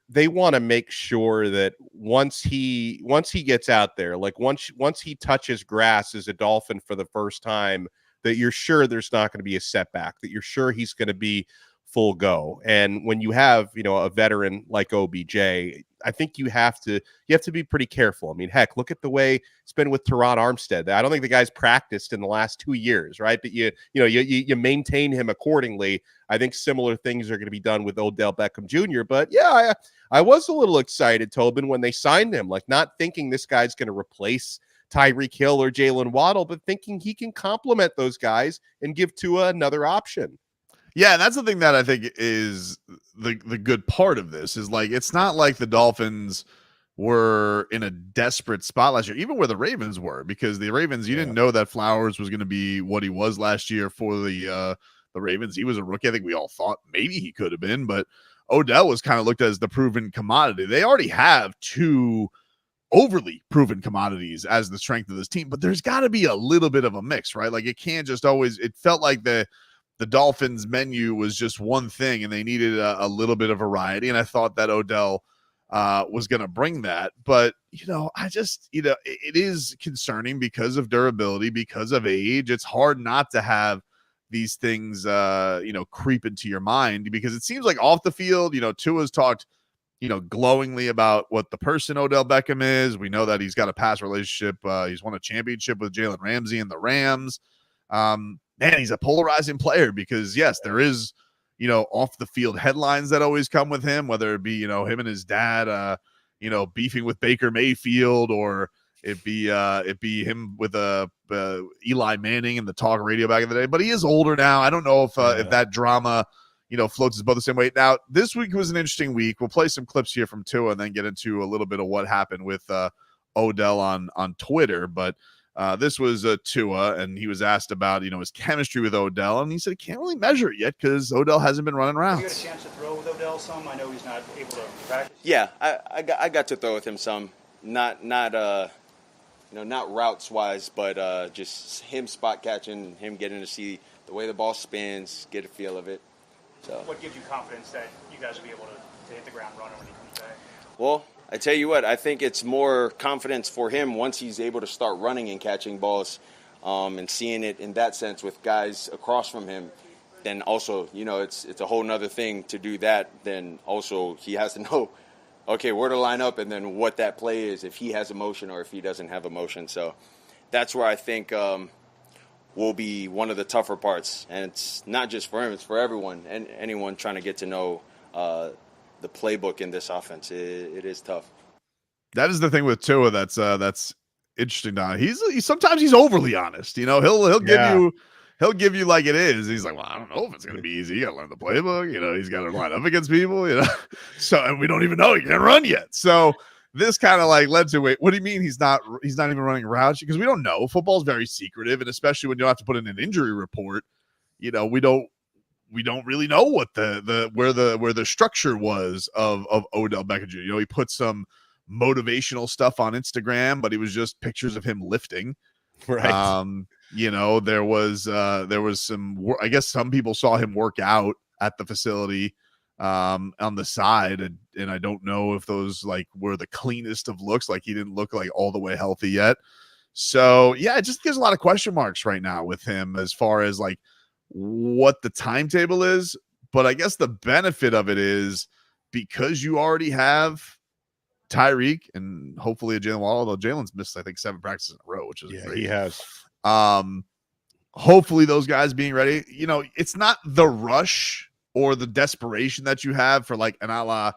they want to make sure that once he gets out there, like once he touches grass as a Dolphin for the first time, that you're sure there's not going to be a setback, that you're sure he's going to be full go. And when you have a veteran like OBJ, I think you have to be pretty careful. I mean, heck, look at the way it's been with Teron Armstead. I don't think the guy's practiced in the last 2 years, right? But you maintain him accordingly. I think similar things are going to be done with Odell Beckham Jr. But yeah, I was a little excited, Tobin, when they signed him, like not thinking this guy's going to replace Tyreek Hill or Jalen Waddle, but thinking he can complement those guys and give Tua another option. Yeah, and that's the thing that I think is the good part of this is, like, it's not like the Dolphins were in a desperate spot last year, even where the Ravens were, because the Ravens, you didn't know that Flowers was going to be what he was last year for the Ravens. He was a rookie. I think we all thought maybe he could have been, but Odell was kind of looked at as the proven commodity. They already have 2 overly proven commodities as the strength of this team, but there's got to be a little bit of a mix, right? Like, it can't just always, it felt like the Dolphins menu was just one thing and they needed a little bit of variety. And I thought that Odell was going to bring that, but it is concerning because of durability, because of age. It's hard not to have these things, creep into your mind, because it seems like off the field, Tua's talked, glowingly about what the person Odell Beckham is. We know that he's got a past relationship. He's won a championship with Jalen Ramsey and the Rams. Man, he's a polarizing player because, yes, there is, off the field headlines that always come with him, whether it be, him and his dad, beefing with Baker Mayfield, or It'd be him with Eli Manning and the talk radio back in the day. But he is older now. I don't know if that drama, floats his boat the same way. Now, this week was an interesting week. We'll play some clips here from Tua and then get into a little bit of what happened with Odell on Twitter. But this was Tua, and he was asked about his chemistry with Odell, and he said he can't really measure it yet because Odell hasn't been running routes. You got a chance to throw with Odell some? I know he's not able to practice. Yeah, I got to throw with him some, not routes wise, but just him spot catching, him getting to see the way the ball spins, get a feel of it. So what gives you confidence that you guys will be able to hit the ground running when he comes back? Well, I tell you what, I think it's more confidence for him once he's able to start running and catching balls, and seeing it in that sense with guys across from him. Then also, it's a whole nother thing to do that. Then also he has to know, okay, where to line up and then what that play is, if he has emotion or if he doesn't have emotion. So that's where I think will be one of the tougher parts. And it's not just for him, it's for everyone and anyone trying to get to know the playbook in this offense. It is tough. That is the thing with Tua that's interesting. Don, sometimes he's overly honest. He'll give you like it is. He's like, well, I don't know if it's going to be easy. You got to learn the playbook. He's got to line up against people. So and we don't even know he can't run yet. So this kind of like led to wait. What do you mean he's not even running routes? Because we don't know. Football's very secretive, and especially when you have to put in an injury report, we don't really know what where the structure was of Odell Beckham Jr. He put some motivational stuff on Instagram, but it was just pictures of him lifting. Right. There was some, I guess some people saw him work out at the facility on the side, and I don't know if those like were the cleanest of looks. Like he didn't look like all the way healthy yet. So yeah, it just gives a lot of question marks right now with him as far as like what the timetable is. But I guess the benefit of it is because you already have Tyreek and hopefully a Jaylen Waddle, although Jalen's missed, I think, 7 practices in a row, which is great. He has. Hopefully those guys being ready, it's not the rush or the desperation that you have for like an a la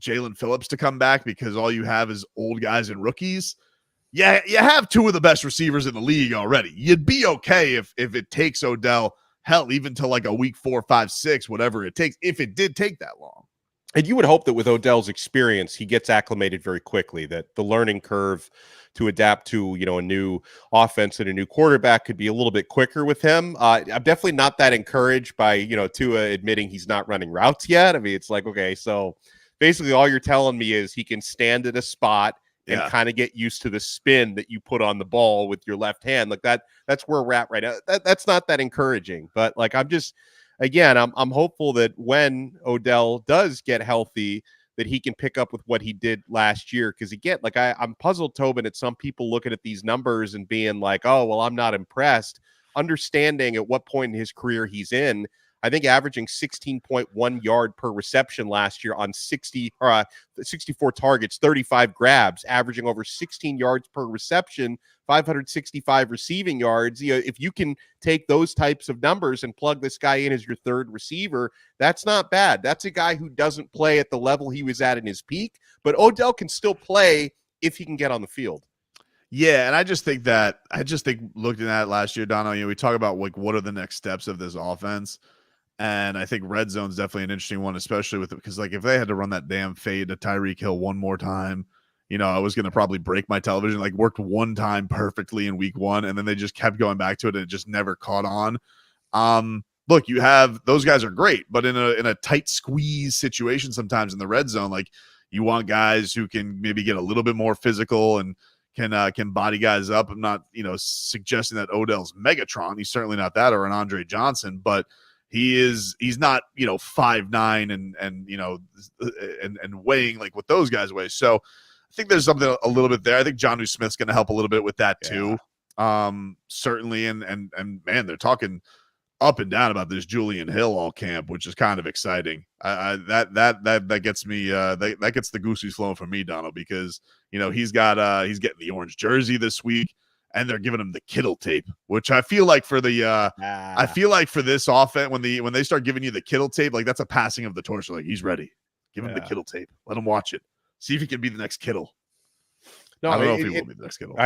Jaylen Phillips to come back because all you have is old guys and rookies. Yeah, you have 2 of the best receivers in the league already. You'd be okay if it takes Odell, hell, even to like a week 4, 5, 6, whatever it takes, if it did take that long. And you would hope that with Odell's experience, he gets acclimated very quickly, that the learning curve to adapt to, a new offense and a new quarterback could be a little bit quicker with him. I'm definitely not that encouraged by, Tua admitting he's not running routes yet. I mean, it's like, okay, so basically all you're telling me is he can stand at a spot and kind of get used to the spin that you put on the ball with your left hand. Like that's where we're at right now. That's not that encouraging, but like, I'm hopeful that when Odell does get healthy, that he can pick up with what he did last year. Because again, like I'm puzzled, Tobin, at some people looking at these numbers and being like, oh, well, I'm not impressed. Understanding at what point in his career he's in. I think averaging 16.1 yard per reception last year on 64 targets, 35 grabs, averaging over 16 yards per reception, 565 receiving yards. If you can take those types of numbers and plug this guy in as your third receiver, that's not bad. That's a guy who doesn't play at the level he was at in his peak, but Odell can still play if he can get on the field. Yeah, and I just think looking at it last year, Dono, we talk about like what are the next steps of this offense. And I think red zone's definitely an interesting one, especially with it, because like if they had to run that damn fade to Tyreek Hill one more time, I was going to probably break my television. Like worked one time perfectly in week 1, and then they just kept going back to it, and it just never caught on. Look, you have those guys are great, but in a tight squeeze situation, sometimes in the red zone, like you want guys who can maybe get a little bit more physical and can body guys up. I'm not suggesting that Odell's Megatron. He's certainly not that, or an Andre Johnson, but he's not 5'9" and weighing like what those guys weigh. So I think there's something a little bit there. I think Jonnu Smith's going to help a little bit with that too. Certainly. And man, they're talking up and down about this Julian Hill all camp, which is kind of exciting. That gets me that gets the goosies flowing for me, Donald, because he's getting the orange jersey this week. And they're giving him the Kittle tape, which I feel like for this offense, when they start giving you the Kittle tape, like that's a passing of the torch. Like he's ready. Give him the Kittle tape. Let him watch it. See if he can be the next Kittle. No, I don't know if he will be the next Kittle.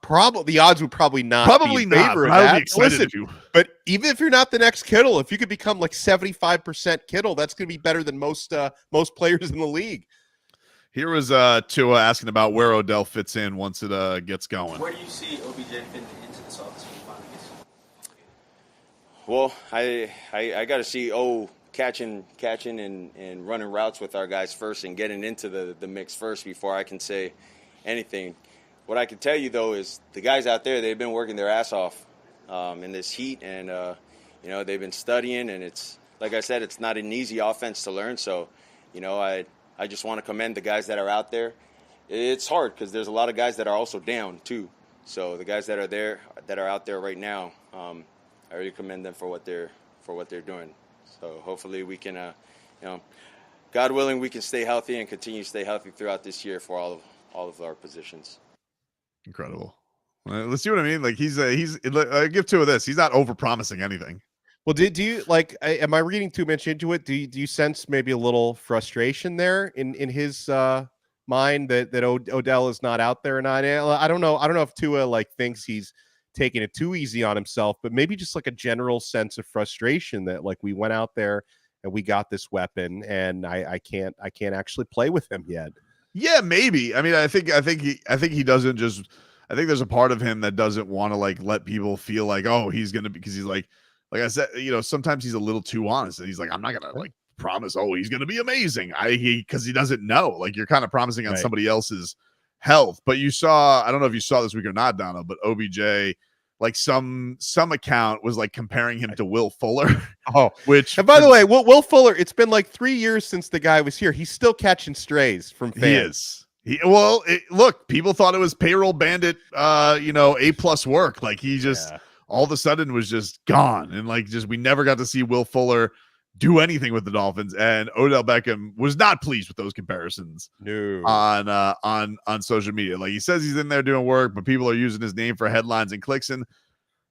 Probably the odds would probably not. Probably be in not. favor of But I would that. be excited Listen, if you. but even if you're not the next Kittle, if you could become like 75% Kittle, that's going to be better than most players in the league. Here was Tua asking about where Odell fits in once it gets going. Where do you see OBJ fitting into this offense when he finally gets? Well, I got to see catching and running routes with our guys first and getting into the mix first before I can say anything. What I can tell you, though, is the guys out there, they've been working their ass off in this heat, and, they've been studying, and it's, like I said, it's not an easy offense to learn. So, I just want to commend the guys that are out there. It's hard because there's a lot of guys that are also down, too. So the guys that are out there right now, I really commend them for what they're doing. So hopefully we can, God willing, we can stay healthy and continue to stay healthy throughout this year for all of our positions. Incredible. Let's see what I mean. Like I give Tua this. He's not over-promising anything. Well, do you like? Am I reading too much into it? Do you sense maybe a little frustration there in his mind that Odell is not out there or not? I don't know. I don't know if Tua thinks he's taking it too easy on himself, but maybe just like a general sense of frustration that we went out there and we got this weapon and I can't actually play with him yet. Yeah, maybe. I mean, I think he doesn't just. I think there's a part of him that doesn't want to let people feel like, oh, he's gonna, because he's like I said, sometimes he's a little too honest, and he's like, I'm not gonna promise, oh, he's gonna be amazing. Because he doesn't know. You're kind of promising on somebody else's health. But you saw, I don't know if you saw this week or not, Donna, but OBJ, some account was comparing him to Will Fuller. Oh, and by the way, Will Fuller, it's been 3 years since the guy was here. He's still catching strays from fans. He is. Look, people thought it was payroll bandit, A+ work. He just all of a sudden was just gone, and we never got to see Will Fuller do anything with the Dolphins. And Odell Beckham was not pleased with those comparisons. No. On social media. He says he's in there doing work, but people are using his name for headlines and clicks. And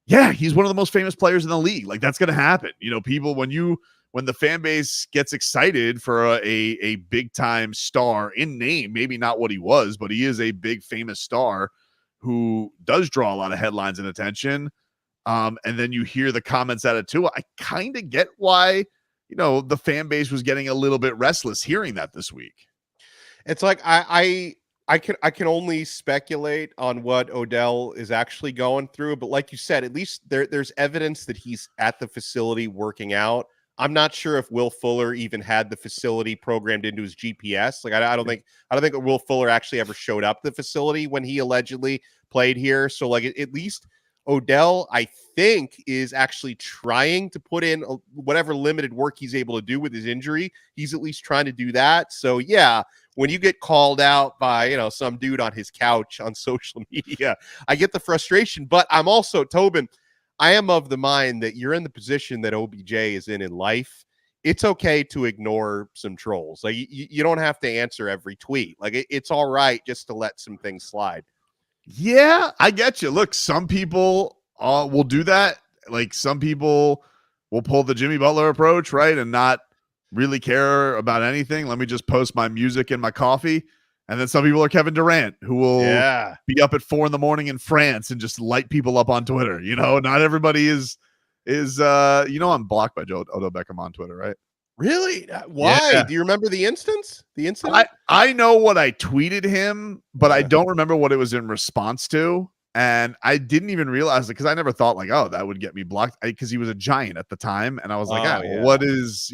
yeah, he's one of the most famous players in the league. That's going to happen. People, when the fan base gets excited for a big time star in name, maybe not what he was, but he is a big famous star who does draw a lot of headlines and attention. And then you hear the comments out of Tua. I kind of get why, the fan base was getting a little bit restless hearing that this week. It's I can only speculate on what Odell is actually going through, but like you said, at least there's evidence that he's at the facility working out. I'm not sure if Will Fuller even had the facility programmed into his GPS. I don't think Will Fuller actually ever showed up at the facility when he allegedly played here. So at least Odell, I think, is actually trying to put in whatever limited work he's able to do with his injury. He's at least trying to do that. So yeah, when you get called out by, some dude on his couch on social media, I get the frustration, but I'm also, Tobin, I am of the mind that you're in the position that OBJ is in life. It's okay to ignore some trolls. You don't have to answer every tweet. It's all right just to let some things slide. Yeah, I get you. Look, some people will do that. Some people will pull the Jimmy Butler approach, right? And not really care about anything. Let me just post my music and my coffee. And then some people are Kevin Durant, who will be up at 4 a.m. in France and just light people up on Twitter. Not everybody is I'm blocked by Odell Beckham on Twitter, right? Really? Why? Yeah. Do you remember the instance? I know what I tweeted him, but I don't remember what it was in response to. And I didn't even realize it because I never thought that would get me blocked because he was a Giant at the time. And I was what is,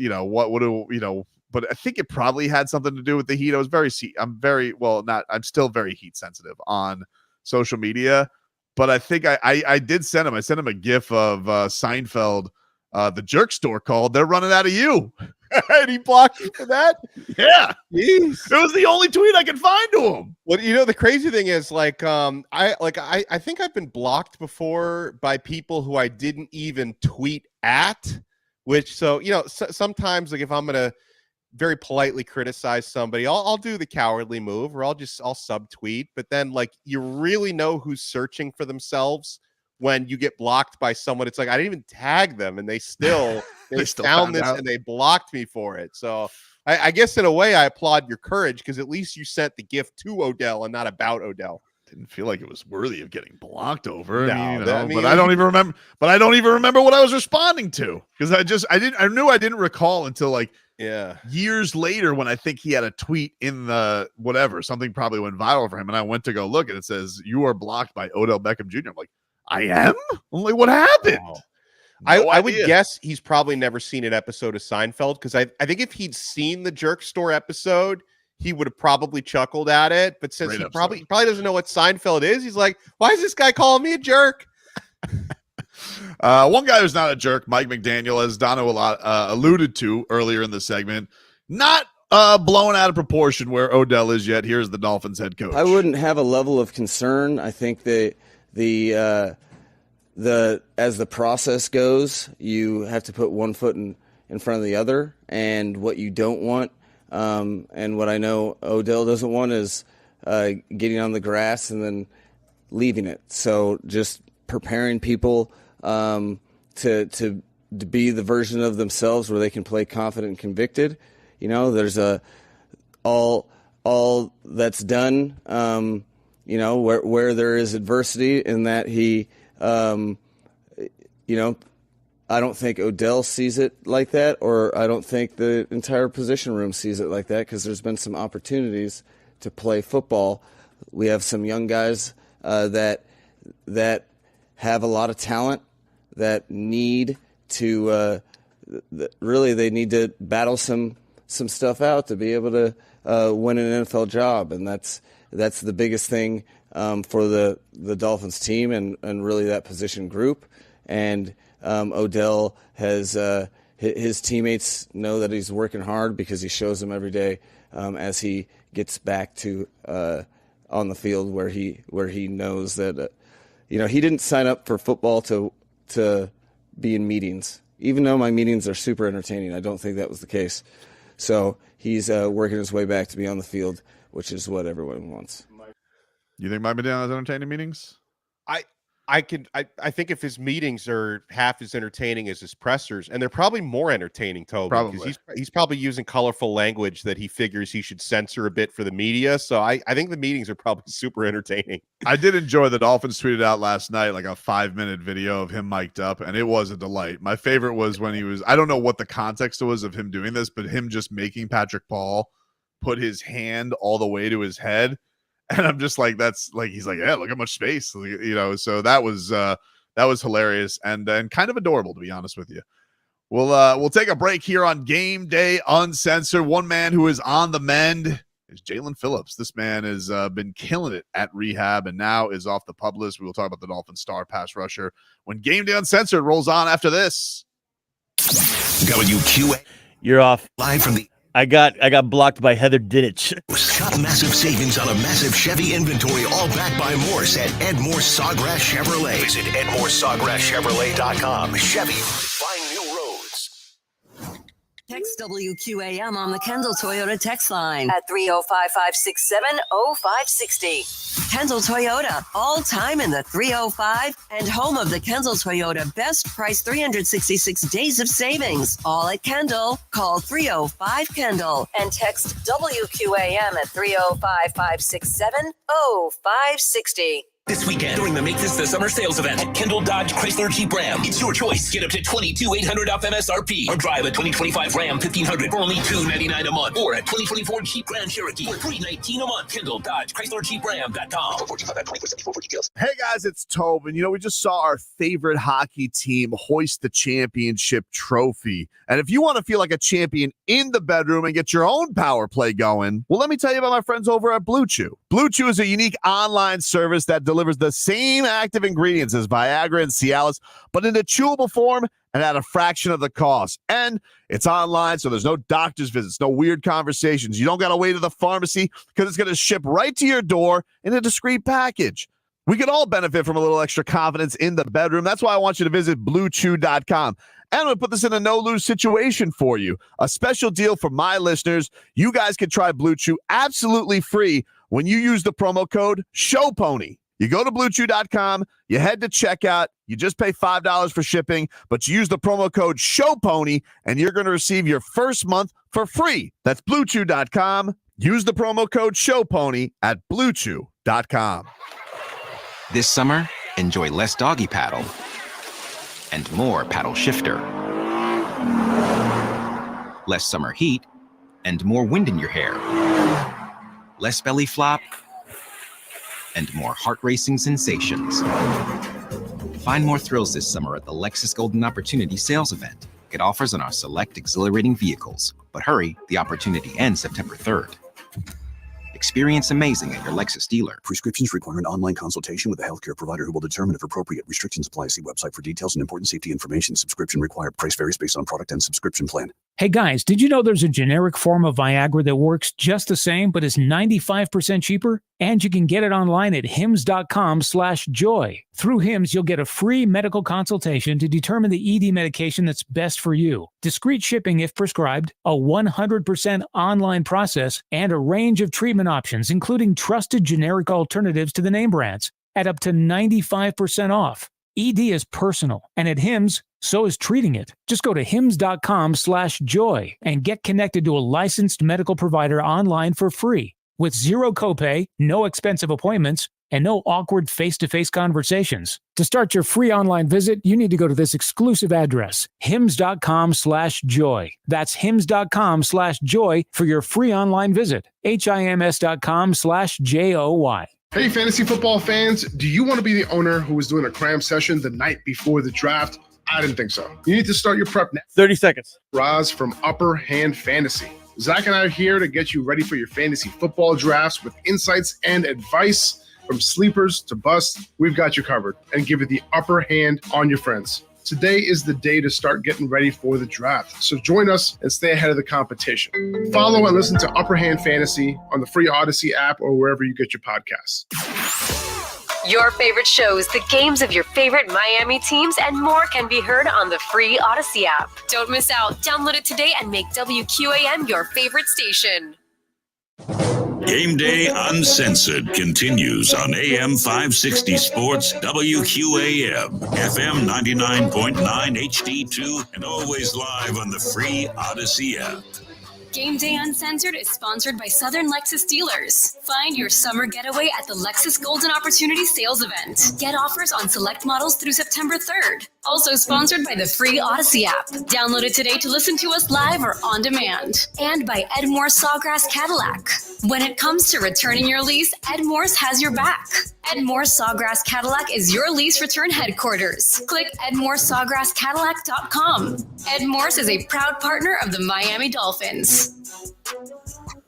but I think it probably had something to do with the heat. I'm still very heat sensitive on social media, but I think I did send him. I sent him a GIF of Seinfeld, the jerk store called. They're running out of you. And he blocked you for that? Yeah. Jeez. It was the only tweet I could find to him. Well, the crazy thing is I think I've been blocked before by people who I didn't even tweet at, which sometimes if I'm going to very politely criticize somebody, I'll do the cowardly move, or I'll subtweet. But then you really know who's searching for themselves when you get blocked by someone. It's I didn't even tag them, and they still found this and they blocked me for it. So I guess in a way I applaud your courage because at least you sent the gift to Odell and not about Odell. Didn't feel like it was worthy of getting blocked over. No, I mean, but I don't even remember. But I don't even remember what I was responding to because I knew I didn't recall until like years later when I think he had a tweet in the whatever, something probably went viral for him, and I went to go look and it says you are blocked by Odell Beckham Jr. I'm like, I am? I'm like, what happened? Wow. No I would guess he's probably never seen an episode of Seinfeld because I think if he'd seen the Jerk Store episode, he would have probably chuckled at it. But since he probably doesn't know what Seinfeld is, he's like, why is this guy calling me a jerk? One guy who's not a jerk, Mike McDaniel, as Dono alluded to earlier in the segment, not blown out of proportion where Odell is yet. Here's the Dolphins head coach. I wouldn't have a level of concern. I think that as the process goes, you have to put one foot in front of the other, and what you don't want, and what I know Odell doesn't want is getting on the grass and then leaving it. So just preparing people to be the version of themselves where they can play confident and convicted. You know, there's all that's done. You know, where there is adversity in that he. You know, I don't think Odell sees it like that, or I don't think the entire position room sees it like that because there's been some opportunities to play football. We have some young guys that have a lot of talent that need to really they need to battle some stuff out to be able to win an NFL job, and that's the biggest thing for the Dolphins team and really that position group. And Odell has his teammates know that he's working hard because he shows them every day as he gets back to on the field where he knows that you know, he didn't sign up for football to be in meetings. Even though my meetings are super entertaining, I don't think that was the case. So he's working his way back to be on the field, which is what everyone wants. You think Mike McDaniel has entertaining meetings? I think if his meetings are half as entertaining as his pressers, and they're probably more entertaining, Toby, because he's probably using colorful language that he figures he should censor a bit for the media. So I think the meetings are probably super entertaining. I did enjoy the Dolphins tweeted out last night like a 5-minute video of him mic'd up, and it was a delight. My favorite was when he was, I don't know what the context was of him doing this, but him just making Patrick Paul put his hand all the way to his head. And I'm just like, that's like, he's like, yeah, look how much space, you know. So that was hilarious and kind of adorable, to be honest with you. We'll take a break here on Game Day Uncensored. One man who is on the mend is Jaylen Phillips. This man has been killing it at rehab and now is off the PUP list. We will talk about the Dolphins star pass rusher when Game Day Uncensored rolls on after this. WQA. You're off. Live from the I got blocked by Heather Dinich. Shop massive savings on a massive Chevy inventory, all backed by Morse at Ed Morse Sawgrass Chevrolet. Visit EdMorseSawgrassChevrolet.com. Chevy, find new roads. Text WQAM on the Kendall Toyota text line at 305-567-0560. Kendall Toyota, all time in the 305 and home of the Kendall Toyota best price 366 days of savings. All at Kendall. Call 305-KENDALL and text WQAM at 305-567-0560. This weekend, during the Make This the Summer sales event at Kendall Dodge Chrysler Jeep Ram. It's your choice. Get up to $22,800 off MSRP. Or drive a 2025 Ram 1500 for only $299 a month. Or a 2024 Jeep Grand Cherokee for $319 a month. Kendall Dodge Chrysler Jeep Ram.com. Hey guys, it's Tobin. You know, we just saw our favorite hockey team hoist the championship trophy. And if you want to feel like a champion in the bedroom and get your own power play going, well, let me tell you about my friends over at Blue Chew. Blue Chew is a unique online service that delivers the same active ingredients as Viagra and Cialis, but in a chewable form and at a fraction of the cost. And it's online, so there's no doctor's visits, no weird conversations. You don't got to wait at the pharmacy because it's going to ship right to your door in a discreet package. We could all benefit from a little extra confidence in the bedroom. That's why I want you to visit BlueChew.com. And I'm going to put this in a no-lose situation for you. A special deal for my listeners. You guys can try Blue Chew absolutely free when you use the promo code SHOWPONY. You go to BlueChew.com, you head to checkout, you just pay $5 for shipping, but you use the promo code SHOWPONY, and you're going to receive your first month for free. That's BlueChew.com. Use the promo code SHOWPONY at BlueChew.com. This summer, enjoy less doggy paddle and more paddle shifter. Less summer heat and more wind in your hair. Less belly flop and more heart-racing sensations. Find more thrills this summer at the Lexus Golden Opportunity Sales Event. Get offers on our select exhilarating vehicles. But hurry, the opportunity ends September 3rd. Experience amazing at your Lexus dealer. Prescriptions require an online consultation with a healthcare provider who will determine if appropriate. Restrictions apply. See website for details and important safety information. Subscription required. Price varies based on product and subscription plan. Hey guys, did you know there's a generic form of Viagra that works just the same but is 95% cheaper? And you can get it online at hims.com/joy. Through Hims, you'll get a free medical consultation to determine the ED medication that's best for you. Discreet shipping if prescribed, a 100% online process, and a range of treatment options, including trusted generic alternatives to the name brands, at up to 95% off. ED is personal, and at Hims, so is treating it. Just go to hims.com/joy and get connected to a licensed medical provider online for free with zero copay, no expensive appointments, and no awkward face-to-face conversations. To start your free online visit, you need to go to this exclusive address, hims.com/joy. That's hims.com/joy for your free online visit. hims.com/joy. Hey, fantasy football fans, do you want to be the owner who was doing a cram session the night before the draft? I didn't think so. You need to start your prep now. 30 seconds. Roz from Upper Hand Fantasy. Zach and I are here to get you ready for your fantasy football drafts with insights and advice. From sleepers to busts, we've got you covered and give it the upper hand on your friends. Today is the day to start getting ready for the draft. So join us and stay ahead of the competition. Follow and listen to Upper Hand Fantasy on the free Odyssey app or wherever you get your podcasts. Your favorite shows, the games of your favorite Miami teams, and more can be heard on the free Odyssey app. Don't miss out. Download it today and make WQAM your favorite station. Game Day Uncensored continues on AM 560 Sports, WQAM, FM 99.9 HD2, and always live on the free Odyssey app. Game Day Uncensored is sponsored by Southern Lexus Dealers. Find your summer getaway at the Lexus Golden Opportunity Sales Event. Get offers on select models through September 3rd. Also sponsored by the free Odyssey app. Download it today to listen to us live or on demand. And by Edmore Sawgrass Cadillac. When it comes to returning your lease, Edmore's has your back. Edmore Sawgrass Cadillac is your lease return headquarters. Click EdmoreSawgrassCadillac.com. Edmore's is a proud partner of the Miami Dolphins.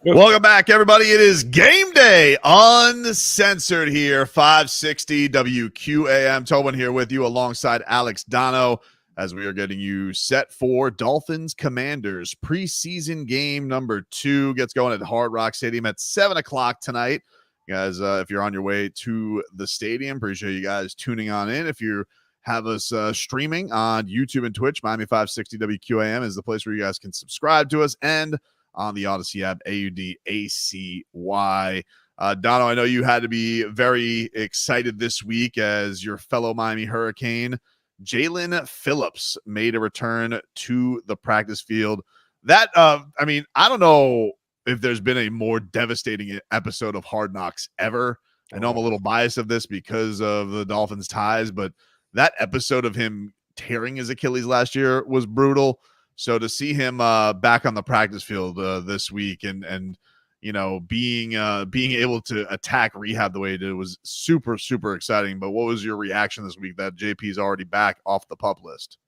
Welcome back, everybody. It is Game Day Uncensored here, 560 WQAM. Tobin here with you alongside Alex Dono as we are getting you set for Dolphins Commanders preseason game number 2. Gets going at Hard Rock Stadium at 7 o'clock tonight. Guys, if you're on your way to the stadium, appreciate you guys tuning on in. If you have us streaming on YouTube and Twitch, Miami 560 WQAM is the place where you guys can subscribe to us, and on the Odyssey app, AUDACY. Dono, I know you had to be very excited this week as your fellow Miami Hurricane, Jaylen Phillips, made a return to the practice field. That, I don't know if there's been a more devastating episode of Hard Knocks ever. I know I'm a little biased of this because of the Dolphins' ties, but that episode of him tearing his Achilles last year was brutal. So to see him back on the practice field this week and you know, being able to attack rehab the way he did was super, super exciting. But what was your reaction this week that JP's already back off the PUP list?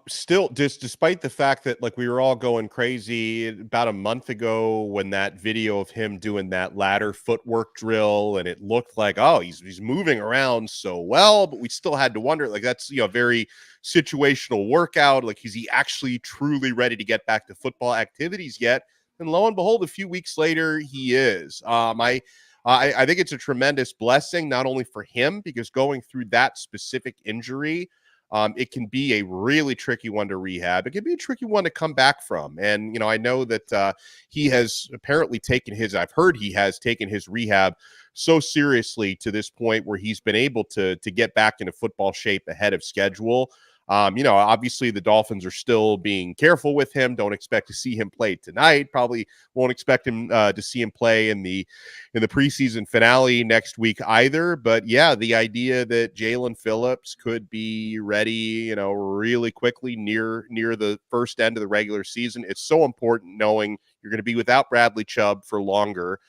Still, despite the fact that like we were all going crazy about a month ago when that video of him doing that ladder footwork drill, and it looked like, oh, he's moving around so well, but we still had to wonder, like, that's, you know, very situational workout. Like, is he actually truly ready to get back to football activities yet? And lo and behold, a few weeks later, he is. I think it's a tremendous blessing, not only for him, because going through that specific injury, it can be a really tricky one to rehab. It can be a tricky one to come back from. And, you know, I know that he has apparently I've heard he has taken his rehab so seriously to this point where he's been able to get back into football shape ahead of schedule. Obviously the Dolphins are still being careful with him. Don't expect to see him play tonight. Probably won't expect him to see him play in the preseason finale next week either. But yeah, the idea that Jaylen Phillips could be ready, really quickly near the first end of the regular season. It's so important knowing you're going to be without Bradley Chubb for longer.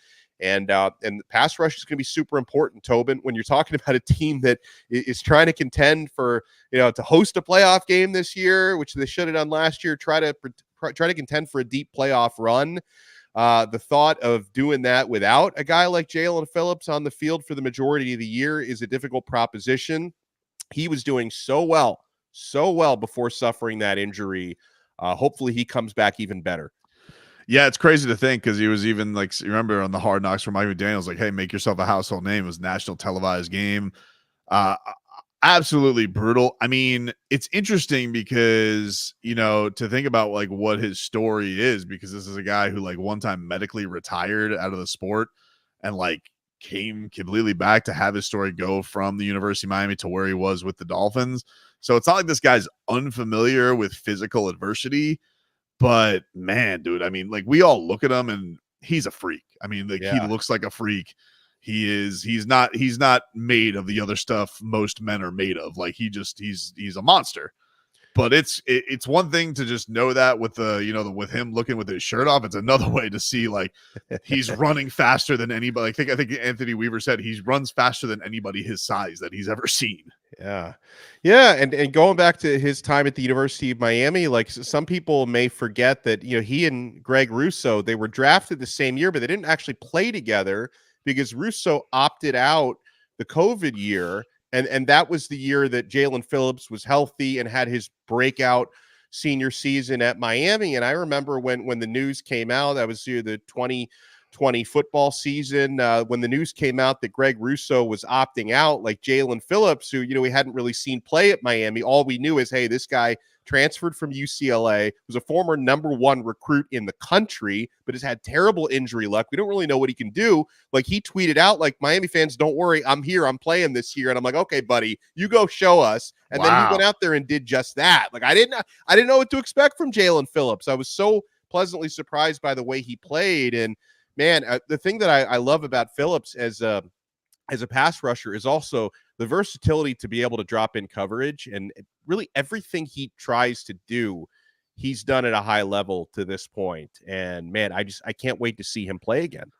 And the pass rush is going to be super important, Tobin, when you're talking about a team that is trying to contend for, to host a playoff game this year, which they should have done last year, try to contend for a deep playoff run. The thought of doing that without a guy like Jaylen Phillips on the field for the majority of the year is a difficult proposition. He was doing so well before suffering that injury. Hopefully he comes back even better. Yeah, it's crazy to think because he was even like, remember on the Hard Knocks from Mike McDaniel's like, hey, make yourself a household name. It was a national televised game. Absolutely brutal. I mean, it's interesting because, to think about like what his story is, because this is a guy who like one time medically retired out of the sport and like came completely back to have his story go from the University of Miami to where he was with the Dolphins. So it's not like this guy's unfamiliar with physical adversity. But man, dude, I mean, like we all look at him and he's a freak. I mean, like he looks like a freak. He's not made of the other stuff most men are made of. Like he's a monster. But it's one thing to just know that with with him looking with his shirt off. It's another way to see like he's running faster than anybody. I think Anthony Weaver said he runs faster than anybody his size that he's ever seen. Yeah. And going back to his time at the University of Miami, like some people may forget that, he and Greg Rousseau, they were drafted the same year, but they didn't actually play together because Rousseau opted out the COVID year. And that was the year that Jaylen Phillips was healthy and had his breakout senior season at Miami. And I remember when the news came out, that was the 2020 football season, when the news came out that Greg Rousseau was opting out, like Jaylen Phillips, who, we hadn't really seen play at Miami. All we knew is, hey, this guy transferred from UCLA, was a former #1 recruit in the country, but has had terrible injury luck. We don't really know what he can do. Like he tweeted out, like, Miami fans, don't worry, I'm here, I'm playing this year. And I'm like, okay, buddy, you go show us. And then he went out there and did just that. Like I didn't know what to expect from Jaylen Phillips. I was so pleasantly surprised by the way he played. And man, the thing that I love about Phillips as a pass rusher is also the versatility to be able to drop in coverage, and really everything he tries to do, he's done at a high level to this point. And man, I can't wait to see him play again.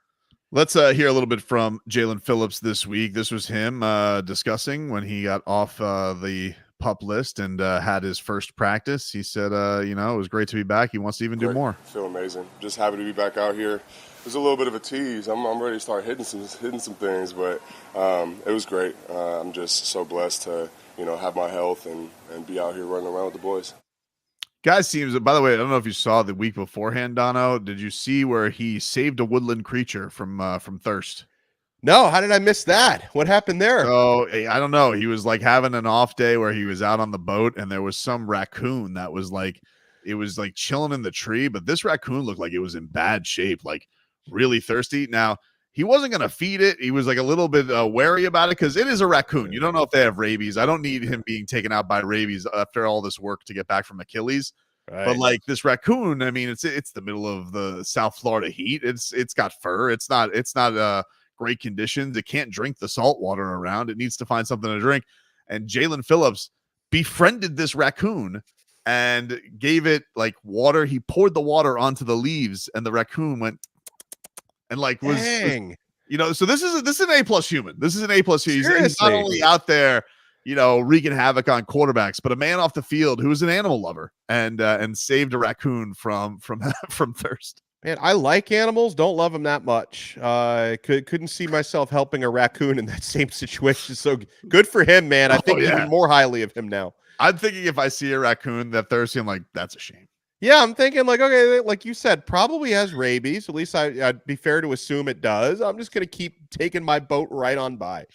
Let's hear a little bit from Jaylen Phillips this week. This was him discussing when he got off the PUP list and had his first practice. He said, it was great to be back. He wants to even do more. Feel amazing. Just happy to be back out here. It was a little bit of a tease. I'm ready to start hitting some things, but it was great. I'm just so blessed to, have my health and be out here running around with the boys. Guy seems, by the way, I don't know if you saw the week beforehand, Dono. Did you see where he saved a woodland creature from thirst? No, how did I miss that? What happened there? So I don't know. He was like having an off day where he was out on the boat and there was some raccoon that was like, it was like chilling in the tree, but this raccoon looked like it was in bad shape, like really thirsty. Now, he wasn't going to feed it. He was like a little bit wary about it because it is a raccoon. You don't know if they have rabies. I don't need him being taken out by rabies after all this work to get back from Achilles. Right. But like this raccoon, I mean, it's the middle of the South Florida heat. It's got fur. It's not great conditions. It can't drink the salt water around. It needs to find something to drink. And Jaylen Phillips befriended this raccoon and gave it like water. He poured the water onto the leaves and the raccoon went and like was so this is an A+ human. This is an A+ human. He's not only out there, wreaking havoc on quarterbacks, but a man off the field who is an animal lover and saved a raccoon from thirst. Man, I like animals, don't love them that much. Couldn't see myself helping a raccoon in that same situation. So good for him, man. I think even more highly of him now. I'm thinking if I see a raccoon that thirsty, I'm like, that's a shame. Yeah, I'm thinking like, okay, like you said, probably has rabies. At least I'd be fair to assume it does. I'm just going to keep taking my boat right on by.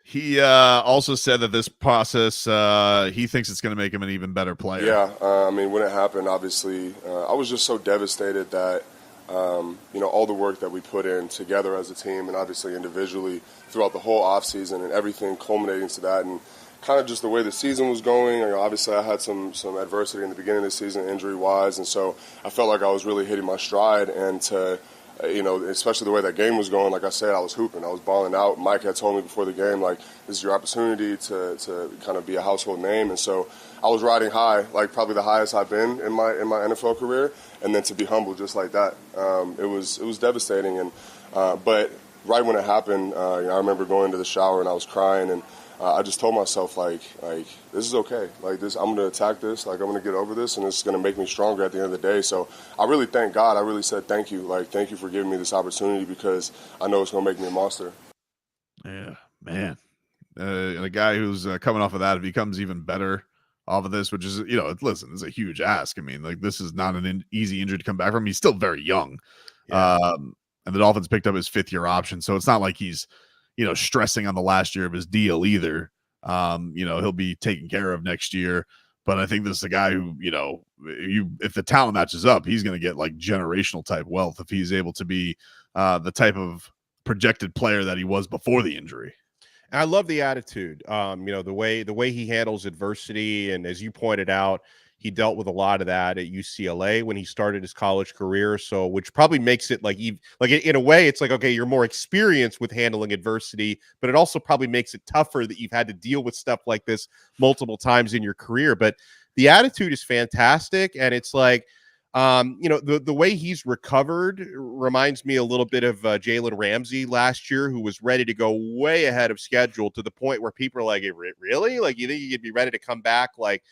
He also said that this process, he thinks it's going to make him an even better player. Yeah, I mean, when it happened, obviously, I was just so devastated that, all the work that we put in together as a team and obviously individually throughout the whole offseason and everything culminating to that. And, kind of just the way the season was going. Obviously, I had some adversity in the beginning of the season, injury-wise, and so I felt like I was really hitting my stride. And to, especially the way that game was going, like I said, I was hooping. I was balling out. Mike had told me before the game, like, this is your opportunity to kind of be a household name. And so I was riding high, like probably the highest I've been in my NFL career. And then to be humbled just like that, it was devastating. And but right when it happened, I remember going to the shower and I was crying, and I just told myself, like this is okay. Like this, I'm going to attack this. Like I'm going to get over this, and it's going to make me stronger at the end of the day. So I really thank God. I really said thank you. Like thank you for giving me this opportunity, because I know it's going to make me a monster. Yeah, man. And a guy who's coming off of that becomes even better off of this, which is, listen, it's a huge ask. I mean, like this is not an easy injury to come back from. He's still very young. Yeah. And the Dolphins picked up his 5th-year option. So it's not like he's, stressing on the last year of his deal either. He'll be taken care of next year. But I think this is a guy who, if the talent matches up, he's going to get like generational type wealth if he's able to be the type of projected player that he was before the injury. And I love the attitude, the way he handles adversity. And as you pointed out, he dealt with a lot of that at UCLA when he started his college career. So, which probably makes it like in a way, it's like, okay, you're more experienced with handling adversity, but it also probably makes it tougher that you've had to deal with stuff like this multiple times in your career. But the attitude is fantastic. And it's like, the way he's recovered reminds me a little bit of Jalen Ramsey last year, who was ready to go way ahead of schedule to the point where people are like, really? Like, you think you'd be ready to come back like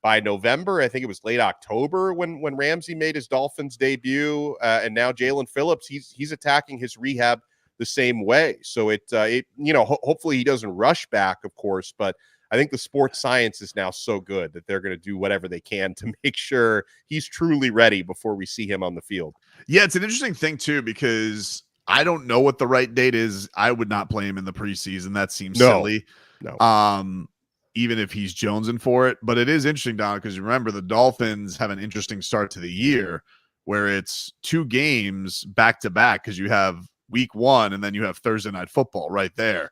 by November? I think it was late October when Ramsey made his Dolphins debut, and now Jaylen Phillips, he's attacking his rehab the same way. So hopefully he doesn't rush back, of course, but I think the sports science is now so good that they're going to do whatever they can to make sure he's truly ready before we see him on the field. Yeah, it's an interesting thing too, because I don't know what the right date is. I would not play him in the preseason. That seems silly. No. Even if he's jonesing for it. But it is interesting, Don, because remember the Dolphins have an interesting start to the year where it's 2 games back to back, because you have week 1 and then you have Thursday Night Football right there.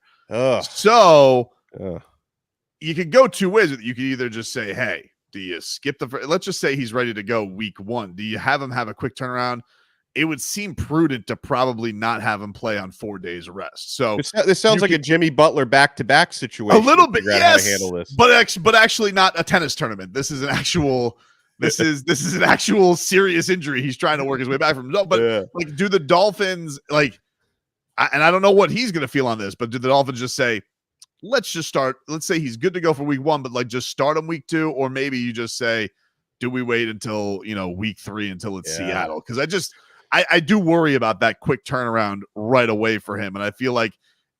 So you could go 2 ways. You could either just say, hey, do you skip let's just say he's ready to go week 1. Do you have him have a quick turnaround? It would seem prudent to probably not have him play on 4 days rest. So this sounds like a Jimmy Butler back-to-back situation. A little bit, yes, how to handle this. But actually not a tennis tournament. This is an actual this is an actual serious injury. He's trying to work his way back from. But like, do the Dolphins and I don't know what he's going to feel on this, but do the Dolphins just say, let's just start? Let's say he's good to go for week 1, but like just start him week 2, or maybe you just say, do we wait until week 3 until it's Seattle? Because I do worry about that quick turnaround right away for him. And I feel like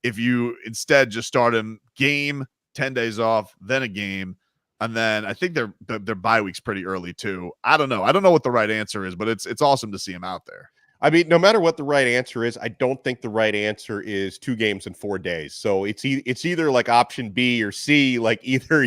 if you instead just start him game, 10 days off, then a game, and then I think their bye week's pretty early too. I don't know. I don't know what the right answer is, but it's awesome to see him out there. I mean, no matter what the right answer is, I don't think the right answer is 2 games in 4 days. So it's either like option B or C. Like either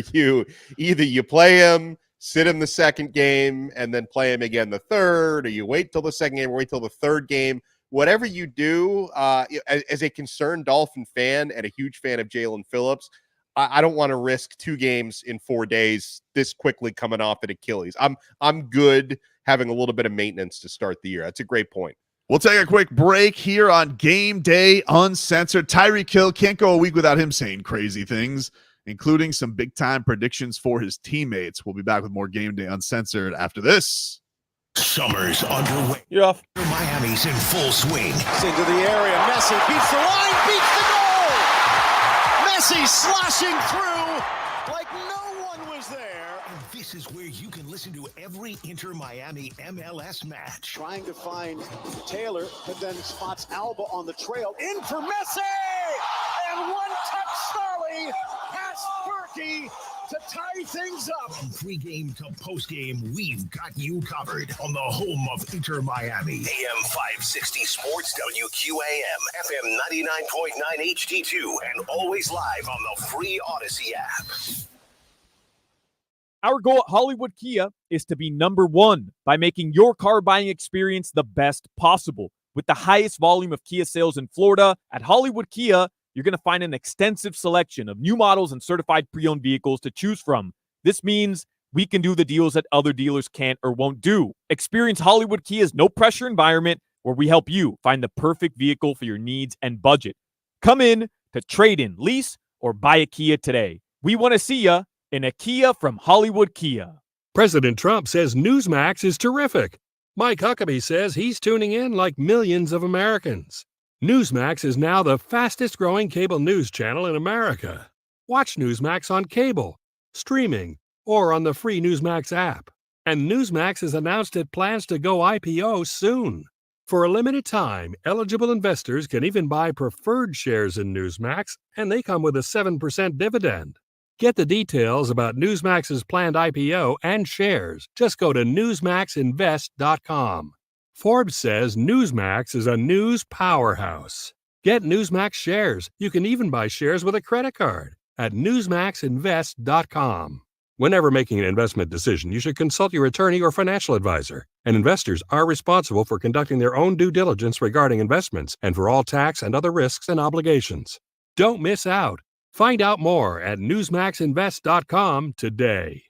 you play him, sit him the second game, and then play him again the third, or you wait till the second game or wait till the third game. Whatever you do, as a concerned Dolphin fan and a huge fan of Jaylen Phillips, I don't want to risk 2 games in 4 days this quickly coming off an Achilles. I'm good having a little bit of maintenance to start the year. That's a great point. We'll take a quick break here on Game Day Uncensored. Tyreek Hill, can't go a week without him saying crazy things, including some big-time predictions for his teammates. We'll be back with more Game Day Uncensored after this. Summer's underway. You're off. Miami's in full swing. Into the area. Messi beats the line, beats the goal. Messi slashing through like no one was there. And this is where you can listen to every Inter-Miami MLS match. Trying to find Taylor, but then spots Alba on the trail. In for Messi! And one-touch Starley past Berkey to tie things up. From pregame to postgame, we've got you covered on the home of Inter-Miami. AM 560 Sports, WQAM, FM 99.9 HD2, and always live on the free Odyssey app. Our goal at Hollywood Kia is to be number 1 by making your car buying experience the best possible. With the highest volume of Kia sales in Florida, at Hollywood Kia, you're going to find an extensive selection of new models and certified pre-owned vehicles to choose from. This means we can do the deals that other dealers can't or won't do. Experience Hollywood Kia's no-pressure environment where we help you find the perfect vehicle for your needs and budget. Come in to trade in, lease, or buy a Kia today. We want to see you in a Kia from Hollywood Kia. President Trump says Newsmax is terrific. Mike Huckabee says he's tuning in like millions of Americans. Newsmax is now the fastest-growing cable news channel in America. Watch Newsmax on cable, streaming, or on the free Newsmax app. And Newsmax has announced it plans to go IPO soon. For a limited time, eligible investors can even buy preferred shares in Newsmax, and they come with a 7% dividend. Get the details about Newsmax's planned IPO and shares. Just go to newsmaxinvest.com. Forbes says Newsmax is a news powerhouse. Get Newsmax shares. You can even buy shares with a credit card at newsmaxinvest.com. Whenever making an investment decision, you should consult your attorney or financial advisor. And investors are responsible for conducting their own due diligence regarding investments and for all tax and other risks and obligations. Don't miss out. Find out more at newsmaxinvest.com today.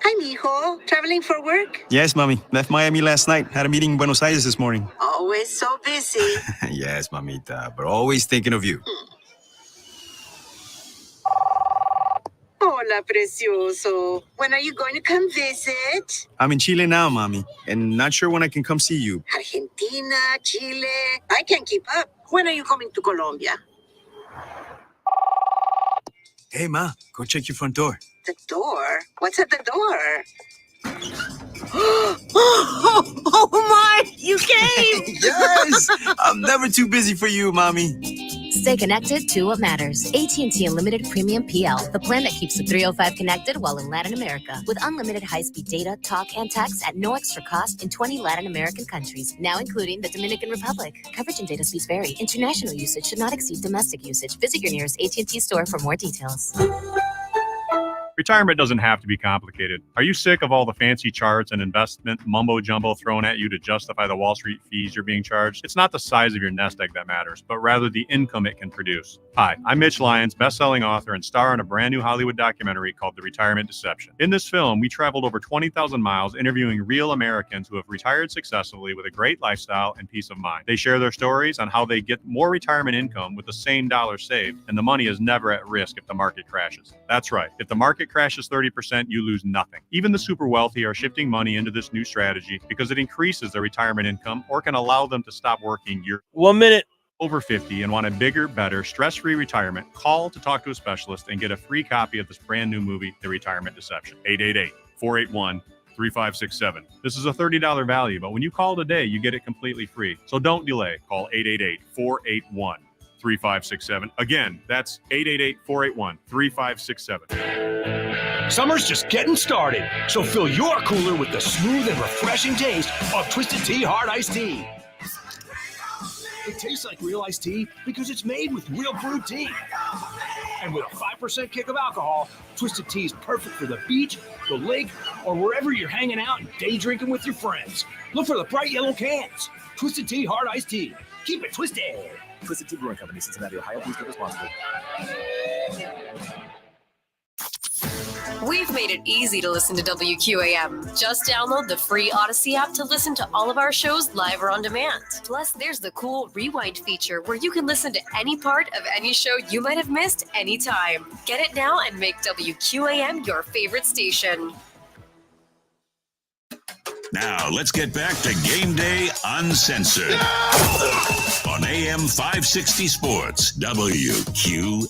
Hi, mijo. Traveling for work? Yes, mommy. Left Miami last night. Had a meeting in Buenos Aires this morning. Always so busy. Yes, mamita, but always thinking of you. Hola, precioso. When are you going to come visit? I'm in Chile now, mommy, and not sure when I can come see you. Argentina, Chile. I can't keep up. When are you coming to Colombia? Hey, ma, go check your front door. The door? What's at the door? Oh my! You came! Yes! I'm never too busy for you, mommy. Stay connected to what matters. AT&T Unlimited Premium PL, the plan that keeps the 305 connected while in Latin America. With unlimited high-speed data, talk, and text at no extra cost in 20 Latin American countries, now including the Dominican Republic. Coverage and data speeds vary. International usage should not exceed domestic usage. Visit your nearest AT&T store for more details. Retirement doesn't have to be complicated. Are you sick of all the fancy charts and investment mumbo-jumbo thrown at you to justify the Wall Street fees you're being charged? It's not the size of your nest egg that matters, but rather the income it can produce. Hi, I'm Mitch Lyons, best-selling author and star in a brand new Hollywood documentary called The Retirement Deception. In this film, we traveled over 20,000 miles interviewing real Americans who have retired successfully with a great lifestyle and peace of mind. They share their stories on how they get more retirement income with the same dollar saved, and the money is never at risk if the market crashes. That's right. If the market crashes 30%, you lose nothing. Even the super wealthy are shifting money into this new strategy because it increases their retirement income or can allow them to stop working year 1 minute. Over 50 and want a bigger, better, stress-free retirement. Call to talk to a specialist and get a free copy of this brand new movie, The Retirement Deception. 888-481-3567. This is a $30 value, but when you call today, you get it completely free. So don't delay. Call 888-481-3567. Again, that's 888-481-3567. Summer's just getting started, so fill your cooler with the smooth and refreshing taste of Twisted Tea Hard Iced Tea. It tastes like real iced tea because it's made with real brewed tea. And with a 5% kick of alcohol, Twisted Tea is perfect for the beach, the lake, or wherever you're hanging out and day drinking with your friends. Look for the bright yellow cans. Twisted Tea Hard Iced Tea. Keep it twisted. Twisted Tea Brewing Company, Cincinnati, Ohio. Please drink responsibly. We've made it easy to listen to WQAM. Just download the free Odyssey app to listen to all of our shows live or on demand. Plus, there's the cool Rewind feature where you can listen to any part of any show you might have missed anytime. Get it now and make WQAM your favorite station. Now, let's get back to Game Day Uncensored on AM 560 Sports, WQAM,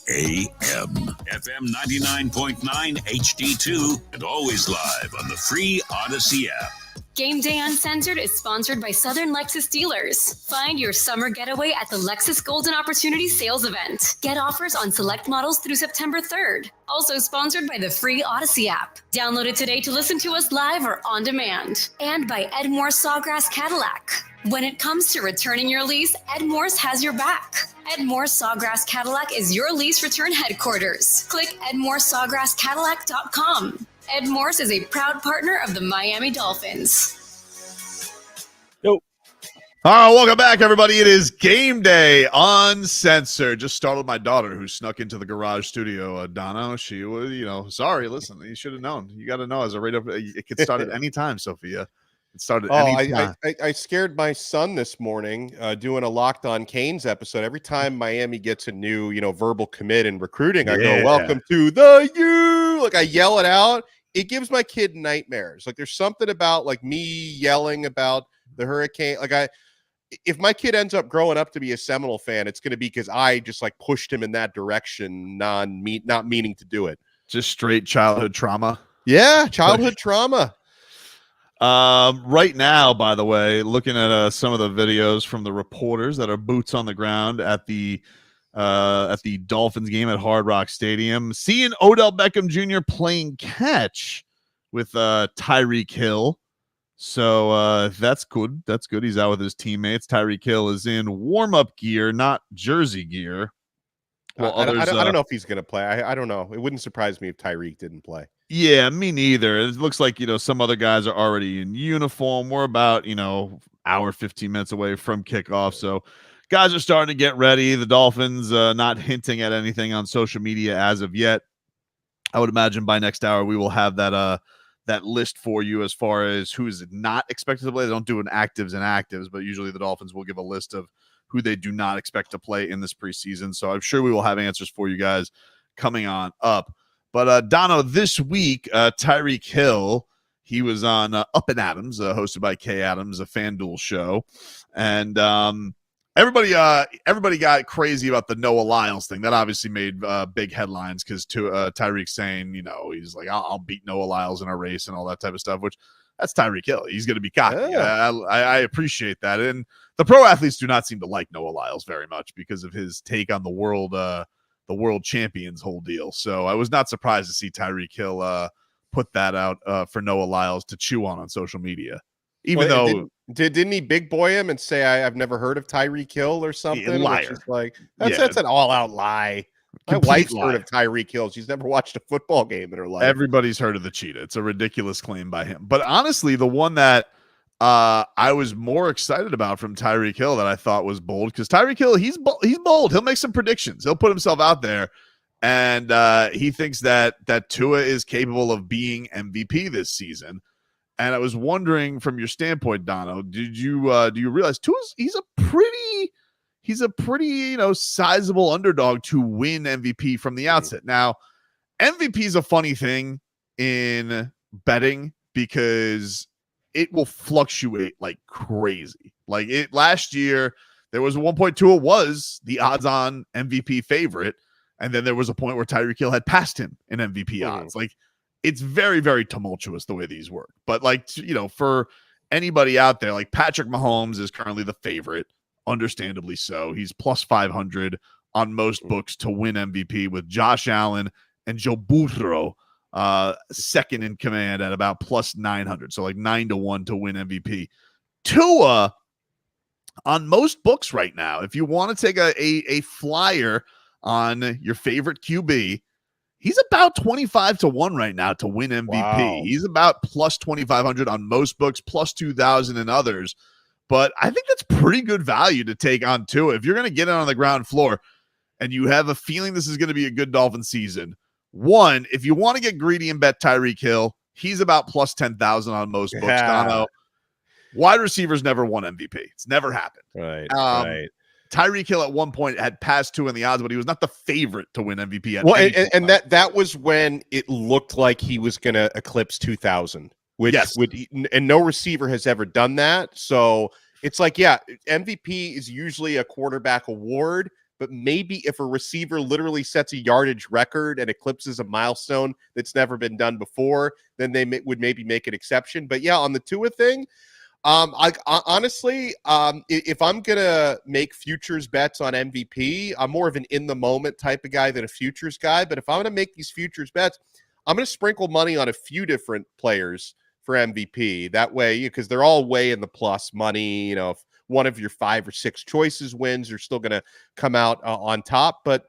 FM 99.9 HD2, and always live on the free Odyssey app. Game Day Uncensored is sponsored by Southern Lexus Dealers. Find your summer getaway at the Lexus Golden Opportunity Sales Event. Get offers on select models through September 3rd. Also sponsored by the free Odyssey app. Download it today to listen to us live or on demand. And by Edmore Sawgrass Cadillac. When it comes to returning your lease, Edmore's has your back. Edmore Sawgrass Cadillac is your lease return headquarters. Click EdmoreSawgrassCadillac.com. Ed Morse is a proud partner of the Miami Dolphins. All right, welcome back, everybody. It is game day, uncensored. Just startled my daughter who snuck into the garage studio. Donna, she was, sorry, listen, you should have known. You got to know as a right up, it could start at any time, Sophia. It started any time. I scared my son this morning doing a Locked On Canes episode. Every time Miami gets a new, verbal commit in recruiting, I go, welcome to the U. Like I yell it out. It gives my kid nightmares. Like there's something about like me yelling about the Hurricane. Like if my kid ends up growing up to be a Seminole fan, it's going to be because I just like pushed him in that direction, not meaning to do it. Just straight childhood trauma. Yeah, childhood trauma. Right now, by the way, looking at some of the videos from the reporters that are boots on the ground at the Dolphins game at Hard Rock Stadium, seeing Odell Beckham Jr. playing catch with Tyreek Hill. So that's good. That's good. He's out with his teammates. Tyreek Hill is in warm-up gear, not jersey gear. Well, I don't know if he's going to play. I don't know. It wouldn't surprise me if Tyreek didn't play. Yeah, me neither. It looks like, some other guys are already in uniform. We're about, hour, 15 minutes away from kickoff. So guys are starting to get ready. The Dolphins not hinting at anything on social media as of yet. I would imagine by next hour we will have that list for you as far as who is not expected to play. They don't do an actives and actives, but usually the Dolphins will give a list of who they do not expect to play in this preseason. So I'm sure we will have answers for you guys coming on up. But Dono, this week, Tyreek Hill, he was on Up and Adams, hosted by Kay Adams, a FanDuel show. And everybody got crazy about the Noah Lyles thing. That obviously made big headlines because Tyreek saying, he's like, I'll beat Noah Lyles in a race and all that type of stuff, which that's Tyreek Hill. He's going to be cocky. Yeah. I appreciate that. And the pro athletes do not seem to like Noah Lyles very much because of his take on the world champions whole deal. So I was not surprised to see Tyreek Hill put that out for Noah Lyles to chew on social media. Even though didn't he big boy him and say I've never heard of Tyreek Hill or something? Liar. That's an all out lie. My wife's heard of Tyreek Hill. She's never watched a football game in her life. Everybody's heard of the cheetah. It's a ridiculous claim by him. But honestly, the one that I was more excited about from Tyreek Hill that I thought was bold, because Tyreek Hill, he's bold. He'll make some predictions. He'll put himself out there, and he thinks that Tua is capable of being MVP this season. And I was wondering, from your standpoint, Dono, do you realize he's a pretty sizable underdog to win MVP from the outset. Now, MVP is a funny thing in betting because it will fluctuate like crazy. Like last year, there was one point Tua was the odds-on MVP favorite, and then there was a point where Tyreek Hill had passed him in MVP odds. Like, it's very, very tumultuous the way these work. But for anybody out there, like Patrick Mahomes is currently the favorite, understandably so. He's plus 500 on most books to win MVP, with Josh Allen and Joe Burrow second in command at about plus 900. So like 9-1 to win MVP. Tua on most books right now, if you want to take a flyer on your favorite QB, he's about 25-1 right now to win MVP. Wow. He's about plus 2,500 on most books, plus 2,000 in others. But I think that's pretty good value to take on Tua. If you're going to get it on the ground floor and you have a feeling this is going to be a good Dolphin season, one, if you want to get greedy and bet Tyreek Hill, he's about plus 10,000 on most books. Dono, wide receivers never won MVP. It's never happened. Right. Tyreek Hill at one point had passed Tua in the odds, but he was not the favorite to win MVP. And that was when it looked like he was going to eclipse 2,000, which and no receiver has ever done that. So it's like, MVP is usually a quarterback award, but maybe if a receiver literally sets a yardage record and eclipses a milestone that's never been done before, then they would maybe make an exception. But on the Tua thing, honestly, if I'm going to make futures bets on MVP, I'm more of an in-the-moment type of guy than a futures guy. But if I'm going to make these futures bets, I'm going to sprinkle money on a few different players for MVP. That way, because they're all way in the plus money. If one of your 5 or 6 choices wins, you're still going to come out on top. But,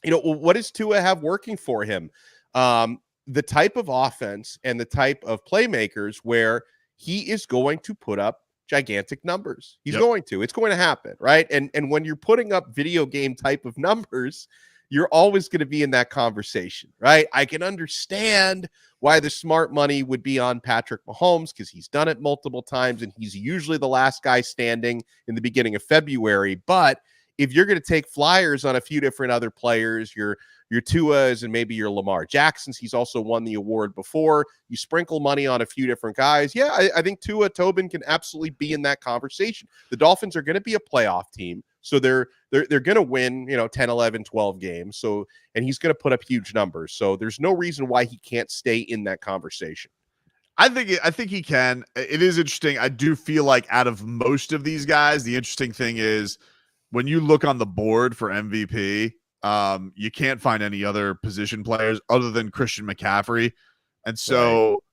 what does Tua have working for him? The type of offense and the type of playmakers where he is going to put up gigantic numbers. He's going to. It's going to happen, right? And when you're putting up video game type of numbers, you're always going to be in that conversation, right? I can understand why the smart money would be on Patrick Mahomes because he's done it multiple times and he's usually the last guy standing in the beginning of February. But if you're going to take flyers on a few different other players, your Tuas and maybe your Lamar Jacksons, he's also won the award before. You sprinkle money on a few different guys. Yeah, I think Tua Tobin can absolutely be in that conversation. The Dolphins are going to be a playoff team. So they're going to win, 10, 11, 12 games. So, and he's going to put up huge numbers. So there's no reason why he can't stay in that conversation. I think he can. It is interesting. I do feel like out of most of these guys, the interesting thing is when you look on the board for MVP, you can't find any other position players other than Christian McCaffrey. And so,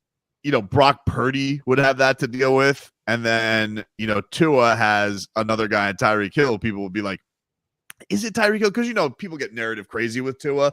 Brock Purdy would have that to deal with. And then, Tua has another guy, Tyreek Hill. People will be like, is it Tyreek Hill? Because, people get narrative crazy with Tua.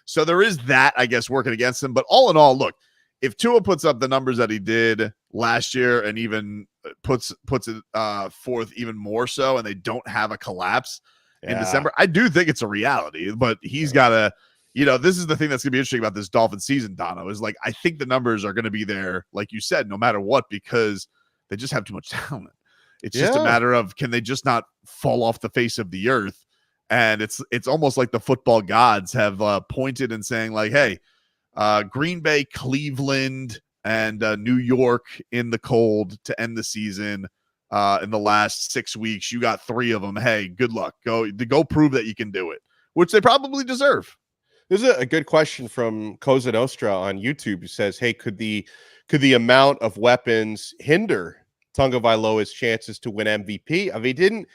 So there is that, I guess, working against him. But all in all, look, if Tua puts up the numbers that he did last year and even puts it forth even more so, and they don't have a collapse in December, I do think it's a reality. But he's got to, this is the thing that's going to be interesting about this Dolphin season, Dono, is like, I think the numbers are going to be there, like you said, no matter what, because they just have too much talent. It's just a matter of, can they just not fall off the face of the earth? And it's almost like the football gods have pointed and saying like, hey, Green Bay, Cleveland, and New York in the cold to end the season in the last 6 weeks. You got 3 of them. Hey, good luck. Go prove that you can do it, which they probably deserve. There's a good question from Cosa Nostra on YouTube who says, hey, could the amount of weapons hinder Tagovailoa's chances to win MVP? I mean,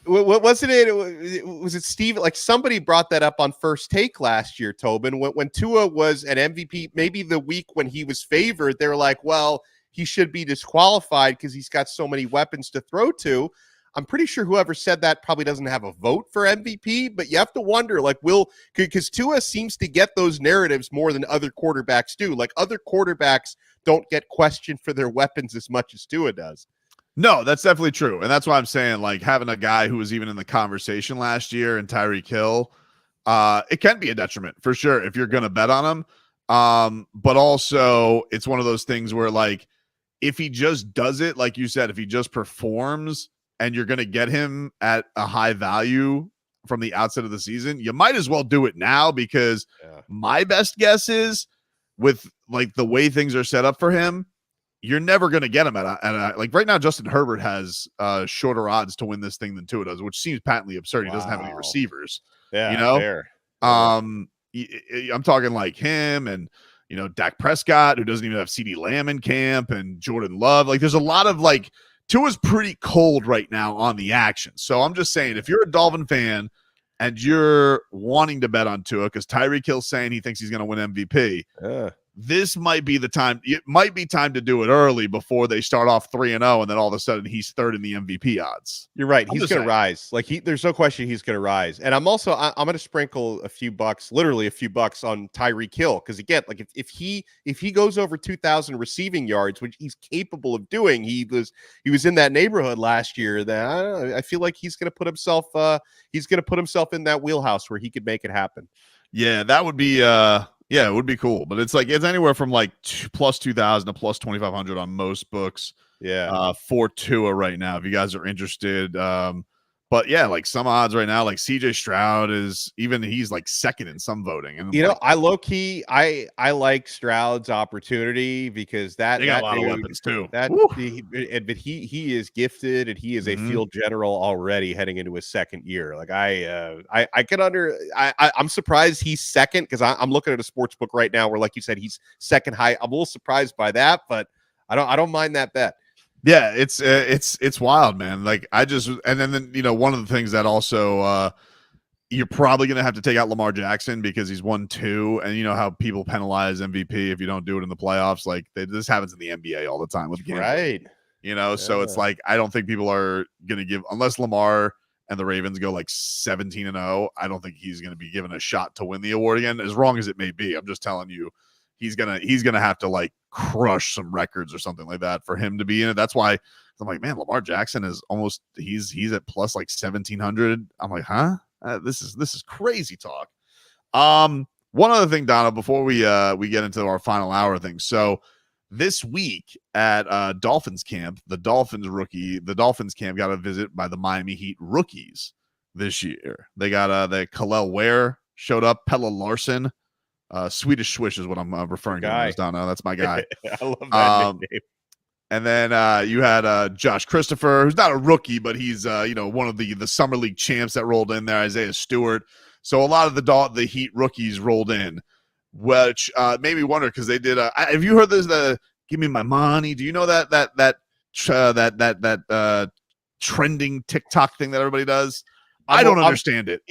wasn't it? Was it Steve? Like somebody brought that up on First Take last year, Tobin, when Tua was an MVP, maybe the week when he was favored, they were like, well, he should be disqualified because he's got so many weapons to throw to. I'm pretty sure whoever said that probably doesn't have a vote for MVP, but you have to wonder, like, because Tua seems to get those narratives more than other quarterbacks do. Like other quarterbacks don't get questioned for their weapons as much as Tua does. No, that's definitely true. And that's why I'm saying, like, having a guy who was even in the conversation last year and Tyreek Hill, it can be a detriment for sure if you're going to bet on him. But also it's one of those things where, like, if he just does it, like you said, if he just performs and you're going to get him at a high value from the outset of the season, you might as well do it now, because my best guess is with like the way things are set up for him, you're never going to get him at a like right now. Justin Herbert has shorter odds to win this thing than Tua does, which seems patently absurd. He doesn't have any receivers. Yeah, fair. I'm talking like him and Dak Prescott, who doesn't even have CeeDee Lamb in camp, and Jordan Love. Like there's a lot of like Tua's pretty cold right now on the action. So I'm just saying, if you're a Dolphin fan and you're wanting to bet on Tua because Tyreek Hill's saying he thinks he's going to win MVP, this might be the time. It might be time to do it early before they start off 3-0, and then all of a sudden he's third in the MVP odds. You're right. He's going to rise. Like there's no question he's going to rise. And I'm going to sprinkle a few bucks, literally a few bucks, on Tyreek Hill, because again, like if he goes over 2,000 receiving yards, which he's capable of doing, he was in that neighborhood last year. That I feel like he's going to put himself in that wheelhouse where he could make it happen. Yeah, that would be yeah, it would be cool, but it's anywhere from like plus 2,000 to plus 2,500 on most books. Yeah, for Tua right now, if you guys are interested. But yeah, like some odds right now, like CJ Stroud he's like second in some voting. And I low key, I like Stroud's opportunity because they got a lot of weapons too. But he is gifted and he is a field general already heading into his second year. Like I'm surprised he's second, because I'm looking at a sports book right now where, like you said, he's second high. I'm a little surprised by that, but I don't mind that bet. Yeah, it's wild, man. Like and then one of the things that also you're probably gonna have to take out Lamar Jackson because he's 1-2, and you know how people penalize MVP if you don't do it in the playoffs. Like this happens in the NBA all the time with gambling. Right. So it's like I don't think people are gonna give, unless Lamar and the Ravens go like 17-0. I don't think he's gonna be given a shot to win the award again, as wrong as it may be. I'm just telling you, he's gonna have to like crush some records or something like that for him to be in it. That's why I'm like, man, Lamar Jackson is almost he's at plus like 1,700. I'm like, huh? This is crazy talk. One other thing, Donna, before we get into our final hour thing. So this week at Dolphins camp, the Dolphins camp got a visit by the Miami Heat rookies this year. They got the Khalil Ware showed up, Pella Larson, Swedish Swish is what I'm referring to as, Donna. That's my guy. I love that nickname. And then you had Josh Christopher, who's not a rookie, but he's one of the Summer League champs that rolled in there. Isaiah Stewart. So a lot of the Heat rookies rolled in, which made me wonder because they did. Have you heard this? Give me my money. Do you know that trending TikTok thing that everybody does? I don't understand it.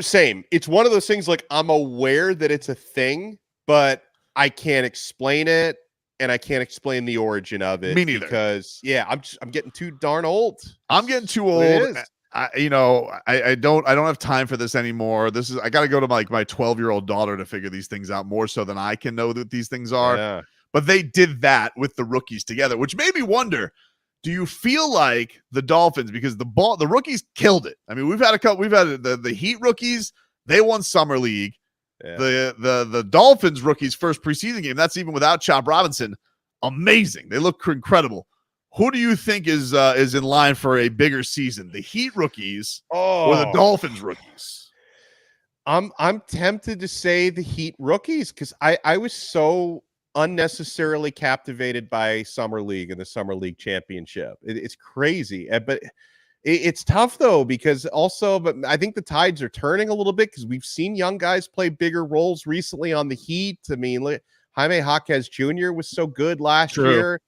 Same. It's one of those things like I'm aware that it's a thing, but I can't explain it, and I can't explain the origin of it. Me neither. Because I'm getting too darn old. I'm getting too old. I don't have time for this anymore. I got to go to my 12-year-old daughter to figure these things out more so than I can know that these things are. Yeah. But they did that with the rookies together, which made me wonder, do you feel like the Dolphins, because the rookies killed it. I mean, we've had the Heat rookies, they won Summer League. Yeah. The Dolphins rookies first preseason game, that's even without Chop Robinson. Amazing. They look incredible. Who do you think is in line for a bigger season, the Heat rookies or the Dolphins rookies? I'm tempted to say the Heat rookies because I was so unnecessarily captivated by Summer League and the Summer League championship. It's crazy, but it's tough though because but I think the tides are turning a little bit because we've seen young guys play bigger roles recently on the Heat. I mean, Jaime Jaquez Jr. was so good last year.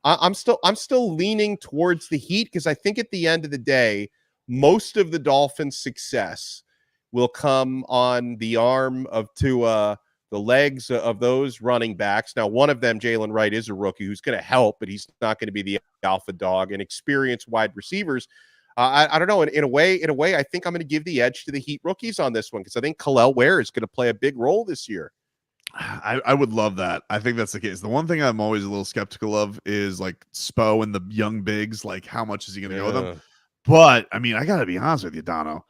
I'm still leaning towards the Heat because I think at the end of the day, most of the Dolphins' success will come on the arm of the legs of those running backs. Now, one of them, Jaylen Wright, is a rookie who's going to help, but he's not going to be the alpha dog. And experienced wide receivers, I don't know. In a way, I think I'm going to give the edge to the Heat rookies on this one because I think Khalil Ware is going to play a big role this year. I would love that. I think that's the case. The one thing I'm always a little skeptical of is like Spo and the young bigs. Like, how much is he going to go with them? But I mean, I got to be honest with you, Dono.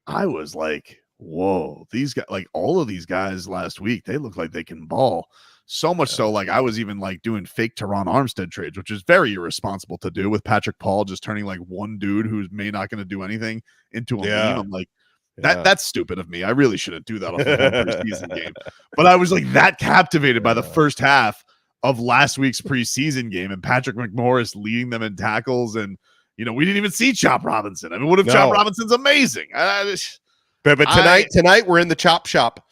I was like, whoa, these guys, like all of these guys last week, they look like they can ball. So much so, like I was even like doing fake Teron Armstead trades, which is very irresponsible to do with Patrick Paul just turning like one dude who's may not going to do anything into a meme. I'm like, that's stupid of me. I really shouldn't do that off the whole preseason game. But I was like that captivated by the first half of last week's preseason game and Patrick McMorris leading them in tackles. And, we didn't even see Chop Robinson. I mean, what if Chop Robinson's amazing? But tonight we're in the chop shop.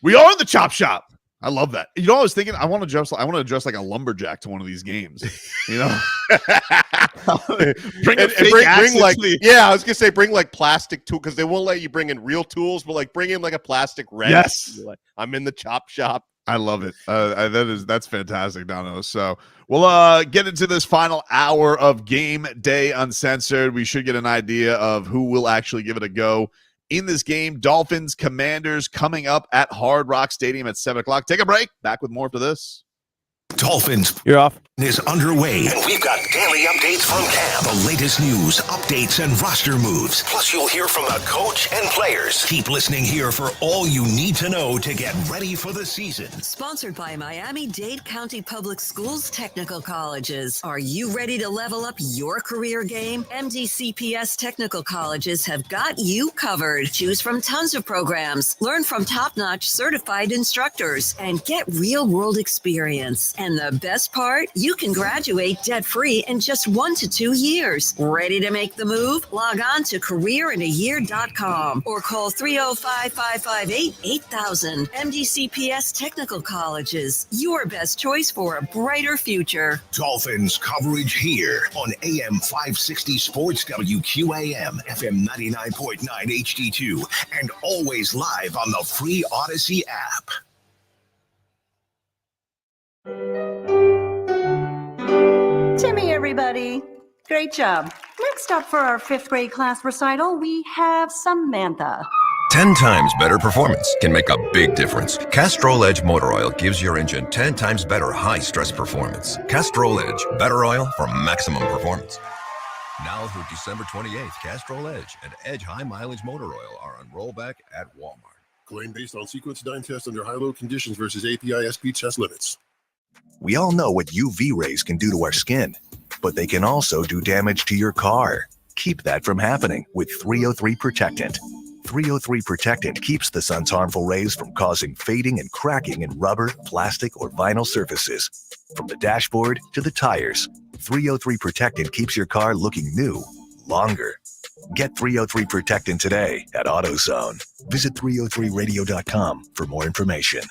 We are in the chop shop. I love that. I was thinking I want to dress like a lumberjack to one of these games. Bring I was gonna say bring like plastic tool because they won't let you bring in real tools, but like bring in like a plastic wrench. Yes, like, I'm in the chop shop. I love it. That's fantastic, Dono. So we'll get into this final hour of Game Day Uncensored. We should get an idea of who will actually give it a go in this game. Dolphins Commanders coming up at Hard Rock Stadium at 7:00. Take a break. Back with more after this. Dolphins. You're off. Is underway, and we've got daily updates from camp. The latest news, updates, and roster moves. Plus, you'll hear from the coach and players. Keep listening here for all you need to know to get ready for the season. Sponsored by Miami-Dade County Public Schools Technical Colleges. Are you ready to level up your career game? MDCPS Technical Colleges have got you covered. Choose from tons of programs. Learn from top-notch certified instructors and get real-world experience. And the best part, you can graduate debt-free in just 1 to 2 years. Ready to make the move? Log on to careerinayear.com or call 305-558-8000. MDCPS Technical Colleges, your best choice for a brighter future. Dolphins coverage here on AM 560 Sports WQAM, FM 99.9 HD2, and always live on the free Odyssey app. Timmy, everybody. Great job. Next up for our 5th grade class recital, we have Samantha. 10 times better performance can make a big difference. Castrol Edge Motor Oil gives your engine 10 times better high-stress performance. Castrol Edge, better oil for maximum performance. Now through December 28th, Castrol Edge and Edge High Mileage Motor Oil are on rollback at Walmart. Claim based on sequence dyne test under high-load conditions versus API SP test limits. We all know what UV rays can do to our skin, but they can also do damage to your car. Keep that from happening with 303 Protectant. 303 Protectant keeps the sun's harmful rays from causing fading and cracking in rubber, plastic, or vinyl surfaces. From the dashboard to the tires, 303 Protectant keeps your car looking new longer. Get 303 Protectant today at AutoZone. Visit 303radio.com for more information.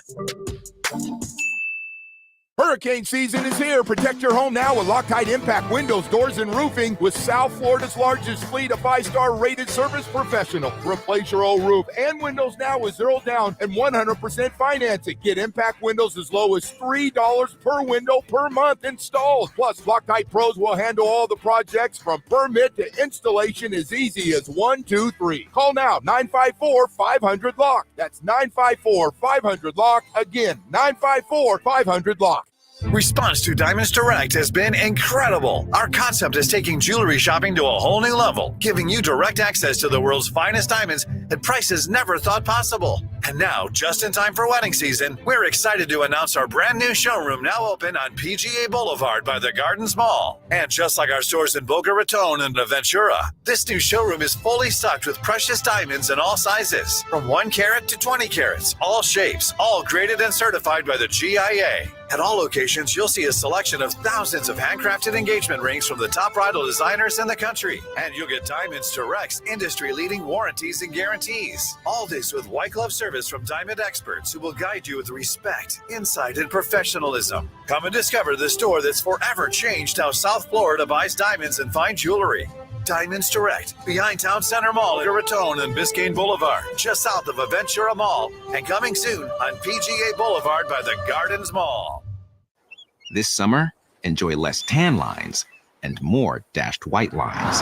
Hurricane season is here. Protect your home now with Loctite Impact Windows, Doors, and Roofing with South Florida's largest fleet of 5-star rated service professional. Replace your old roof and windows now with 0 down and 100% financing. Get Impact Windows as low as $3 per window per month installed. Plus, Loctite Pros will handle all the projects from permit to installation as easy as 1, 2, 3. Call now, 954-500-LOCK. That's 954-500-LOCK. Again, 954-500-LOCK. Response to Diamonds Direct has been incredible. Our concept is taking jewelry shopping to a whole new level, giving you direct access to the world's finest diamonds at prices never thought possible. And now, just in time for wedding season, we're excited to announce our brand new showroom now open on PGA Boulevard by the Gardens Mall. And just like our stores in Boca Raton and Aventura, this new showroom is fully stocked with precious diamonds in all sizes, from 1 carat to 20 carats, all shapes, all graded and certified by the GIA. At all locations, you'll see a selection of thousands of handcrafted engagement rings from the top bridal designers in the country. And you'll get Diamonds Direct's industry-leading warranties and guarantees. All this with white glove service from diamond experts who will guide you with respect, insight, and professionalism. Come and discover the store that's forever changed how South Florida buys diamonds and fine jewelry. Diamonds Direct, behind Town Center Mall at Raton and Biscayne Boulevard, just south of Aventura Mall, and coming soon on PGA Boulevard by the Gardens Mall. This summer, enjoy less tan lines and more dashed white lines.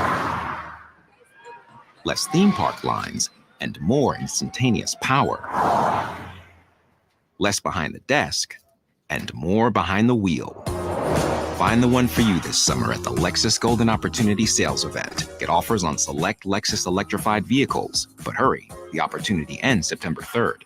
Less theme park lines and more instantaneous power. Less behind the desk and more behind the wheel. Find the one for you this summer at the Lexus Golden Opportunity Sales Event. Get offers on select Lexus electrified vehicles. But hurry, the opportunity ends September 3rd.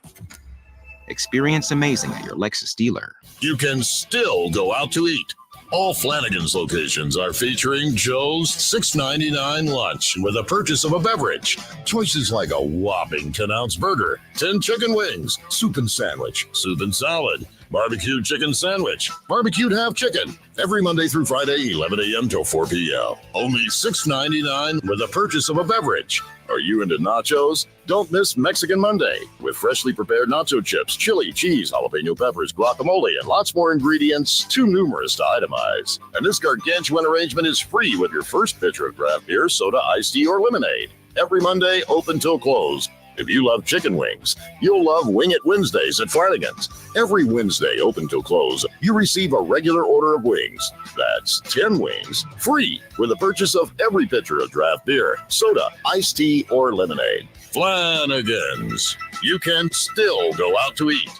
Experience amazing at your Lexus dealer. You can still go out to eat. All Flanagan's locations are featuring Joe's $6.99 lunch with a purchase of a beverage. Choices like a whopping Cannounce burger, 10 chicken wings, soup and sandwich, soup and salad, barbecued chicken sandwich, barbecued half chicken. Every Monday through Friday, 11 a.m. till 4 p.m. Only $6.99 with a purchase of a beverage. Are you into nachos? Don't miss Mexican Monday with freshly prepared nacho chips, chili, cheese, jalapeno peppers, guacamole, and lots more ingredients too numerous to itemize. And this gargantuan arrangement is free with your first pitcher of draft beer, soda, iced tea, or lemonade. Every Monday, open till close. If you love chicken wings, you'll love Wing It Wednesdays at Flanagan's. Every Wednesday, open till close, you receive a regular order of wings. That's 10 wings, free, with the purchase of every pitcher of draft beer, soda, iced tea, or lemonade. Flanagan's. You can still go out to eat.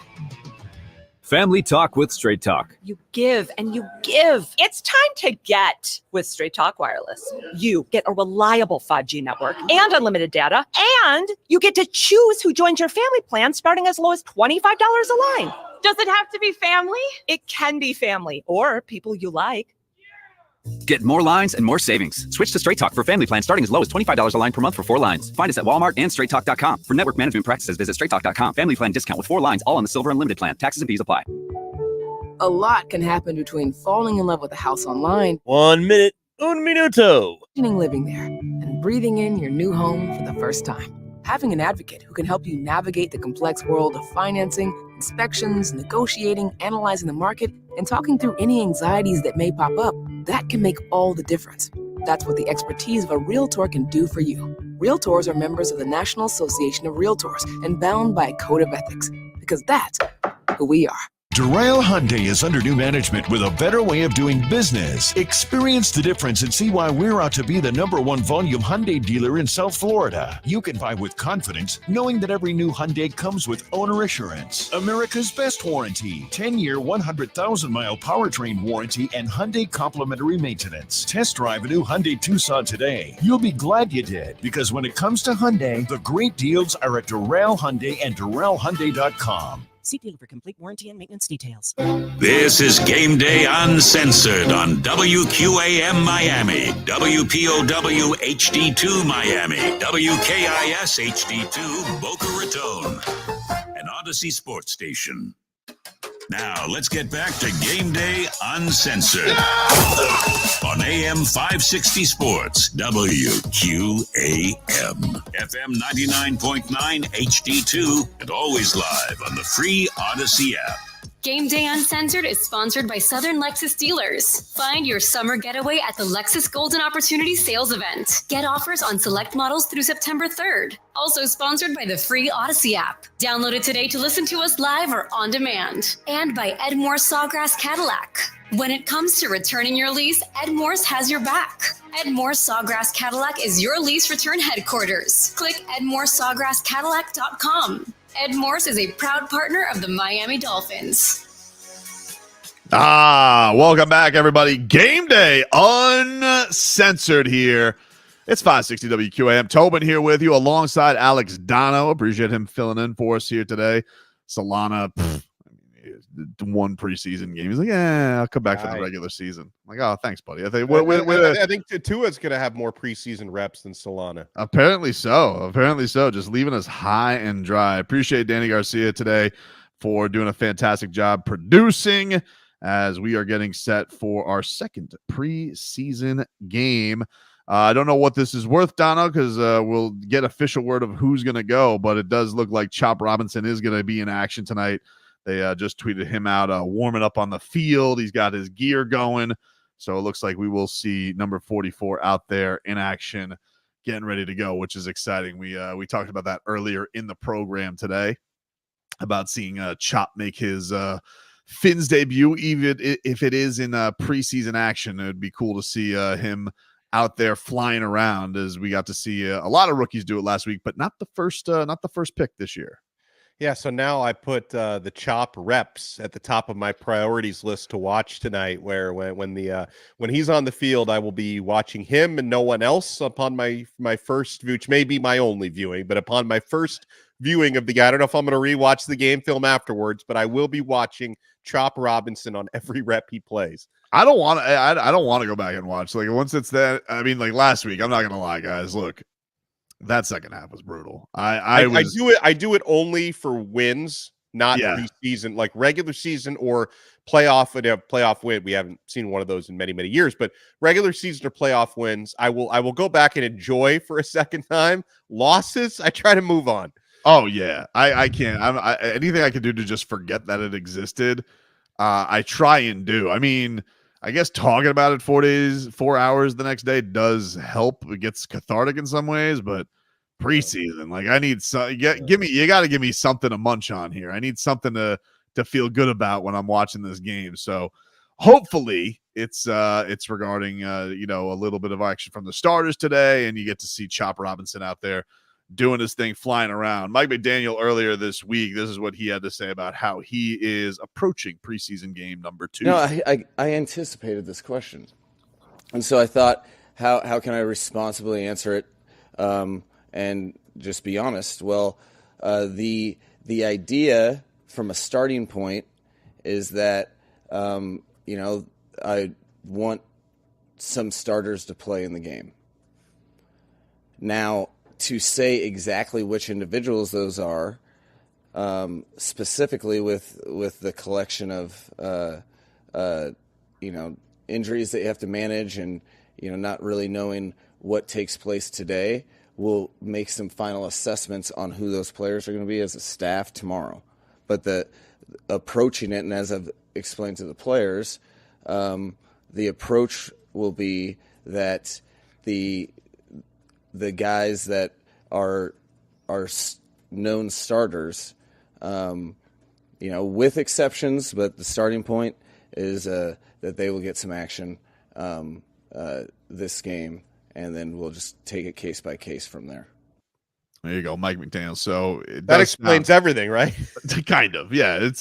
Family Talk with Straight Talk. You give and you give. It's time to get with Straight Talk Wireless. You get a reliable 5G network and unlimited data, and you get to choose who joins your family plan starting as low as $25 a line. Does it have to be family? It can be family or people you like. Get more lines and more savings. Switch to Straight Talk for family plans starting as low as $25 a line per month for 4 lines. Find us at Walmart and straighttalk.com. For network management practices, visit straighttalk.com. Family plan discount with 4 lines, all on the Silver Unlimited plan. Taxes and fees apply. A lot can happen between falling in love with a house online, 1 minute, un minuto, living there, and breathing in your new home for the first time. Having an advocate who can help you navigate the complex world of financing, inspections, negotiating, analyzing the market, and talking through any anxieties that may pop up, that can make all the difference. That's what the expertise of a Realtor can do for you. Realtors are members of the National Association of Realtors and bound by a code of ethics, because that's who we are. Doral Hyundai is under new management with a better way of doing business. Experience the difference and see why we're out to be the #1 volume Hyundai dealer in South Florida. You can buy with confidence, knowing that every new Hyundai comes with owner assurance, America's best warranty, 10-year, 100,000-mile powertrain warranty, and Hyundai complimentary maintenance. Test drive a new Hyundai Tucson today. You'll be glad you did, because when it comes to Hyundai, the great deals are at Doral Hyundai and DoralHyundai.com. See dealer for complete warranty and maintenance details. This is Game Day Uncensored on WQAM Miami, WPOW HD2 Miami, WKIS HD2 Boca Raton, an Odyssey Sports Station. Now, let's get back to Game Day Uncensored on AM 560 Sports, WQAM, FM 99.9 HD2, and always live on the free Odyssey app. Game Day Uncensored is sponsored by Southern Lexus Dealers. Find your summer getaway at the Lexus Golden Opportunity Sales Event. Get offers on select models through September 3rd. Also sponsored by the free Odyssey app. Download it today to listen to us live or on demand. And by Edmore Sawgrass Cadillac. When it comes to returning your lease, Edmore's has your back. Edmore Sawgrass Cadillac is your lease return headquarters. Click EdmoreSawgrassCadillac.com. Ed Morse is a proud partner of the Miami Dolphins. Welcome back, everybody. Game Day Uncensored here. It's 560 WQAM. Tobin here with you alongside Alex Dono. Appreciate him filling in for us here today. Solana, one preseason game. He's like, yeah, I'll come back for the regular season. I'm like, oh, thanks, buddy. I think Tua's going to have more preseason reps than Solana. Apparently so. Just leaving us high and dry. Appreciate Danny Garcia today for doing a fantastic job producing as we are getting set for our second preseason game. I don't know what this is worth, Dono, because we'll get official word of who's going to go, but it does look like Chop Robinson is going to be in action tonight. They just tweeted him out warming up on the field. He's got his gear going. So it looks like we will see number 44 out there in action, getting ready to go, which is exciting. We talked about that earlier in the program today, about seeing Chop make his Fins debut, even if it is in preseason action. It would be cool to see him out there flying around, as we got to see a lot of rookies do it last week, but not the first pick this year. Yeah, so now I put the Chop reps at the top of my priorities list to watch tonight, where when he's on the field, I will be watching him and no one else upon my first view, which may be my only viewing, but upon my first viewing of the guy. I don't know if I'm going to rewatch the game film afterwards, but I will be watching Chop Robinson on every rep he plays. I don't want to go back and watch. Like, once it's that, I mean, like last week, I'm not going to lie, guys. Look, that second half was brutal. I do it only for wins, not preseason, like regular season or playoff win. We haven't seen one of those in many, many years, but regular season or playoff wins, I will go back and enjoy for a second time. Losses, I try to move on. Oh yeah, I can't. Anything I can do to just forget that it existed, I try and do. I mean, I guess talking about it 4 hours the next day does help. It gets cathartic in some ways, but preseason, like, I need some. You got to give me something to munch on here. I need something to feel good about when I'm watching this game. So hopefully it's regarding a little bit of action from the starters today, and you get to see Chop Robinson out there doing his thing, flying around. Mike McDaniel earlier this week, this is what he had to say about how he is approaching preseason game number 2. No, I anticipated this question. And so I thought, how can I responsibly answer it and just be honest? Well, the idea from a starting point is that, I want some starters to play in the game. Now, to say exactly which individuals those are, specifically with the collection of injuries that you have to manage, and not really knowing what takes place today, we'll make some final assessments on who those players are going to be as a staff tomorrow. But the approaching it, and as I've explained to the players, the approach will be that the guys that are known starters, with exceptions, but the starting point is that they will get some action this game, and then we'll just take it case by case from there. There you go, Mike McDaniel. So that explains everything, right? Kind of, yeah. It's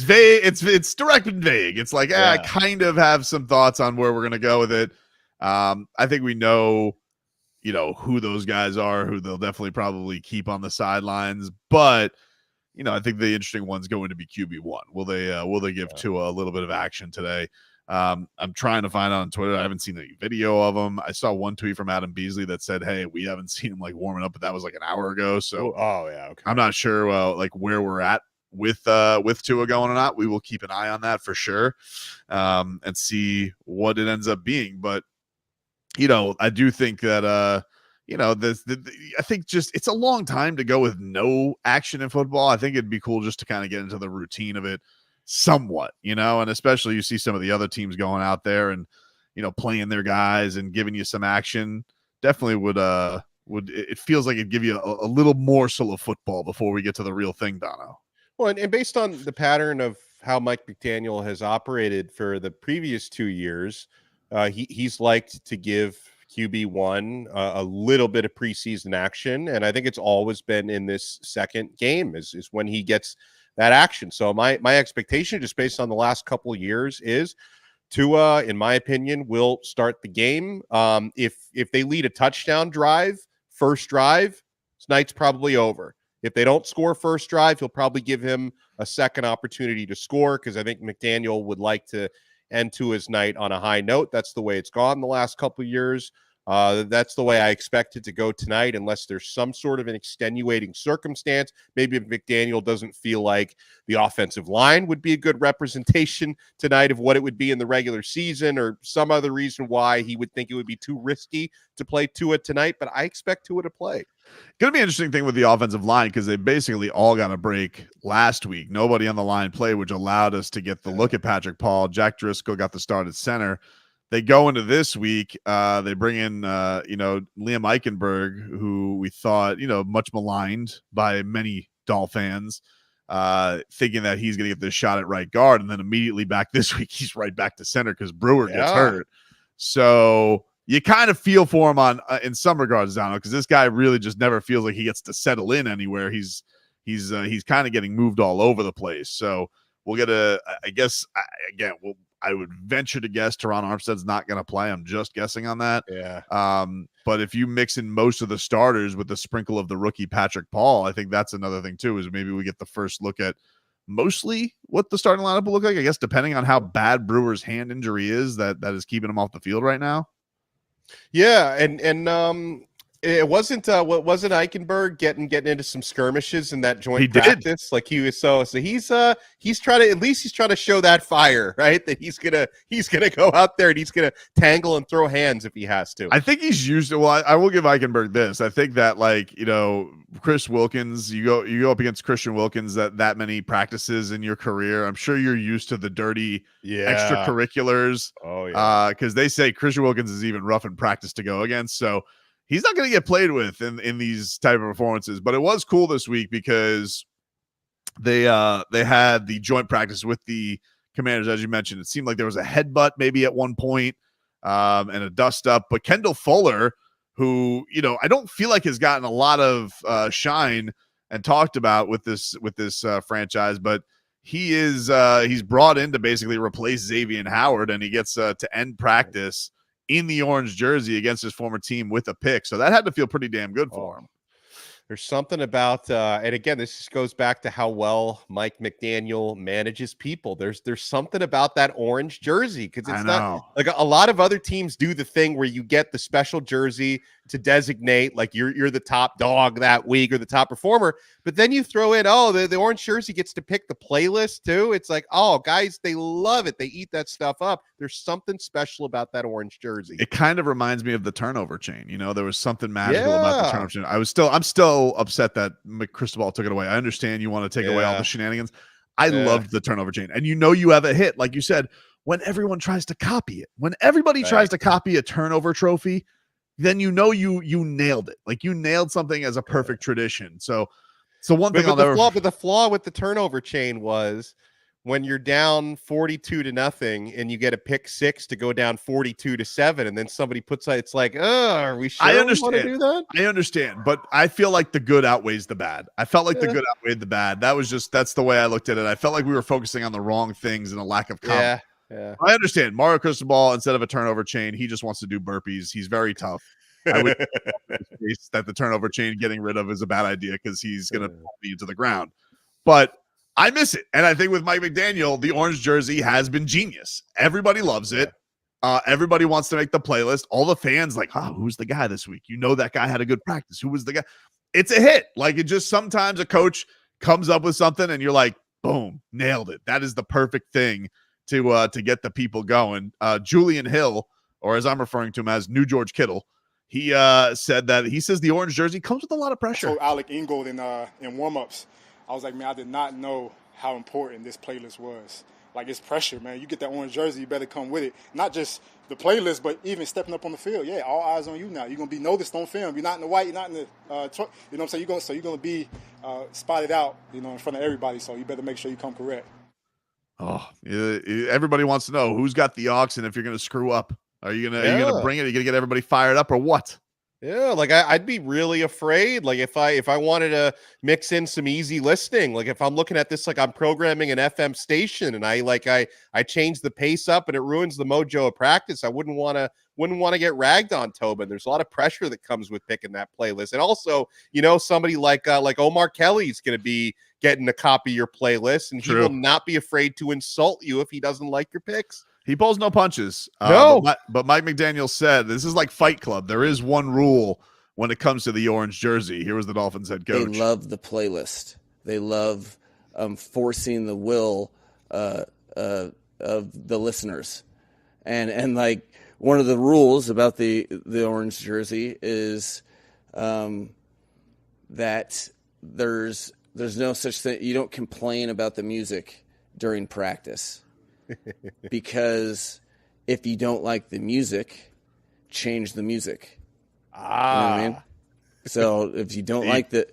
vague. It's direct and vague. It's like, I kind of have some thoughts on where we're gonna go with it. I think we know, who those guys are, who they'll definitely probably keep on the sidelines. But I think the interesting one's going to be QB1. Will they give Tua a little bit of action today? I'm trying to find out on Twitter. I haven't seen any video of him. I saw one tweet from Adam Beasley that said, "Hey, we haven't seen him warming up," but that was an hour ago. So, okay. I'm not sure where we're at with Tua going or not. We will keep an eye on that for sure, and see what it ends up being. But I do think that I think just it's a long time to go with no action in football. I think it'd be cool just to kind of get into the routine of it somewhat, and especially you see some of the other teams going out there and playing their guys and giving you some action. Definitely would it feels like it'd give you a little morsel of football before we get to the real thing, Dono. Well, and based on the pattern of how Mike McDaniel has operated for the previous 2 years, he's liked to give QB1 a little bit of preseason action, and I think it's always been in this second game is when he gets that action. So my expectation, just based on the last couple of years, is Tua, in my opinion, will start the game. If they lead a touchdown drive, first drive, this night's probably over. If they don't score first drive, he'll probably give him a second opportunity to score, because I think McDaniel would like to end Tua's night on a high note. That's the way it's gone the last couple of years. That's the way I expect it to go tonight, unless there's some sort of an extenuating circumstance. Maybe if McDaniel doesn't feel like the offensive line would be a good representation tonight of what it would be in the regular season, or some other reason why he would think it would be too risky to play Tua tonight. But I expect Tua to play. Going to be an interesting thing with the offensive line, because they basically all got a break last week. Nobody on the line played, which allowed us to get the look at Patrick Paul. Jack Driscoll got the start at center. They go into this week. They bring in, Liam Eichenberg, who we thought, much maligned by many Dolph fans, thinking that he's going to get this shot at right guard. And then immediately back this week, he's right back to center because Brewer gets hurt. So you kind of feel for him in some regards, Dono, because this guy really just never feels like he gets to settle in anywhere. He's kind of getting moved all over the place. So we'll get I would venture to guess Teron Armstead's not going to play. I'm just guessing on that. Yeah. But if you mix in most of the starters with the sprinkle of the rookie Patrick Paul, I think that's another thing too, is maybe we get the first look at mostly what the starting lineup will look like, I guess, depending on how bad Brewer's hand injury is that is keeping him off the field right now. Yeah, and it wasn't Eichenberg getting into some skirmishes in that joint practice. Like he was so he's trying to, at least he's trying to show that fire, right? That he's gonna go out there and he's gonna tangle and throw hands if he has to. I think he's used to. Well, I will give Eichenberg this. I think that Chris Wilkins, you go up against Christian Wilkins that many practices in your career. I'm sure you're used to the dirty extracurriculars. Oh yeah. Because they say Christian Wilkins is even rough in practice to go against. So he's not going to get played with in these type of performances. But it was cool this week because they had the joint practice with the Commanders, as you mentioned. It seemed like there was a headbutt maybe at one point and a dust up. But Kendall Fuller, who I don't feel like has gotten a lot of shine and talked about with this franchise, but he's brought in to basically replace Xavier Howard, and he gets to end practice in the orange jersey against his former team with a pick. So that had to feel pretty damn good for him. There's something about, and again, this just goes back to how well Mike McDaniel manages people. There's something about that orange jersey, because it's not like a lot of other teams do the thing where you get the special jersey to designate like you're the top dog that week or the top performer, but then you throw in the orange jersey gets to pick the playlist too. It's like, guys, they love it. They eat that stuff up. There's something special about that orange jersey. It kind of reminds me of the turnover chain. There was something magical about the turnover chain. I'm still upset that Cristobal took it away. I understand you want to take away all the shenanigans. I loved the turnover chain. And you have a hit, like you said, when everyone tries to copy it. When everybody tries to copy a turnover trophy, then you nailed it. Like you nailed something as a perfect tradition. So So one thing but the flaw with the turnover chain was when you're down 42-0 and you get a pick six to go down 42-7, and then somebody puts out, it's like, are we sure we want to do that? I understand, but I feel like the good outweighs the bad. I felt like the good outweighed the bad. That's the way I looked at it. I felt like we were focusing on the wrong things and a lack of confidence. Yeah. I understand. Mario Cristobal, instead of a turnover chain, he just wants to do burpees. He's very tough. I would that the turnover chain getting rid of is a bad idea because he's going to pull me into the ground. But I miss it. And I think with Mike McDaniel, the orange jersey has been genius. Everybody loves it. Everybody wants to make the playlist. All the fans like, who's the guy this week? That guy had a good practice. Who was the guy? It's a hit. Like, it just sometimes a coach comes up with something and you're like, boom, nailed it. That is the perfect thing to get the people going. Julian Hill, or as I'm referring to him as New George Kittle, he said that he says the orange jersey comes with a lot of pressure. I told Alec Ingold in warmups, I was like, man, I did not know how important this playlist was. Like, it's pressure, man. You get that orange jersey, you better come with it. Not just the playlist, but even stepping up on the field. Yeah, all eyes on you now. You're going to be noticed on film. You're not in the white, you're not in the truck. You know what I'm saying? You're going to be spotted out, in front of everybody. So you better make sure you come correct. Oh, everybody wants to know who's got the oxen if you're going to screw up. Are you going to bring it? Are you going to get everybody fired up or what? Yeah, like I'd be really afraid. Like if I wanted to mix in some easy listening, like if I'm looking at this, like I'm programming an FM station and I change the pace up and it ruins the mojo of practice, I wouldn't want to get ragged on, Tobin. There's a lot of pressure that comes with picking that playlist. And also, somebody like Omar Kelly's going to be getting a copy of your playlist, and he will not be afraid to insult you if he doesn't like your picks. He pulls no punches. No. But Mike McDaniel said, this is like Fight Club. There is one rule when it comes to the orange jersey. Here was the Dolphins head coach. They love the playlist. They love forcing the will of the listeners. And like one of the rules about the orange jersey is that there's no such thing. You don't complain about the music during practice. Because if you don't like the music, change the music. You know what I mean? So if you don't like Liam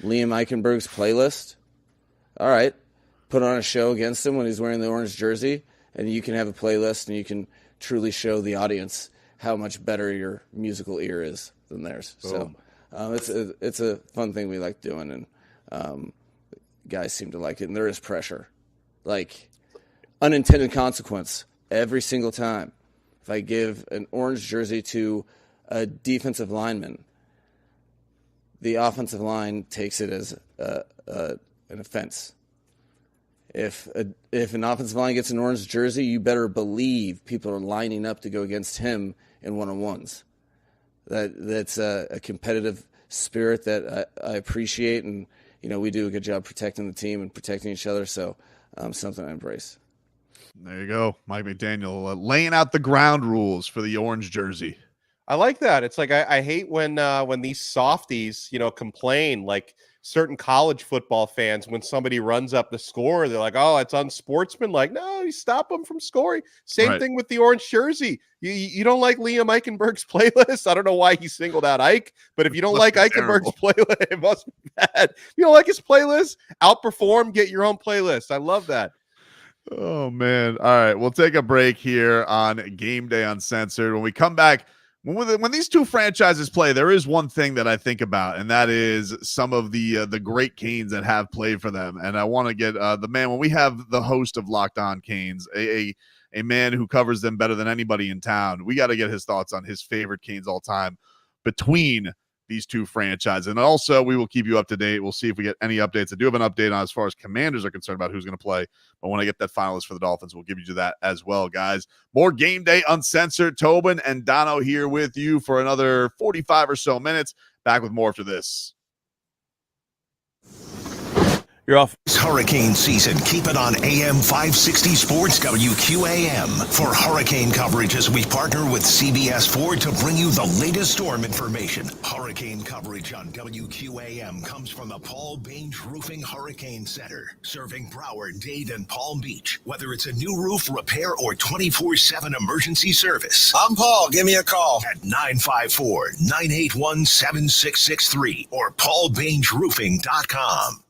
Eichenberg's playlist, all right, put on a show against him when he's wearing the orange jersey, and you can have a playlist and you can truly show the audience how much better your musical ear is than theirs. Boom. So it's a fun thing we like doing, and guys seem to like it, and there is pressure. Like, unintended consequence every single time. If I give an orange jersey to a defensive lineman, the offensive line takes it as an offense. If an offensive line gets an orange jersey, you better believe people are lining up to go against him in one-on-ones. That's a competitive spirit that I appreciate, and we do a good job protecting the team and protecting each other. So something I embrace. There you go. Mike McDaniel laying out the ground rules for the orange jersey. I like that. It's like I hate when these softies, complain, like certain college football fans, when somebody runs up the score, they're like, oh, it's unsportsmanlike. No, you stop them from scoring. Same thing with the orange jersey. You don't like Liam Eichenberg's playlist? I don't know why he singled out Ike, but if you don't like Eichenberg's playlist, it must be bad. If you don't like his playlist, outperform, get your own playlist. I love that. Oh, man. All right, we'll take a break here on Game Day Uncensored. When we come back, when these two franchises play, there is one thing that I think about, and that is some of the great Canes that have played for them. And I want to get the man, when we have the host of Locked On Canes, a man who covers them better than anybody in town, we got to get his thoughts on his favorite Canes all time between these two franchises. And also, we will keep you up to date. We'll see if we get any updates. I do have an update on as far as Commanders are concerned about who's going to play. But when I get that finalist for the Dolphins, we'll give you that as well, guys. More Game Day Uncensored. Tobin and Dono here with you for another 45 or so minutes. Back with more after this. You're off. It's hurricane season. Keep it on AM 560 Sports WQAM. For hurricane coverage as we partner with CBS Ford to bring you the latest storm information. Hurricane coverage on WQAM comes from the Paul Baines Roofing Hurricane Center, serving Broward, Dade, and Palm Beach. Whether it's a new roof, repair, or 24/7 emergency service. I'm Paul. Give me a call at 954-981-7663 or paulbainesroofing.com.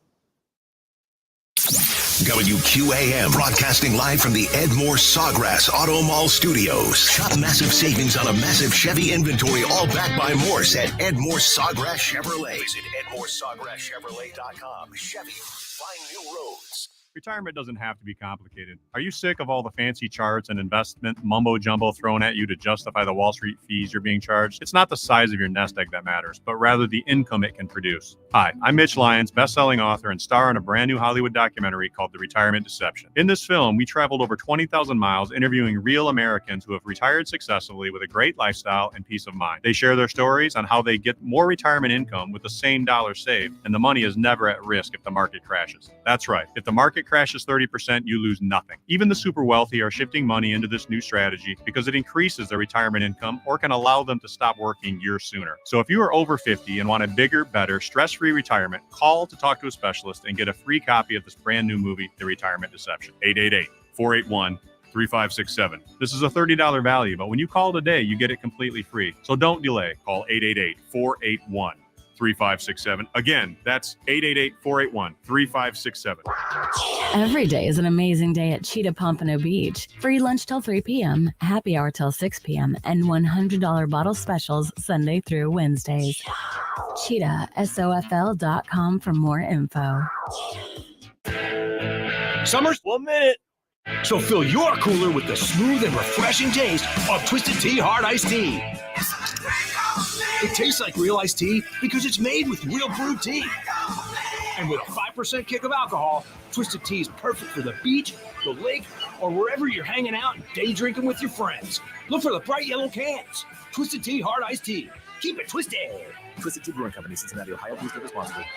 WQAM, broadcasting live from the Ed Moore Sawgrass Auto Mall Studios. Shop massive savings on a massive Chevy inventory, all backed by Morse at Ed Moore Sawgrass Chevrolet. Visit EdMooreSawgrassChevrolet.com. Chevy, find new roads. Retirement doesn't have to be complicated. Are you sick of all the fancy charts and investment mumbo jumbo thrown at you to justify the Wall Street fees you're being charged? It's not the size of your nest egg that matters, but rather the income it can produce. Hi, I'm Mitch Lyons, best-selling author and star in a brand new Hollywood documentary called The Retirement Deception. In this film, we traveled over 20,000 miles interviewing real Americans who have retired successfully with a great lifestyle and peace of mind. They share their stories on how they get more retirement income with the same dollar saved, and the money is never at risk if the market crashes. That's right. If the market crashes 30%, you lose nothing. Even the super wealthy are shifting money into this new strategy because it increases their retirement income or can allow them to stop working years sooner. So if you are over 50 and want a bigger, better, stress-free retirement, call to talk to a specialist and get a free copy of this brand new movie, The Retirement Deception. 888-481-3567. This is a $30 value, but when you call today, you get it completely free. So don't delay. Call 888-481-3567. Again, that's 888-481-3567. Every day is an amazing day at Cheetah Pompano Beach. Free lunch till 3 p.m., happy hour till 6 p.m., and $100 bottle specials Sunday through Wednesdays. CheetahSOFL.com for more info. Summer's 1 minute. So fill your cooler with the smooth and refreshing taste of Twisted Tea Hard Iced Tea. It tastes like real iced tea because it's made with real brewed tea. And with a 5% kick of alcohol, Twisted Tea is perfect for the beach, the lake, or wherever you're hanging out and day drinking with your friends. Look for the bright yellow cans. Twisted Tea Hard Iced Tea. Keep it twisted. Twisted Tea Brewing Company, Cincinnati, Ohio. Please drink responsibly.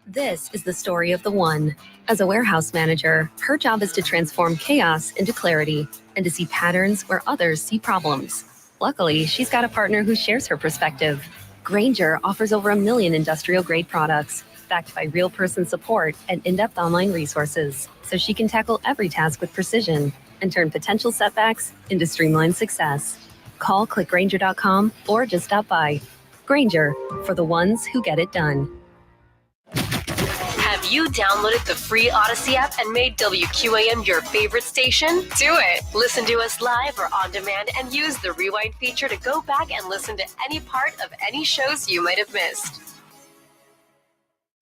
This is the story of the one. As a warehouse manager, her job is to transform chaos into clarity and to see patterns where others see problems. Luckily, she's got a partner who shares her perspective. Grainger offers over 1 million industrial-grade products, backed by real-person support and in-depth online resources, so she can tackle every task with precision and turn potential setbacks into streamlined success. Call clickgrainger.com or just stop by. Grainger, for the ones who get it done. Have you downloaded the free Odyssey app and made WQAM your favorite station? Do it! Listen to us live or on demand and use the rewind feature to go back and listen to any part of any shows you might have missed.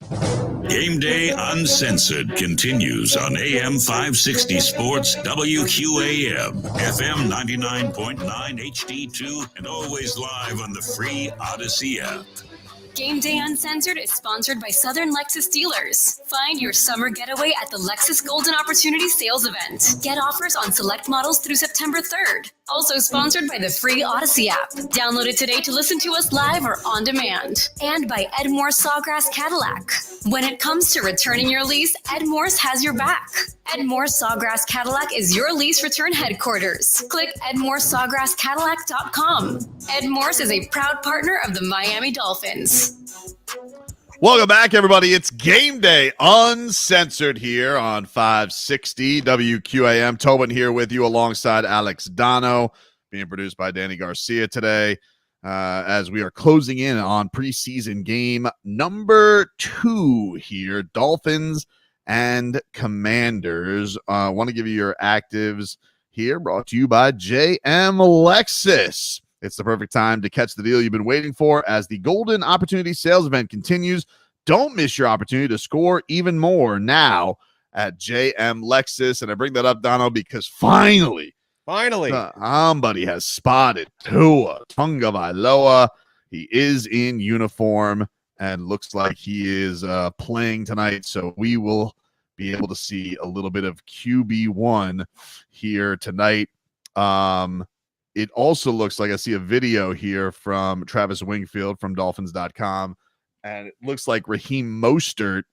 Gameday Uncensored continues on AM 560 Sports WQAM, FM 99.9 HD2, and always live on the free Odyssey app. Gameday Uncensored is sponsored by Southern Lexus Dealers. Find your summer getaway at the Lexus Golden Opportunity Sales Event. Get offers on select models through September 3rd. Also sponsored by the free Odyssey app. Download it today to listen to us live or on demand. And by Ed Moore Sawgrass Cadillac. When it comes to returning your lease, Ed Moore's has your back. Ed Moore Sawgrass Cadillac is your lease return headquarters. Click EdMooreSawgrassCadillac.com. Ed Moore's is a proud partner of the Miami Dolphins. Welcome back, everybody. It's Game Day Uncensored here on 560 WQAM. Tobin here with you alongside Alex Dono, being produced by Danny Garcia today as we are closing in on preseason game number 2 here. Dolphins and Commanders. Want to give you your actives here, brought to you by JM Lexus. It's the perfect time to catch the deal you've been waiting for as the Golden Opportunity Sales Event continues. Don't miss your opportunity to score even more now at JM Lexus. And I bring that up, Dono, because finally, somebody has spotted Tua Tagovailoa. He is in uniform and looks like he is playing tonight. So we will be able to see a little bit of QB1 here tonight. It also looks like I see a video here from Travis Wingfield from Dolphins.com And it looks like Raheem Mostert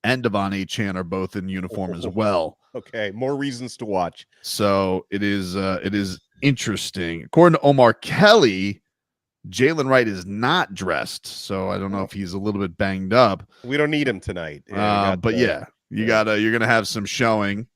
and Devon Achane are both in uniform as well. Okay, more reasons to watch. So it is interesting. According to Omar Kelly, Jaylen Wright is not dressed, so I don't know if he's a little bit banged up. We don't need him tonight. You're gonna have some showing.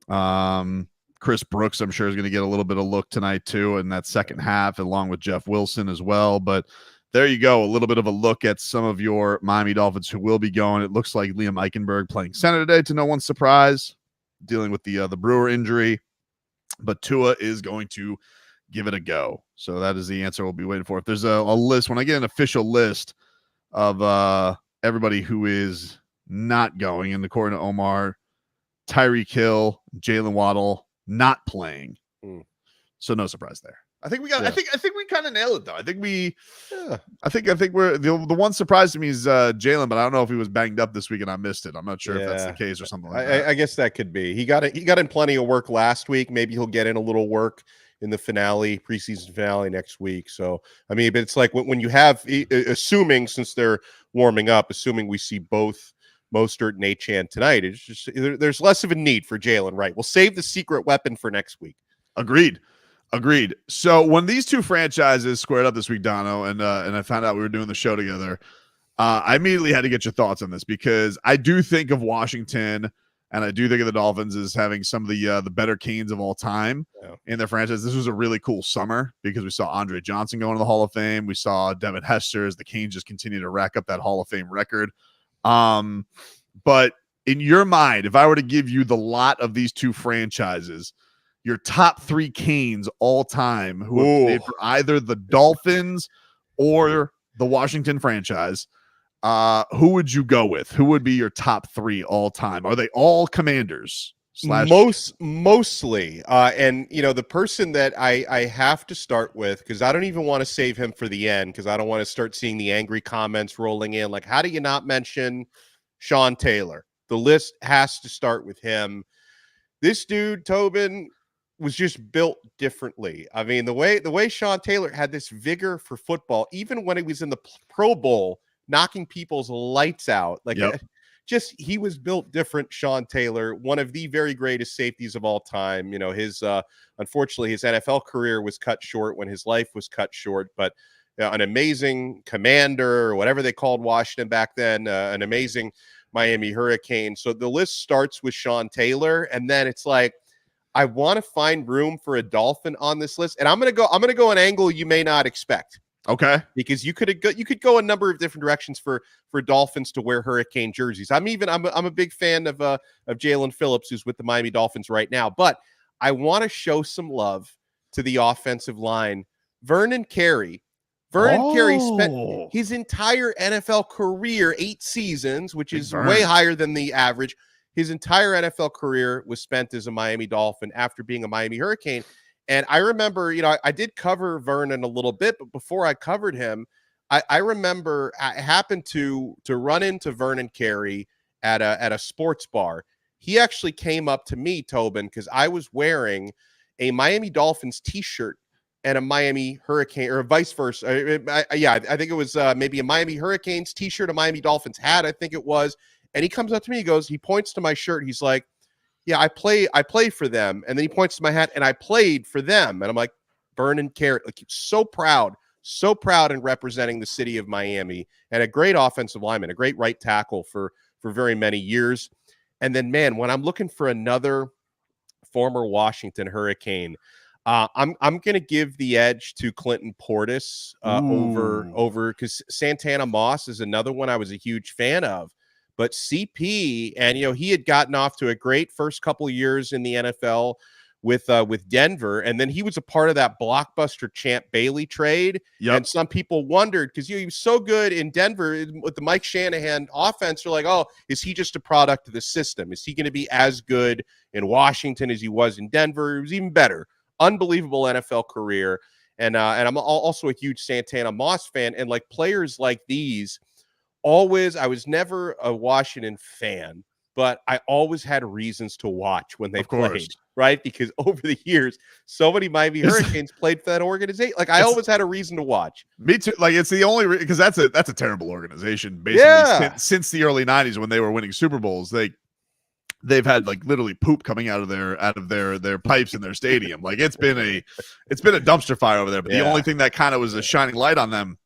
Chris Brooks, I'm sure, is going to get a little bit of look tonight too in that second half, along with Jeff Wilson as well. But there you go, a little bit of a look at some of your Miami Dolphins who will be going. It looks like Liam Eichenberg playing center today, to no one's surprise, dealing with the Brewer injury. But Tua is going to give it a go. So that is the answer we'll be waiting for. If there's a list, when I get an official list of everybody who is not going, and according to Omar, Tyreek Hill, Jalen Waddle not playing. So no surprise there. I think we got. Yeah. I think we kind of nailed it though. I think we're the one surprise to me is Jalen, but I don't know if he was banged up this week and I missed it. I'm not sure if that's the case or something like that. I guess that could be. He got in plenty of work last week. Maybe he'll get in a little work in the preseason finale next week. So I mean, but it's like when you have, assuming since they're warming up, assuming we see both Mostert and Achane tonight, it's just there's less of a need for Jaylen Wright. We'll save the secret weapon for next week. Agreed. So when these two franchises squared up this week, Dono, and I found out we were doing the show together, I immediately had to get your thoughts on this because I do think of Washington and I do think of the Dolphins as having some of the better Canes of all time in their franchise. This was a really cool summer because we saw Andre Johnson going to the Hall of Fame. We saw Devin Hester as the Canes just continue to rack up that Hall of Fame record. But in your mind, if I were to give you the lot of these two franchises, your top three Canes all time who have played for either the Dolphins or the Washington franchise, who would you go with? Who would be your top three all time? Are they all Commanders? Mostly. And, the person that I have to start with, because I don't even want to save him for the end, because I don't want to start seeing the angry comments rolling in. Like, how do you not mention Sean Taylor? The list has to start with him. This dude, Tobin, was just built differently. I mean, the way Sean Taylor had this vigor for football, even when he was in the Pro Bowl, knocking people's lights out. Like, he was built different. Sean Taylor, one of the very greatest safeties of all time. Unfortunately, his NFL career was cut short when his life was cut short, but an amazing commander, or whatever they called Washington back then, an amazing Miami Hurricane. So the list starts with Sean Taylor, and then it's like, I want to find room for a Dolphin on this list, and I'm gonna go an angle you may not expect. Okay, because you could go a number of different directions for Dolphins to wear Hurricane jerseys. I'm a big fan of Jaylen Phillips, who's with the Miami Dolphins right now, but I want to show some love to the offensive line. Vernon Carey spent his entire NFL career, 8 seasons, which is way higher than the average. His entire NFL career was spent as a Miami Dolphin after being a Miami Hurricane. And I remember, I did cover Vernon a little bit, but before I covered him, I remember I happened to run into Vernon Carey at a sports bar. He actually came up to me, Tobin, because I was wearing a Miami Dolphins t-shirt and a Miami Hurricane, or vice versa. I think it was maybe a Miami Hurricanes t-shirt, a Miami Dolphins hat, I think it was. And he comes up to me, he points to my shirt. He's like, yeah, I play for them. And then he points to my hat, and I played for them. And I'm like, Vernon Carey, like, so proud in representing the city of Miami, and a great offensive lineman, a great right tackle for very many years. And then, man, when I'm looking for another former Washington Hurricane, I'm going to give the edge to Clinton Portis over, because Santana Moss is another one I was a huge fan of. But CP, and he had gotten off to a great first couple of years in the NFL with Denver, and then he was a part of that blockbuster Champ Bailey trade. And some people wondered, because he was so good in Denver with the Mike Shanahan offense. They're like, oh, is he just a product of the system? Is he going to be as good in Washington as he was in Denver? He was even better. Unbelievable NFL career, and I'm also a huge Santana Moss fan, and like players like these. I was never a Washington fan, but I always had reasons to watch when they played. right? Because over the years, so many Miami Hurricanes played for that organization. Like I always had a reason to watch. Me too. Like it's the only because that's a terrible organization. Basically, since the early '90s when they were winning Super Bowls, they've had like literally poop coming out of their pipes in their stadium. Like it's been a dumpster fire over there. But the only thing that kind of was a shining light on them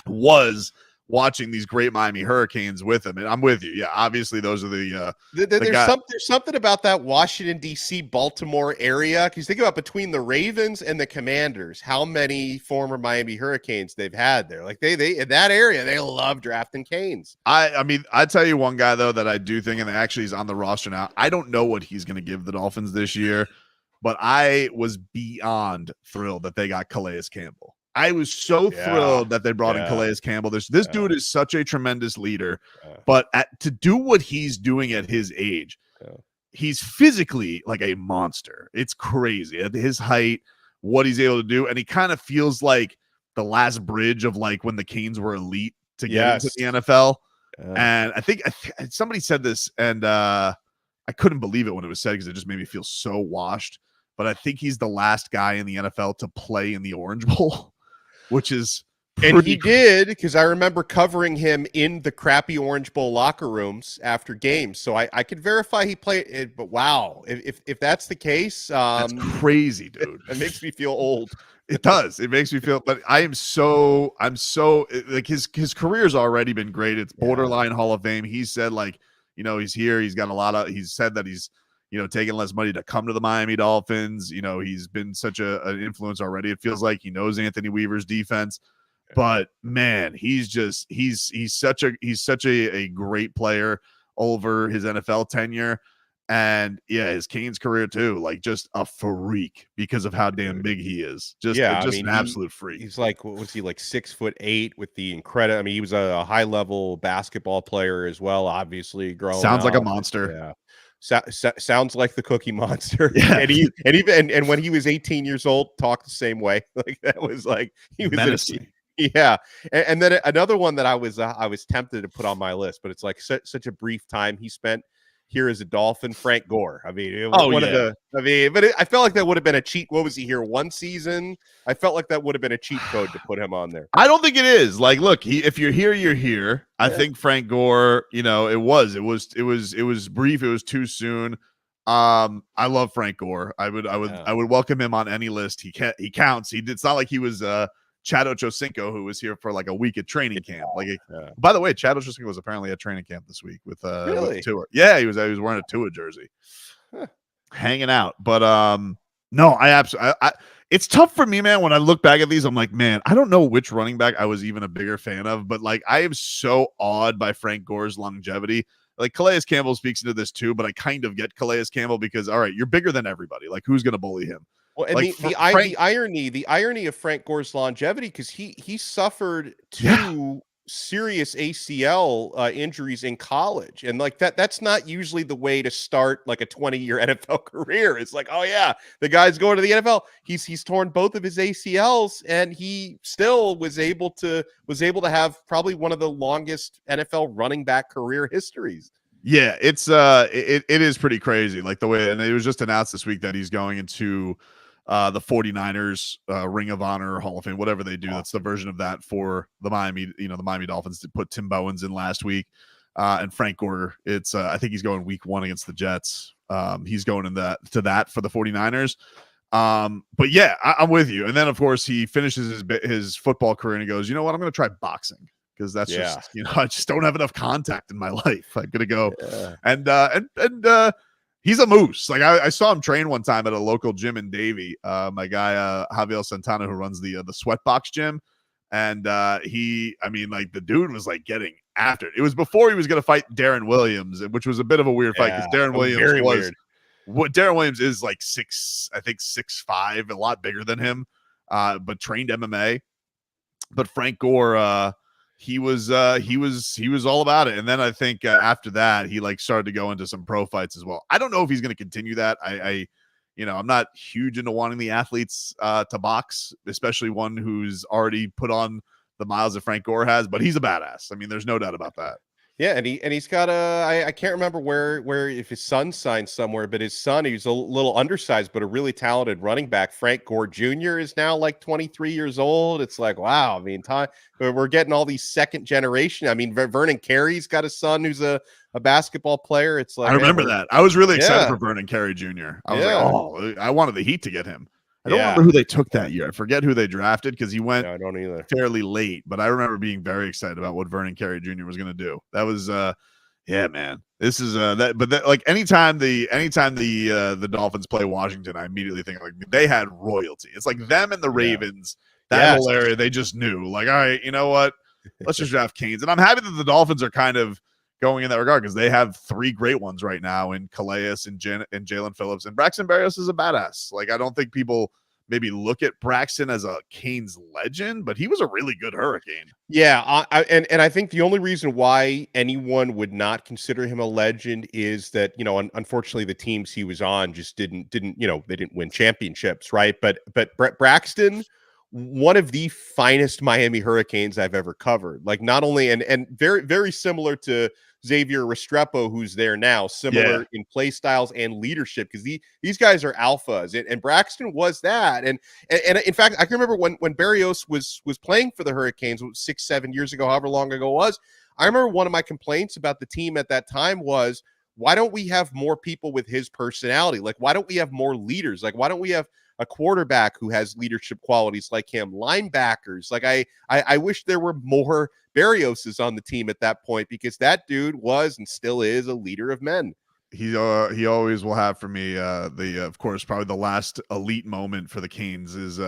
was watching these great Miami Hurricanes with them. And I'm with you. Yeah, obviously those are there's something about that Washington, D.C., Baltimore area. Because think about between the Ravens and the Commanders, how many former Miami Hurricanes they've had there. Like they in that area, they love drafting Canes. I mean, I tell you one guy though that I do think, and actually he's on the roster now. I don't know what he's going to give the Dolphins this year, but I was beyond thrilled that they got Calais Campbell. I was so thrilled that they brought in Calais Campbell. This dude is such a tremendous leader, but to do what he's doing at his age, he's physically like a monster. It's crazy at his height, what he's able to do. And he kind of feels like the last bridge of like when the Canes were elite to get into the NFL. And I think somebody said this, and I couldn't believe it when it was said because it just made me feel so washed. But I think he's the last guy in the NFL to play in the Orange Bowl. Which is and he did because I remember covering him in the crappy Orange Bowl locker rooms after games, so I could verify he played it. But wow, if that's the case, that's crazy, dude. It makes me feel old. It does. It makes me feel. But I'm so like his career's already been great. It's borderline Hall of Fame. He said like he's here. He's got a lot of. He's said that he's taking less money to come to the Miami Dolphins. He's been such an influence already. It feels like he knows Anthony Weaver's defense, but man, he's such a great player over his NFL tenure. And his Canes career too, like just a freak because of how damn big he is. Just an absolute freak. He's like, what was he like 6'8" with the incredible? I mean, he was a high level basketball player as well. Obviously, growing sounds up. like a monster. Yeah. Sounds like the Cookie Monster. And when he was 18 years old, talked the same way. Like that was like he was menacing. And then another one that I was tempted to put on my list, but it's like such a brief time he spent here as a Dolphin, Frank Gore. I mean, but I felt like that would have been a cheat. What was he here? One season. I felt like that would have been a cheat code to put him on there. I don't think it is. Like, look, if you're here, you're here. I think Frank Gore. It was brief. It was too soon. I love Frank Gore. I would welcome him on any list. He counts. It's not like he was Chad Ochocinco, who was here for like a week at training camp. By the way, Chad Ochocinco was apparently at training camp this week with Tua. Yeah, he was wearing a Tua jersey, hanging out. But no, I absolutely. It's tough for me, man. When I look back at these, I'm like, man, I don't know which running back I was even a bigger fan of. But like, I am so awed by Frank Gore's longevity. Like Calais Campbell speaks into this too, but I kind of get Calais Campbell because all right, you're bigger than everybody. Like, who's gonna bully him? Well, and like, the irony of Frank Gore's longevity, because he suffered two serious ACL injuries in college, and like that's not usually the way to start like a 20-year NFL career. It's like, oh yeah, the guy's going to the NFL. He's torn both of his ACLs, and he still was able to have probably one of the longest NFL running back career histories. Yeah, it's it is pretty crazy, like the way, and it was just announced this week that he's going into the 49ers Ring of Honor, Hall of Fame, whatever they do. That's the version of that for the Miami Dolphins to put Tim Bowens in last week. And Frank Gore, it's I think he's going week 1 against the Jets. He's going to that for the 49ers. But yeah, I'm with you. And then of course he finishes his football career and he goes, you know what? I'm going to try boxing. Because that's just, I just don't have enough contact in my life. I'm gonna go, and he's a moose. Like I saw him train one time at a local gym in Davie. My guy Javier Santana, who runs the Sweatbox gym, and the dude was like getting after it. It was before he was gonna fight Darren Williams, which was a bit of a weird fight because Darren Williams is like 6'5", a lot bigger than him, but trained MMA. But Frank Gore, he was all about it. And then I think after that, he like started to go into some pro fights as well. I don't know if he's going to continue that. I'm not huge into wanting the athletes to box, especially one who's already put on the miles that Frank Gore has, but he's a badass. I mean, there's no doubt about that. Yeah, and he's got I can't remember where if his son signed somewhere, but his son, he's a little undersized, but a really talented running back. Frank Gore Jr. is now like 23 years old. It's like, wow. I mean, we're getting all these second generation. I mean, Vernon Carey's got a son who's a basketball player. It's like, I remember that. I was really excited for Vernon Carey Jr. I was like, oh, I wanted the Heat to get him. I don't remember who they took that year. I forget who they drafted because he went I don't either. fairly late, but I remember being very excited about what Vernon Carey Jr. was going to do. That was yeah, man. This is like anytime the Dolphins play Washington, I immediately think like they had royalty. It's like them and the Ravens, that whole area, they just knew like, all right, you know what? Let's just draft Canes. And I'm happy that the Dolphins are kind of going in that regard because they have three great ones right now in Calais and Jaylen Phillips, and Braxton Berrios is a badass. Like, I don't think people maybe look at Braxton as a Canes legend, but he was a really good Hurricane. Yeah, and I think the only reason why anyone would not consider him a legend is that, you know, unfortunately the teams he was on just didn't you know, they didn't win championships, right? But Braxton, one of the finest Miami Hurricanes I've ever covered. Like, not only and very, very similar to Xavier Restrepo, who's there now, similar in play styles and leadership, because these guys are alphas, and Braxton was that. And in fact, I can remember when Berrios was playing for the Hurricanes 6-7 years ago, however long ago it was. I remember one of my complaints about the team at that time was, why don't we have more people with his personality? Like, why don't we have more leaders? Like, why don't we have a quarterback who has leadership qualities like him, linebackers? Like, I wish there were more Berrioses on the team at that point, because that dude was and still is a leader of men. He always will have for me of course, probably the last elite moment for the Canes is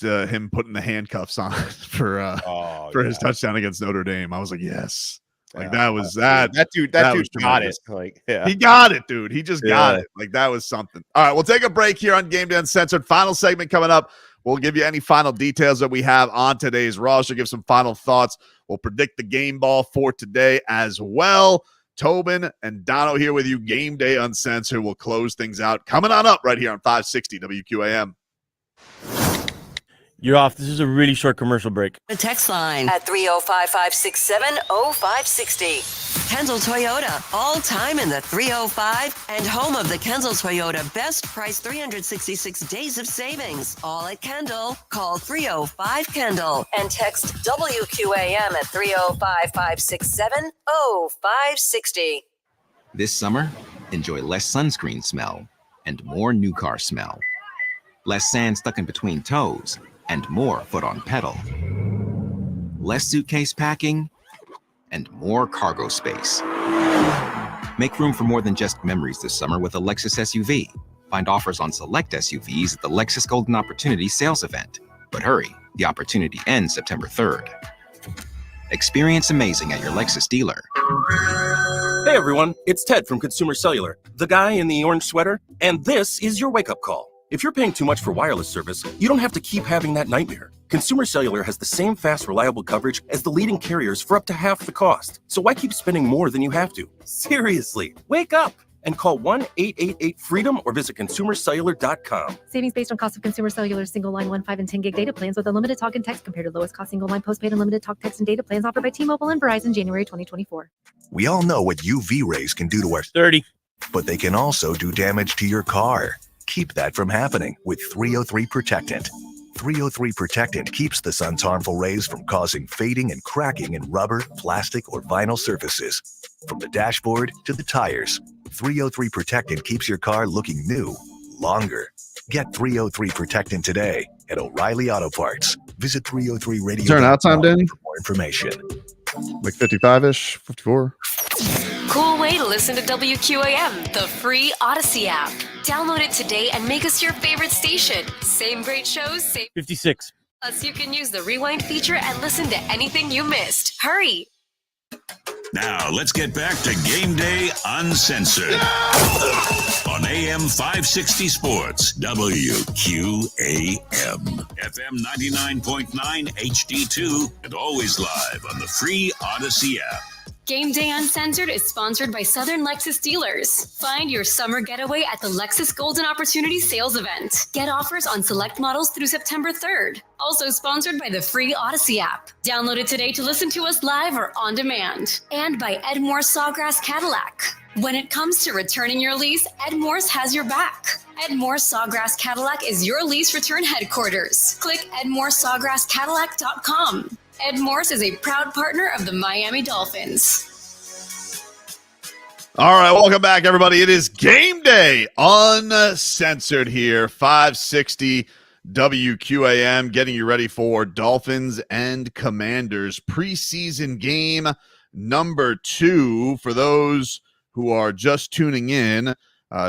him putting the handcuffs on for his touchdown against Notre Dame. I was like, yes. Like, that was that dude got it. Like, he got it, dude. He just got it. Like, that was something. All right, we'll take a break here on Gameday Uncensored. Final segment coming up. We'll give you any final details that we have on today's roster, give some final thoughts. We'll predict the game ball for today as well. Tobin and Dono here with you. Game Day Uncensored. We'll close things out coming on up right here on 560 WQAM. You're off. This is a really short commercial break. The text line at 305-567-0560. Kendall Toyota, all time in the 305 and home of the Kendall Toyota best price 366 days of savings. All at Kendall. Call 305-KENDALL and text WQAM at 305-567-0560. This summer, enjoy less sunscreen smell and more new car smell. Less sand stuck in between toes and more foot on pedal. Less suitcase packing and more cargo space. Make room for more than just memories this summer with a Lexus SUV. Find offers on select SUVs at the Lexus Golden Opportunity Sales Event. But hurry, the opportunity ends September 3rd. Experience amazing at your Lexus dealer. Hey everyone, it's Ted from Consumer Cellular, the guy in the orange sweater, and this is your wake-up call. If you're paying too much for wireless service, you don't have to keep having that nightmare. Consumer Cellular has the same fast, reliable coverage as the leading carriers for up to half the cost. So why keep spending more than you have to? Seriously, wake up and call 1-888-FREEDOM or visit consumercellular.com. Savings based on cost of Consumer Cellular single line 1, 5, and 10 gig data plans with unlimited talk and text compared to lowest cost single line postpaid unlimited talk, text, and data plans offered by T-Mobile and Verizon January 2024. We all know what UV rays can do to our 30, but they can also do damage to your car. Keep that from happening with 303 Protectant. 303 Protectant keeps the sun's harmful rays from causing fading and cracking in rubber, plastic, or vinyl surfaces. From the dashboard to the tires, 303 Protectant keeps your car looking new longer. Get 303 Protectant today at O'Reilly Auto Parts. Visit 303 Radio. Turn out time, Danny? For more information. Like 55-ish, 54. Cool way to listen to WQAM, the free Odyssey app. Download it today and make us your favorite station. Same great shows, same 56. Plus, you can use the rewind feature and listen to anything you missed. Hurry! Now, let's get back to Game Day Uncensored on AM 560 Sports, WQAM, FM 99.9 HD2, and always live on the free Odyssey app. Game Day Uncensored is sponsored by Southern Lexus Dealers. Find your summer getaway at the Lexus Golden Opportunity Sales Event. Get offers on select models through September 3rd. Also sponsored by the free Odyssey app. Download it today to listen to us live or on demand. And by Edmore Sawgrass Cadillac. When it comes to returning your lease, Ed Morse has your back. Ed Morse Sawgrass Cadillac is your lease return headquarters. Click edmoresawgrasscadillac.com. Ed Morse is a proud partner of the Miami Dolphins. All right, welcome back, everybody. It is Game Day Uncensored here, 560 WQAM, getting you ready for Dolphins and Commanders preseason game number 2. For those who are just tuning in,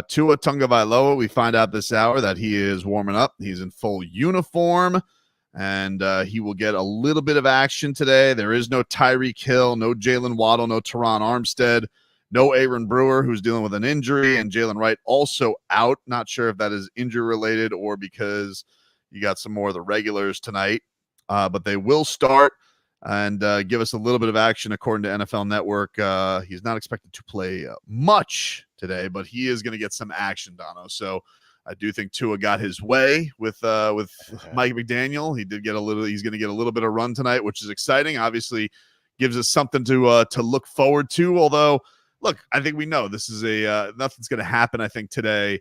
Tua Tagovailoa, we find out this hour that he is warming up. He's in full uniform, and he will get a little bit of action today. There is no Tyreek Hill, no Jalen Waddle, no Teron Armstead, no Aaron Brewer, who's dealing with an injury, and Jaylen Wright also out. Not sure if that is injury-related or because you got some more of the regulars tonight, but they will start and give us a little bit of action according to NFL Network. He's not expected to play much today, but he is going to get some action, Dono. So I do think Tua got his way with Mike McDaniel. He's going to get a little bit of run tonight, which is exciting. Obviously gives us something to look forward to. Although, look, I think we know this is nothing's going to happen, I think, today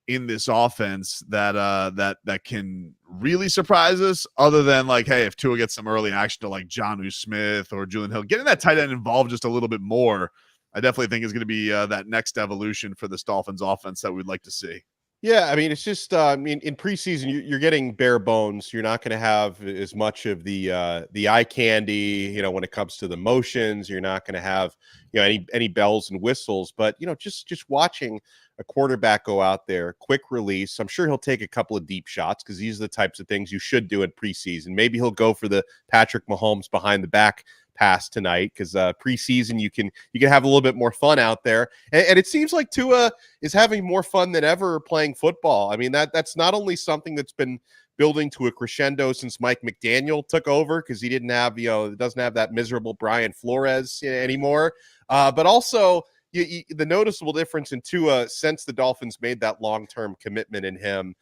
in this offense that can really surprise us, other than like, hey, if Tua gets some early action to like Jonnu Smith or Julian Hill, getting that tight end involved just a little bit more, I definitely think is going to be that next evolution for this Dolphins offense that we'd like to see. Yeah, I mean, it's just in preseason, you're getting bare bones. You're not going to have as much of the eye candy, when it comes to the motions. You're not going to have any bells and whistles. But just watching a quarterback go out there, quick release. I'm sure he'll take a couple of deep shots because these are the types of things you should do in preseason. Maybe he'll go for the Patrick Mahomes behind the back pass tonight because preseason you can have a little bit more fun out there, and it seems like Tua is having more fun than ever playing football. I mean, that's not only something that's been building to a crescendo since Mike McDaniel took over, because he doesn't have that miserable Brian Flores anymore, but also the noticeable difference in Tua since the Dolphins made that long-term commitment in him.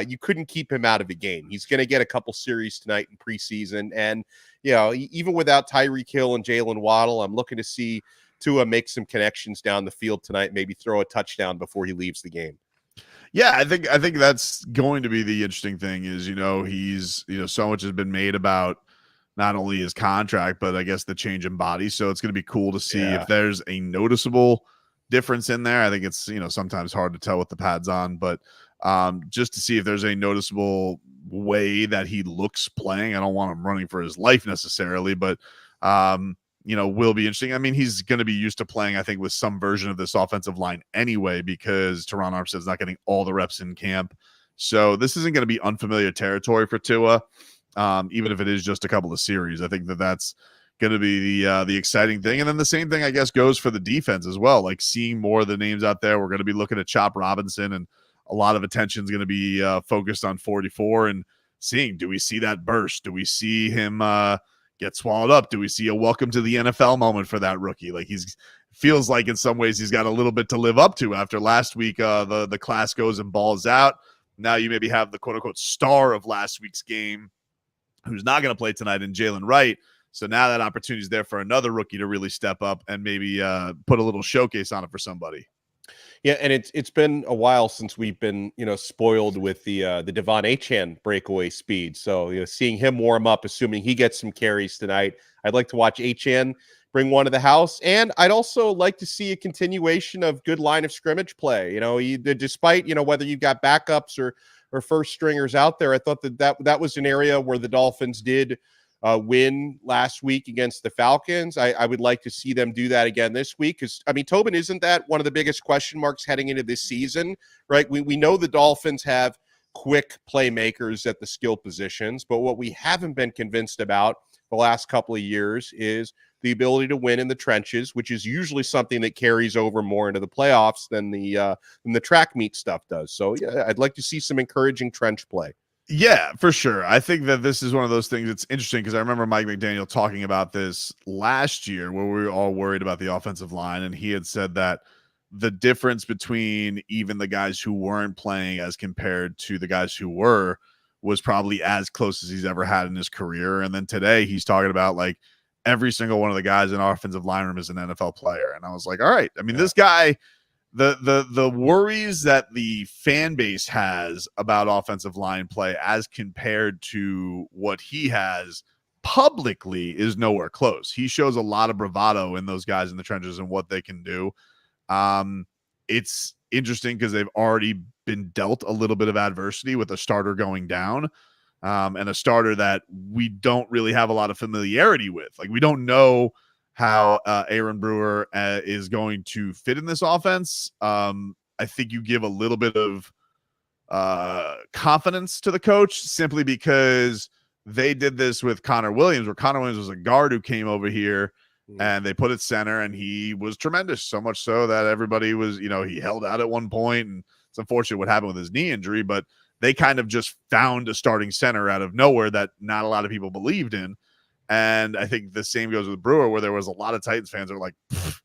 You couldn't keep him out of the game. He's going to get a couple series tonight in preseason. And, even without Tyreek Hill and Jalen Waddle, I'm looking to see Tua make some connections down the field tonight, maybe throw a touchdown before he leaves the game. Yeah, I think that's going to be the interesting thing is, he's, so much has been made about not only his contract, but I guess the change in body. So it's going to be cool to see if there's a noticeable difference in there. I think it's, sometimes hard to tell with the pads on, but just to see if there's a noticeable way that he looks playing. I don't want him running for his life necessarily, but will be interesting. I mean, he's going to be used to playing, I think, with some version of this offensive line anyway, because Teron Armstead's not getting all the reps in camp. So this isn't going to be unfamiliar territory for Tua, even if it is just a couple of series. I think that's going to be the exciting thing. And then the same thing, I guess, goes for the defense as well. Like seeing more of the names out there. We're going to be looking at Chop Robinson, and a lot of attention is going to be focused on 44 and seeing, do we see that burst? Do we see him get swallowed up? Do we see a welcome to the NFL moment for that rookie? Like feels like in some ways he's got a little bit to live up to after last week. The class goes and balls out. Now you maybe have the quote unquote star of last week's game who's not going to play tonight in Jaylen Wright. So now that opportunity is there for another rookie to really step up and maybe put a little showcase on it for somebody. Yeah, and it's been a while since we've been spoiled with the Devon Achane breakaway speed. So seeing him warm up, assuming he gets some carries tonight, I'd like to watch Achane bring one to the house, and I'd also like to see a continuation of good line of scrimmage play. Despite whether you've got backups or first stringers out there, I thought that was an area where the Dolphins did win last week against the Falcons. I would like to see them do that again this week, because Tobin, isn't that one of the biggest question marks heading into this season, right? We know the Dolphins have quick playmakers at the skill positions, but what we haven't been convinced about the last couple of years is the ability to win in the trenches, which is usually something that carries over more into the playoffs than the track meet stuff does. So yeah, I'd like to see some encouraging trench play. Yeah, for sure. I think that this is one of those things that's interesting because I remember Mike McDaniel talking about this last year where we were all worried about the offensive line. And he had said that the difference between even the guys who weren't playing as compared to the guys who were was probably as close as he's ever had in his career. And then today he's talking about like every single one of the guys in our offensive line room is an NFL player. And I was like, all right. I mean, this guy, the worries that the fan base has about offensive line play as compared to what he has publicly is nowhere close. He shows a lot of bravado in those guys in the trenches and what they can do. It's interesting because they've already been dealt a little bit of adversity with a starter going down, and a starter that we don't really have a lot of familiarity with. Like, we don't know how Aaron Brewer is going to fit in this offense. I think you give a little bit of confidence to the coach simply because they did this with Connor Williams, where Connor Williams was a guard who came over here and they put it center, and he was tremendous, so much so that everybody was, he held out at one point, and it's unfortunate what happened with his knee injury, but they kind of just found a starting center out of nowhere that not a lot of people believed in. And I think the same goes with Brewer, where there was a lot of Titans fans that were like,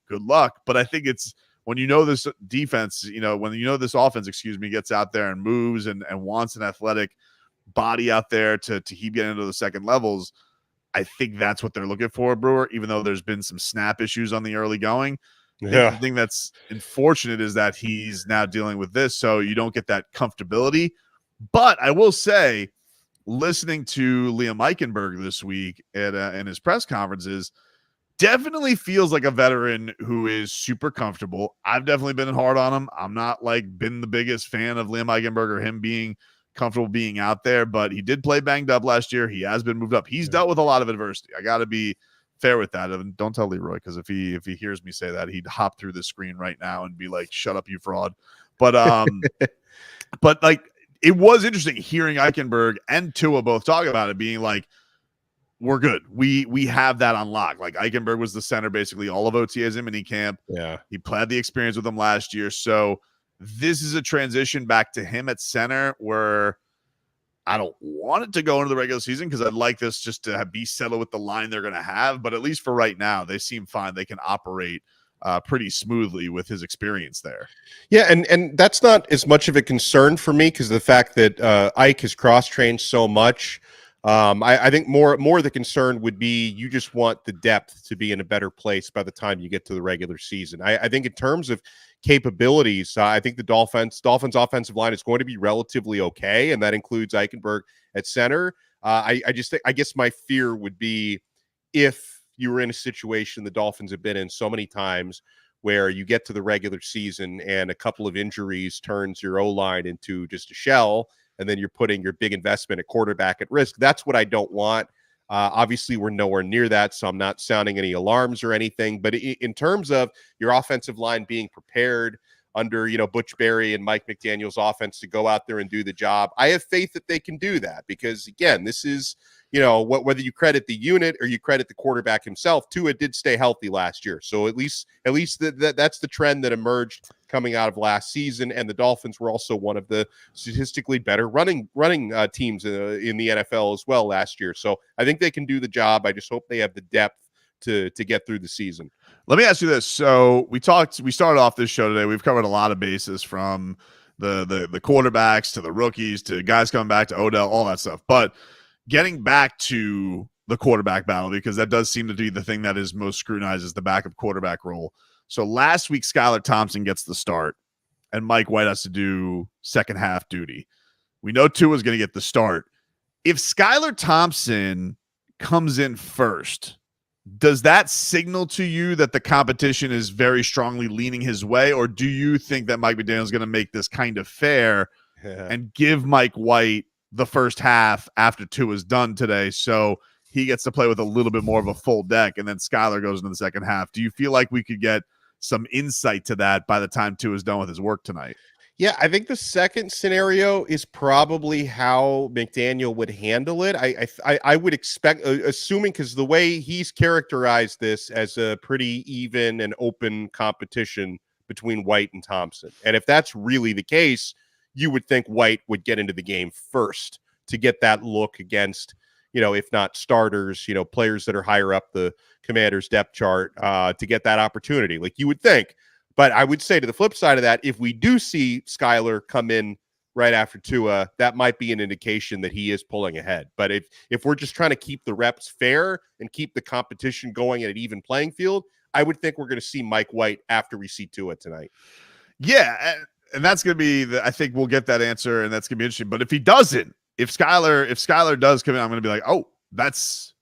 good luck. But I think it's when this defense, when this offense, gets out there and moves and wants an athletic body out there to keep getting into the second levels, I think that's what they're looking for, Brewer, even though there's been some snap issues on the early going. Yeah. The thing that's unfortunate is that he's now dealing with this, so you don't get that comfortability. But I will say, listening to Liam Eichenberg this week in his press conferences, definitely feels like a veteran who is super comfortable. I've definitely been hard on him. I'm not been the biggest fan of Liam Eichenberg or him being comfortable being out there, but he did play banged up last year. He has been moved up. He's dealt with a lot of adversity. I got to be fair with that. And don't tell Leroy, because if he hears me say that, he'd hop through the screen right now and be like, "Shut up, you fraud." But but it was interesting hearing Eichenberg and Tua both talk about it, being like, we're good. We have that on lock. Like, Eichenberg was the center basically all of OTAs in minicamp. Yeah. He had the experience with him last year. So this is a transition back to him at center where I don't want it to go into the regular season because I'd like this just to be settled with the line they're going to have. But at least for right now, they seem fine. They can operate pretty smoothly with his experience there. Yeah, and that's not as much of a concern for me because the fact that Ike has cross-trained so much. I think more the concern would be you just want the depth to be in a better place by the time you get to the regular season. I think in terms of capabilities, I think the Dolphins offensive line is going to be relatively okay, and that includes Eichenberg at center. I guess my fear would be if you were in a situation the Dolphins have been in so many times where you get to the regular season and a couple of injuries turns your O-line into just a shell, and then you're putting your big investment at quarterback at risk. That's what I don't want. Obviously, we're nowhere near that, so I'm not sounding any alarms or anything. But in terms of your offensive line being prepared under, Butch Berry and Mike McDaniel's offense to go out there and do the job, I have faith that they can do that because, again, this is, whether you credit the unit or you credit the quarterback himself, Tua did stay healthy last year. So at least that's the trend that emerged coming out of last season. And the Dolphins were also one of the statistically better running teams in the NFL as well last year. So I think they can do the job. I just hope they have the depth to get through the season. Let me ask you this. So we started off this show today. We've covered a lot of bases from the quarterbacks to the rookies to guys coming back to Odell, all that stuff. But getting back to the quarterback battle, because that does seem to be the thing that is most scrutinized, is the backup quarterback role. So last week, Skylar Thompson gets the start, and Mike White has to do second half duty. We know Tua's going to get the start. If Skylar Thompson comes in first, does that signal to you that the competition is very strongly leaning his way, or do you think that Mike McDaniel is going to make this kind of fair and give Mike White the first half after Tua's done today, so he gets to play with a little bit more of a full deck, and then Skylar goes into the second half? Do you feel like we could get some insight to that by the time Tua's done with his work tonight? Yeah, I think the second scenario is probably how McDaniel would handle it. I would expect, assuming, because the way he's characterized this as a pretty even and open competition between White and Thompson. And if that's really the case, you would think White would get into the game first to get that look against, if not starters, players that are higher up the Commanders depth chart, to get that opportunity, like you would think. But I would say to the flip side of that, if we do see Skyler come in right after Tua, that might be an indication that he is pulling ahead. But if we're just trying to keep the reps fair and keep the competition going at an even playing field, I would think we're going to see Mike White after we see Tua tonight. Yeah, and that's going to be I think we'll get that answer, and that's going to be interesting. But if he doesn't, if Skyler does come in, I'm going to be like, oh, that's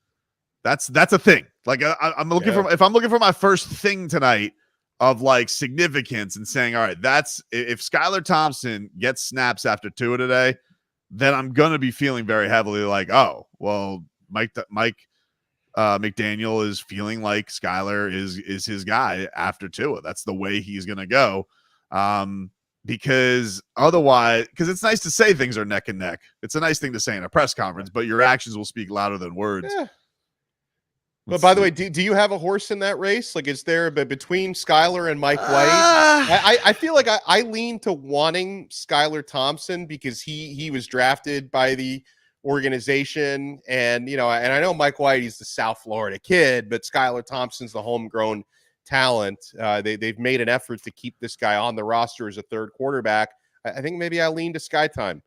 a thing. Like I'm looking for, if I'm looking for my first thing tonight of like significance and saying, all right, that's if Skylar Thompson gets snaps after Tua today, then I'm going to be feeling very heavily like, oh, well, Mike McDaniel is feeling like Skylar is his guy after Tua. That's the way he's going to go. Because otherwise, because it's nice to say things are neck and neck. It's a nice thing to say in a press conference, but your actions will speak louder than words. Yeah. But by the way, do you have a horse in that race? Like, is there between Skyler and Mike White? I feel like I lean to wanting Skylar Thompson because he was drafted by the organization, and and I know Mike White, he's the South Florida kid, but Skylar Thompson's the homegrown talent. They've made an effort to keep this guy on the roster as a third quarterback. I think maybe I lean to Sky Time.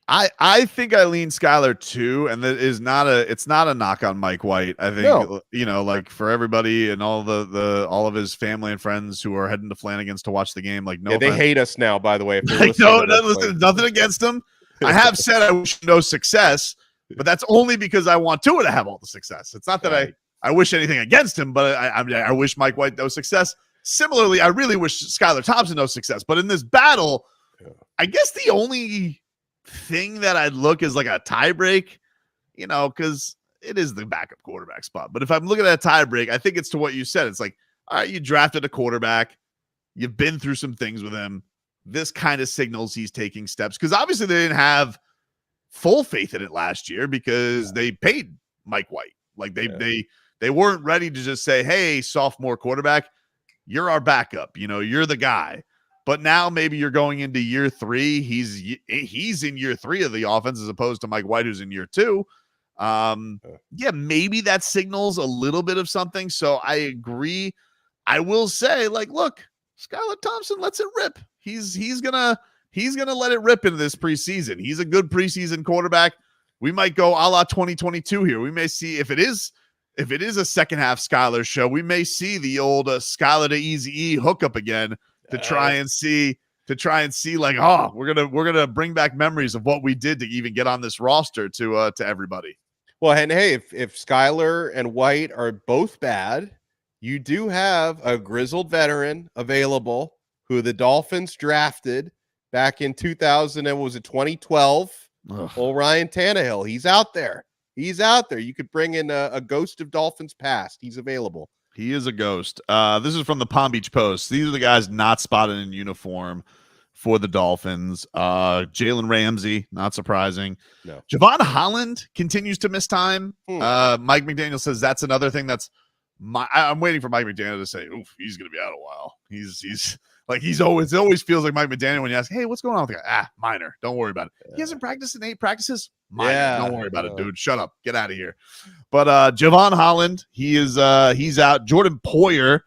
I think I lean Skyler too, and that is it's not a knock on Mike White. I think like for everybody and all all of his family and friends who are heading to Flanagan's to watch the game, like they hate us now. By the way, listen, nothing against them. I have said I wish no success, but that's only because I want Tua to have all the success. It's not that I wish anything against him, but I wish Mike White no success. Similarly, I really wish Skylar Thompson no success. But in this battle, I guess the only thing that I'd look is like a tie break, because it is the backup quarterback spot. But if I'm looking at a tie break, I think it's to what you said. It's like, all right, you drafted a quarterback. You've been through some things with him. This kind of signals he's taking steps, because obviously they didn't have full faith in it last year because they paid Mike White. Like they weren't ready to just say, hey, sophomore quarterback, you're our backup. You're the guy. But now maybe you're going into year 3. He's in year 3 of the offense as opposed to Mike White, who's in year 2. Maybe that signals a little bit of something. So I agree. I will say, like, look, Skylar Thompson lets it rip. He's gonna let it rip into this preseason. He's a good preseason quarterback. We might go a la 2022 here. We may see if it is a second half Skylar show, we may see the old Skylar to Easy E hookup again. To try and see like, oh, we're gonna bring back memories of what we did to even get on this roster to everybody. Well, and hey, if Skylar and White are both bad, you do have a grizzled veteran available who the Dolphins drafted back in 2012. Old Ryan Tannehill. He's out there. You could bring in a ghost of Dolphins past. He's available. He is a ghost. This is from the Palm Beach Post. These are the guys not spotted in uniform for the Dolphins. Jalen Ramsey, not surprising. No. Javon Holland continues to miss time. Mike McDaniel says that's another thing that's I'm waiting for Mike McDaniel to say, oof, he's going to be out a while. He's like, it always feels like Mike McDaniel when you ask, hey, what's going on with the guy? Minor. Don't worry about it. He hasn't practiced in 8 practices. Minor. Don't worry about it, dude. Shut up. Get out of here. But Javon Holland, he's out. Jordan Poyer,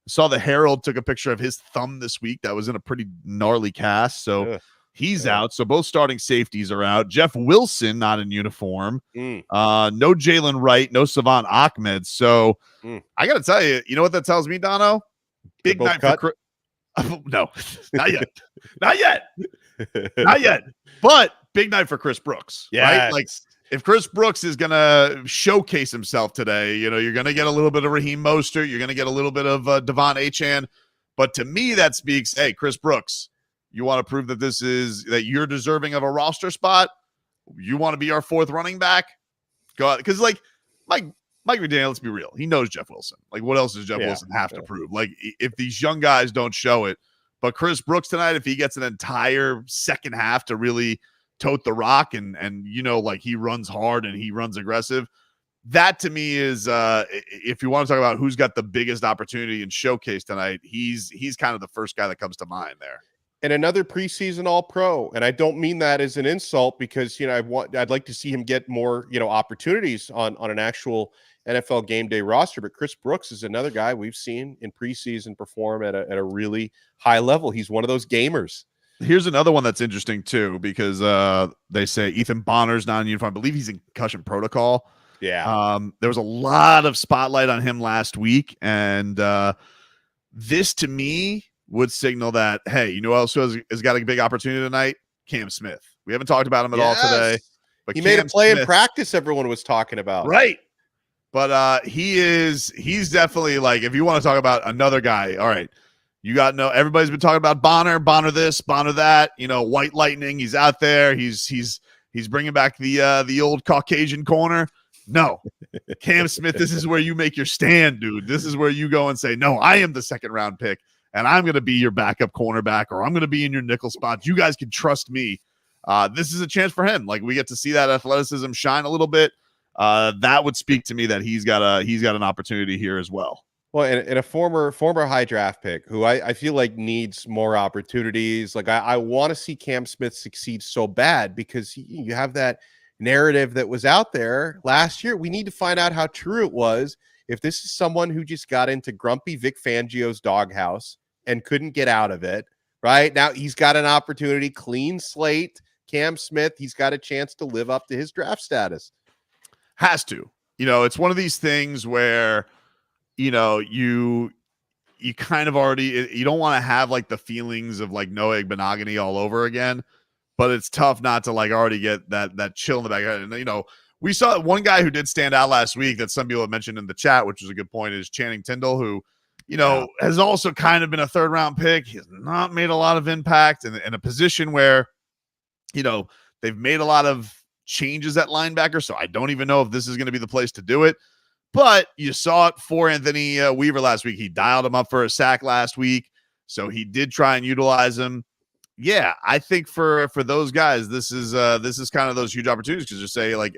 saw the Herald took a picture of his thumb this week. That was in a pretty gnarly cast. So he's out. So both starting safeties are out. Jeff Wilson, not in uniform. No Jaylen Wright, no Savant Ahmed. So I got to tell you, you know what that tells me, Dono? Big night for Chris. No, not yet. Not yet. But big night for Chris Brooks. Yeah. Right? Like, if Chris Brooks is going to showcase himself today, you're going to get a little bit of Raheem Mostert. You're going to get a little bit of Devon Achane. But to me, that speaks, hey, Chris Brooks, you want to prove that you're deserving of a roster spot? You want to be our 4th running back? Go out. Because, like, Mike McDaniel, let's be real. He knows Jeff Wilson. Like, what else does Jeff Wilson have to prove? Like, if these young guys don't show it. But Chris Brooks tonight, if he gets an entire second half to really tote the rock and like he runs hard and he runs aggressive, that to me is if you want to talk about who's got the biggest opportunity and showcase tonight, he's kind of the first guy that comes to mind there. And another preseason All-Pro, and I don't mean that as an insult because I'd like to see him get more opportunities on an actual NFL game day roster. But Chris Brooks is another guy we've seen in preseason perform at a really high level. He's one of those gamers. Here's another one that's interesting too because they say Ethan Bonner's not in uniform. I believe he's in concussion protocol. Yeah. There was a lot of spotlight on him last week, and this to me would signal that, hey, you know who else has got a big opportunity tonight? Cam Smith. We haven't talked about him at all today. But he made a play in practice everyone was talking about. Right. But he's definitely like, if you want to talk about another guy, all right, everybody's been talking about Bonner this, Bonner that, White Lightning. He's out there. He's bringing back the old Caucasian corner. No, Cam Smith, this is where you make your stand, dude. This is where you go and say, no, I am the second round pick. And I'm going to be your backup cornerback, or I'm going to be in your nickel spot. You guys can trust me. This is a chance for him. Like, we get to see that athleticism shine a little bit. That would speak to me that he's got an opportunity here as well. Well, and a former high draft pick who I feel like needs more opportunities. Like, I want to see Cam Smith succeed so bad because you have that narrative that was out there last year. We need to find out how true it was. If this is someone who just got into grumpy Vic Fangio's doghouse and couldn't get out of it, right? Now he's got an opportunity, clean slate. Cam Smith, he's got a chance to live up to his draft status. Has to. It's one of these things where, you kind of already, you don't want to have like the feelings of like Noah Igbenogany all over again, but it's tough not to like already get that chill in the back. And, we saw one guy who did stand out last week that some people have mentioned in the chat, which is a good point, is Channing Tindall, who, has also kind of been a third round pick. He has not made a lot of impact in a position where, they've made a lot of changes at linebacker. So I don't even know if this is going to be the place to do it. But you saw it for Anthony Weaver last week. He dialed him up for a sack last week. So he did try and utilize him. Yeah, I think for those guys, this is kind of those huge opportunities because you say like,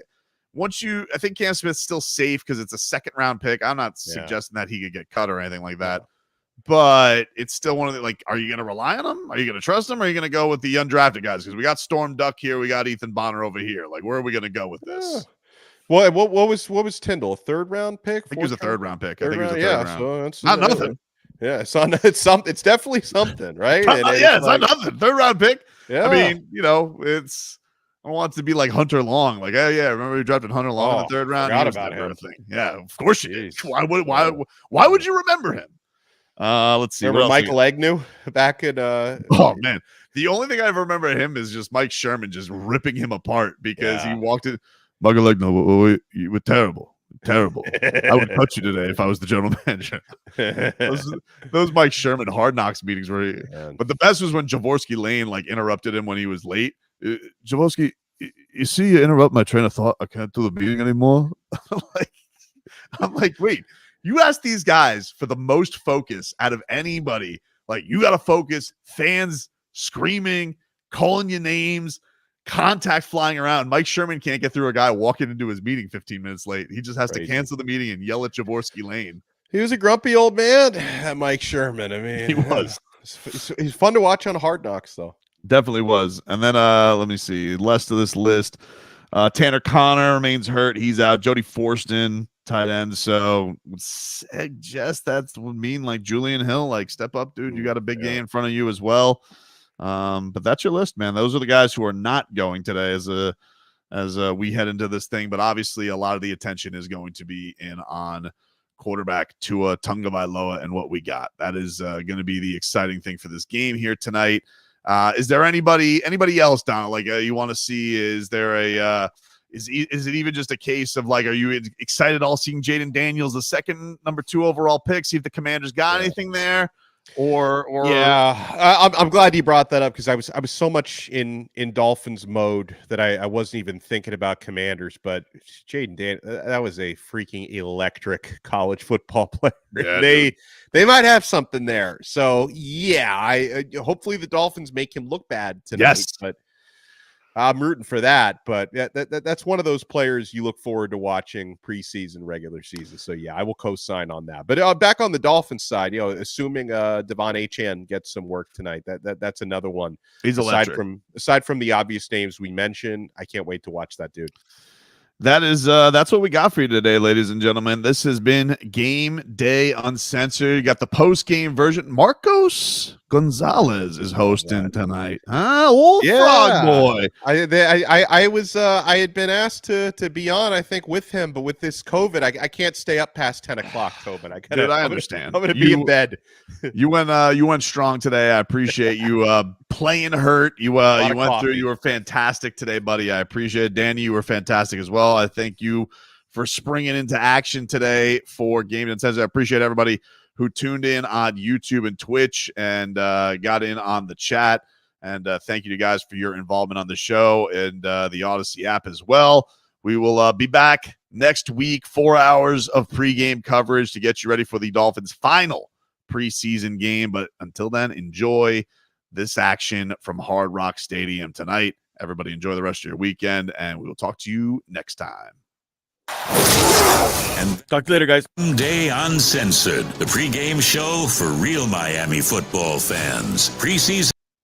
I think Cam Smith's still safe because it's a second round pick. I'm not suggesting that he could get cut or anything like that, but it's still one of the, like, are you going to rely on him? Are you going to trust him? Or are you going to go with the undrafted guys? Because we got Storm Duck here. We got Ethan Bonner over here. Like, where are we going to go with this? Well, what was Tindall? A third round pick? I think he was a third round pick. So it's not nothing. Yeah, it's something. It's definitely something, right? It's not nothing. Third round pick. Yeah. I mean, I don't want it to be like Hunter Long. Like, oh yeah, remember we drafted Hunter Long in the third round? Forgot about him. Thing. Yeah, of course you did. Why would you remember him? Let's see. Remember Michael Agnew back in oh man. The only thing I ever remember him is just Mike Sherman just ripping him apart because he walked in. Michael Agnew, you were terrible. Terrible. I would cut you today if I was the general manager. those Mike Sherman Hard Knocks meetings were. But the best was when Jaworski Lane like interrupted him when he was late. Jaworski, you see, you interrupt my train of thought. I can't do the meeting anymore. I'm like, wait. You ask these guys for the most focus out of anybody. Like, you got to focus. Fans screaming, calling you names. Contact flying around. Mike Sherman can't get through a guy walking into his meeting 15 minutes late. He just has to cancel the meeting and yell at Jaworski Lane. He was a grumpy old man, Mike Sherman. I mean, he was. He's fun to watch on Hard Knocks, though. Definitely was. And then let me see. Last of this list. Tanner Connor remains hurt. He's out. Jody Forston, tight end. So suggest that would mean like Julian Hill, like step up, dude. You got a big game in front of you as well. But that's your list, man. Those are the guys who are not going today as we head into this thing. But obviously, a lot of the attention is going to be in on quarterback Tua Tagovailoa and what we got. That is going to be the exciting thing for this game here tonight. Is there anybody else, Donald? Like you want to see? Is there is it even just a case of like, are you excited all seeing Jaden Daniels, the second number 2 overall pick? See if the Commanders got anything there. Or I'm glad you brought that up because I was so much in Dolphins mode that I wasn't even thinking about Commanders. But Jaden that was a freaking electric college football player. Yeah, they might have something there. So yeah, hopefully the Dolphins make him look bad tonight. Yes. But I'm rooting for that, but that's one of those players you look forward to watching preseason, regular season. So yeah, I will co-sign on that. But back on the Dolphins side, assuming Devon Achane gets some work tonight, that's another one. He's electric. Aside from the obvious names we mentioned, I can't wait to watch that dude. That's what we got for you today, ladies and gentlemen. This has been Game Day Uncensored. You got the post-game version. Marcos Gonzalez is hosting tonight. Old Frog Boy. I had been asked to be on, I think, with him, but with this COVID, I can't stay up past 10 o'clock, Tobin. I understand. I'm gonna be in bed. You went strong today. I appreciate you playing hurt. You went through. You were fantastic today, buddy. I appreciate it. Danny, you were fantastic as well. I thank you for springing into action today for Game Day Uncensored. I appreciate everybody who tuned in on YouTube and Twitch and got in on the chat. And thank you to guys for your involvement on the show and the Odyssey app as well. We will be back next week, 4 hours of pregame coverage to get you ready for the Dolphins' final preseason game. But until then, enjoy this action from Hard Rock Stadium tonight. Everybody enjoy the rest of your weekend, and we will talk to you next time. And talk to you later, guys. Day Uncensored, the pregame show for real Miami football fans. Preseason.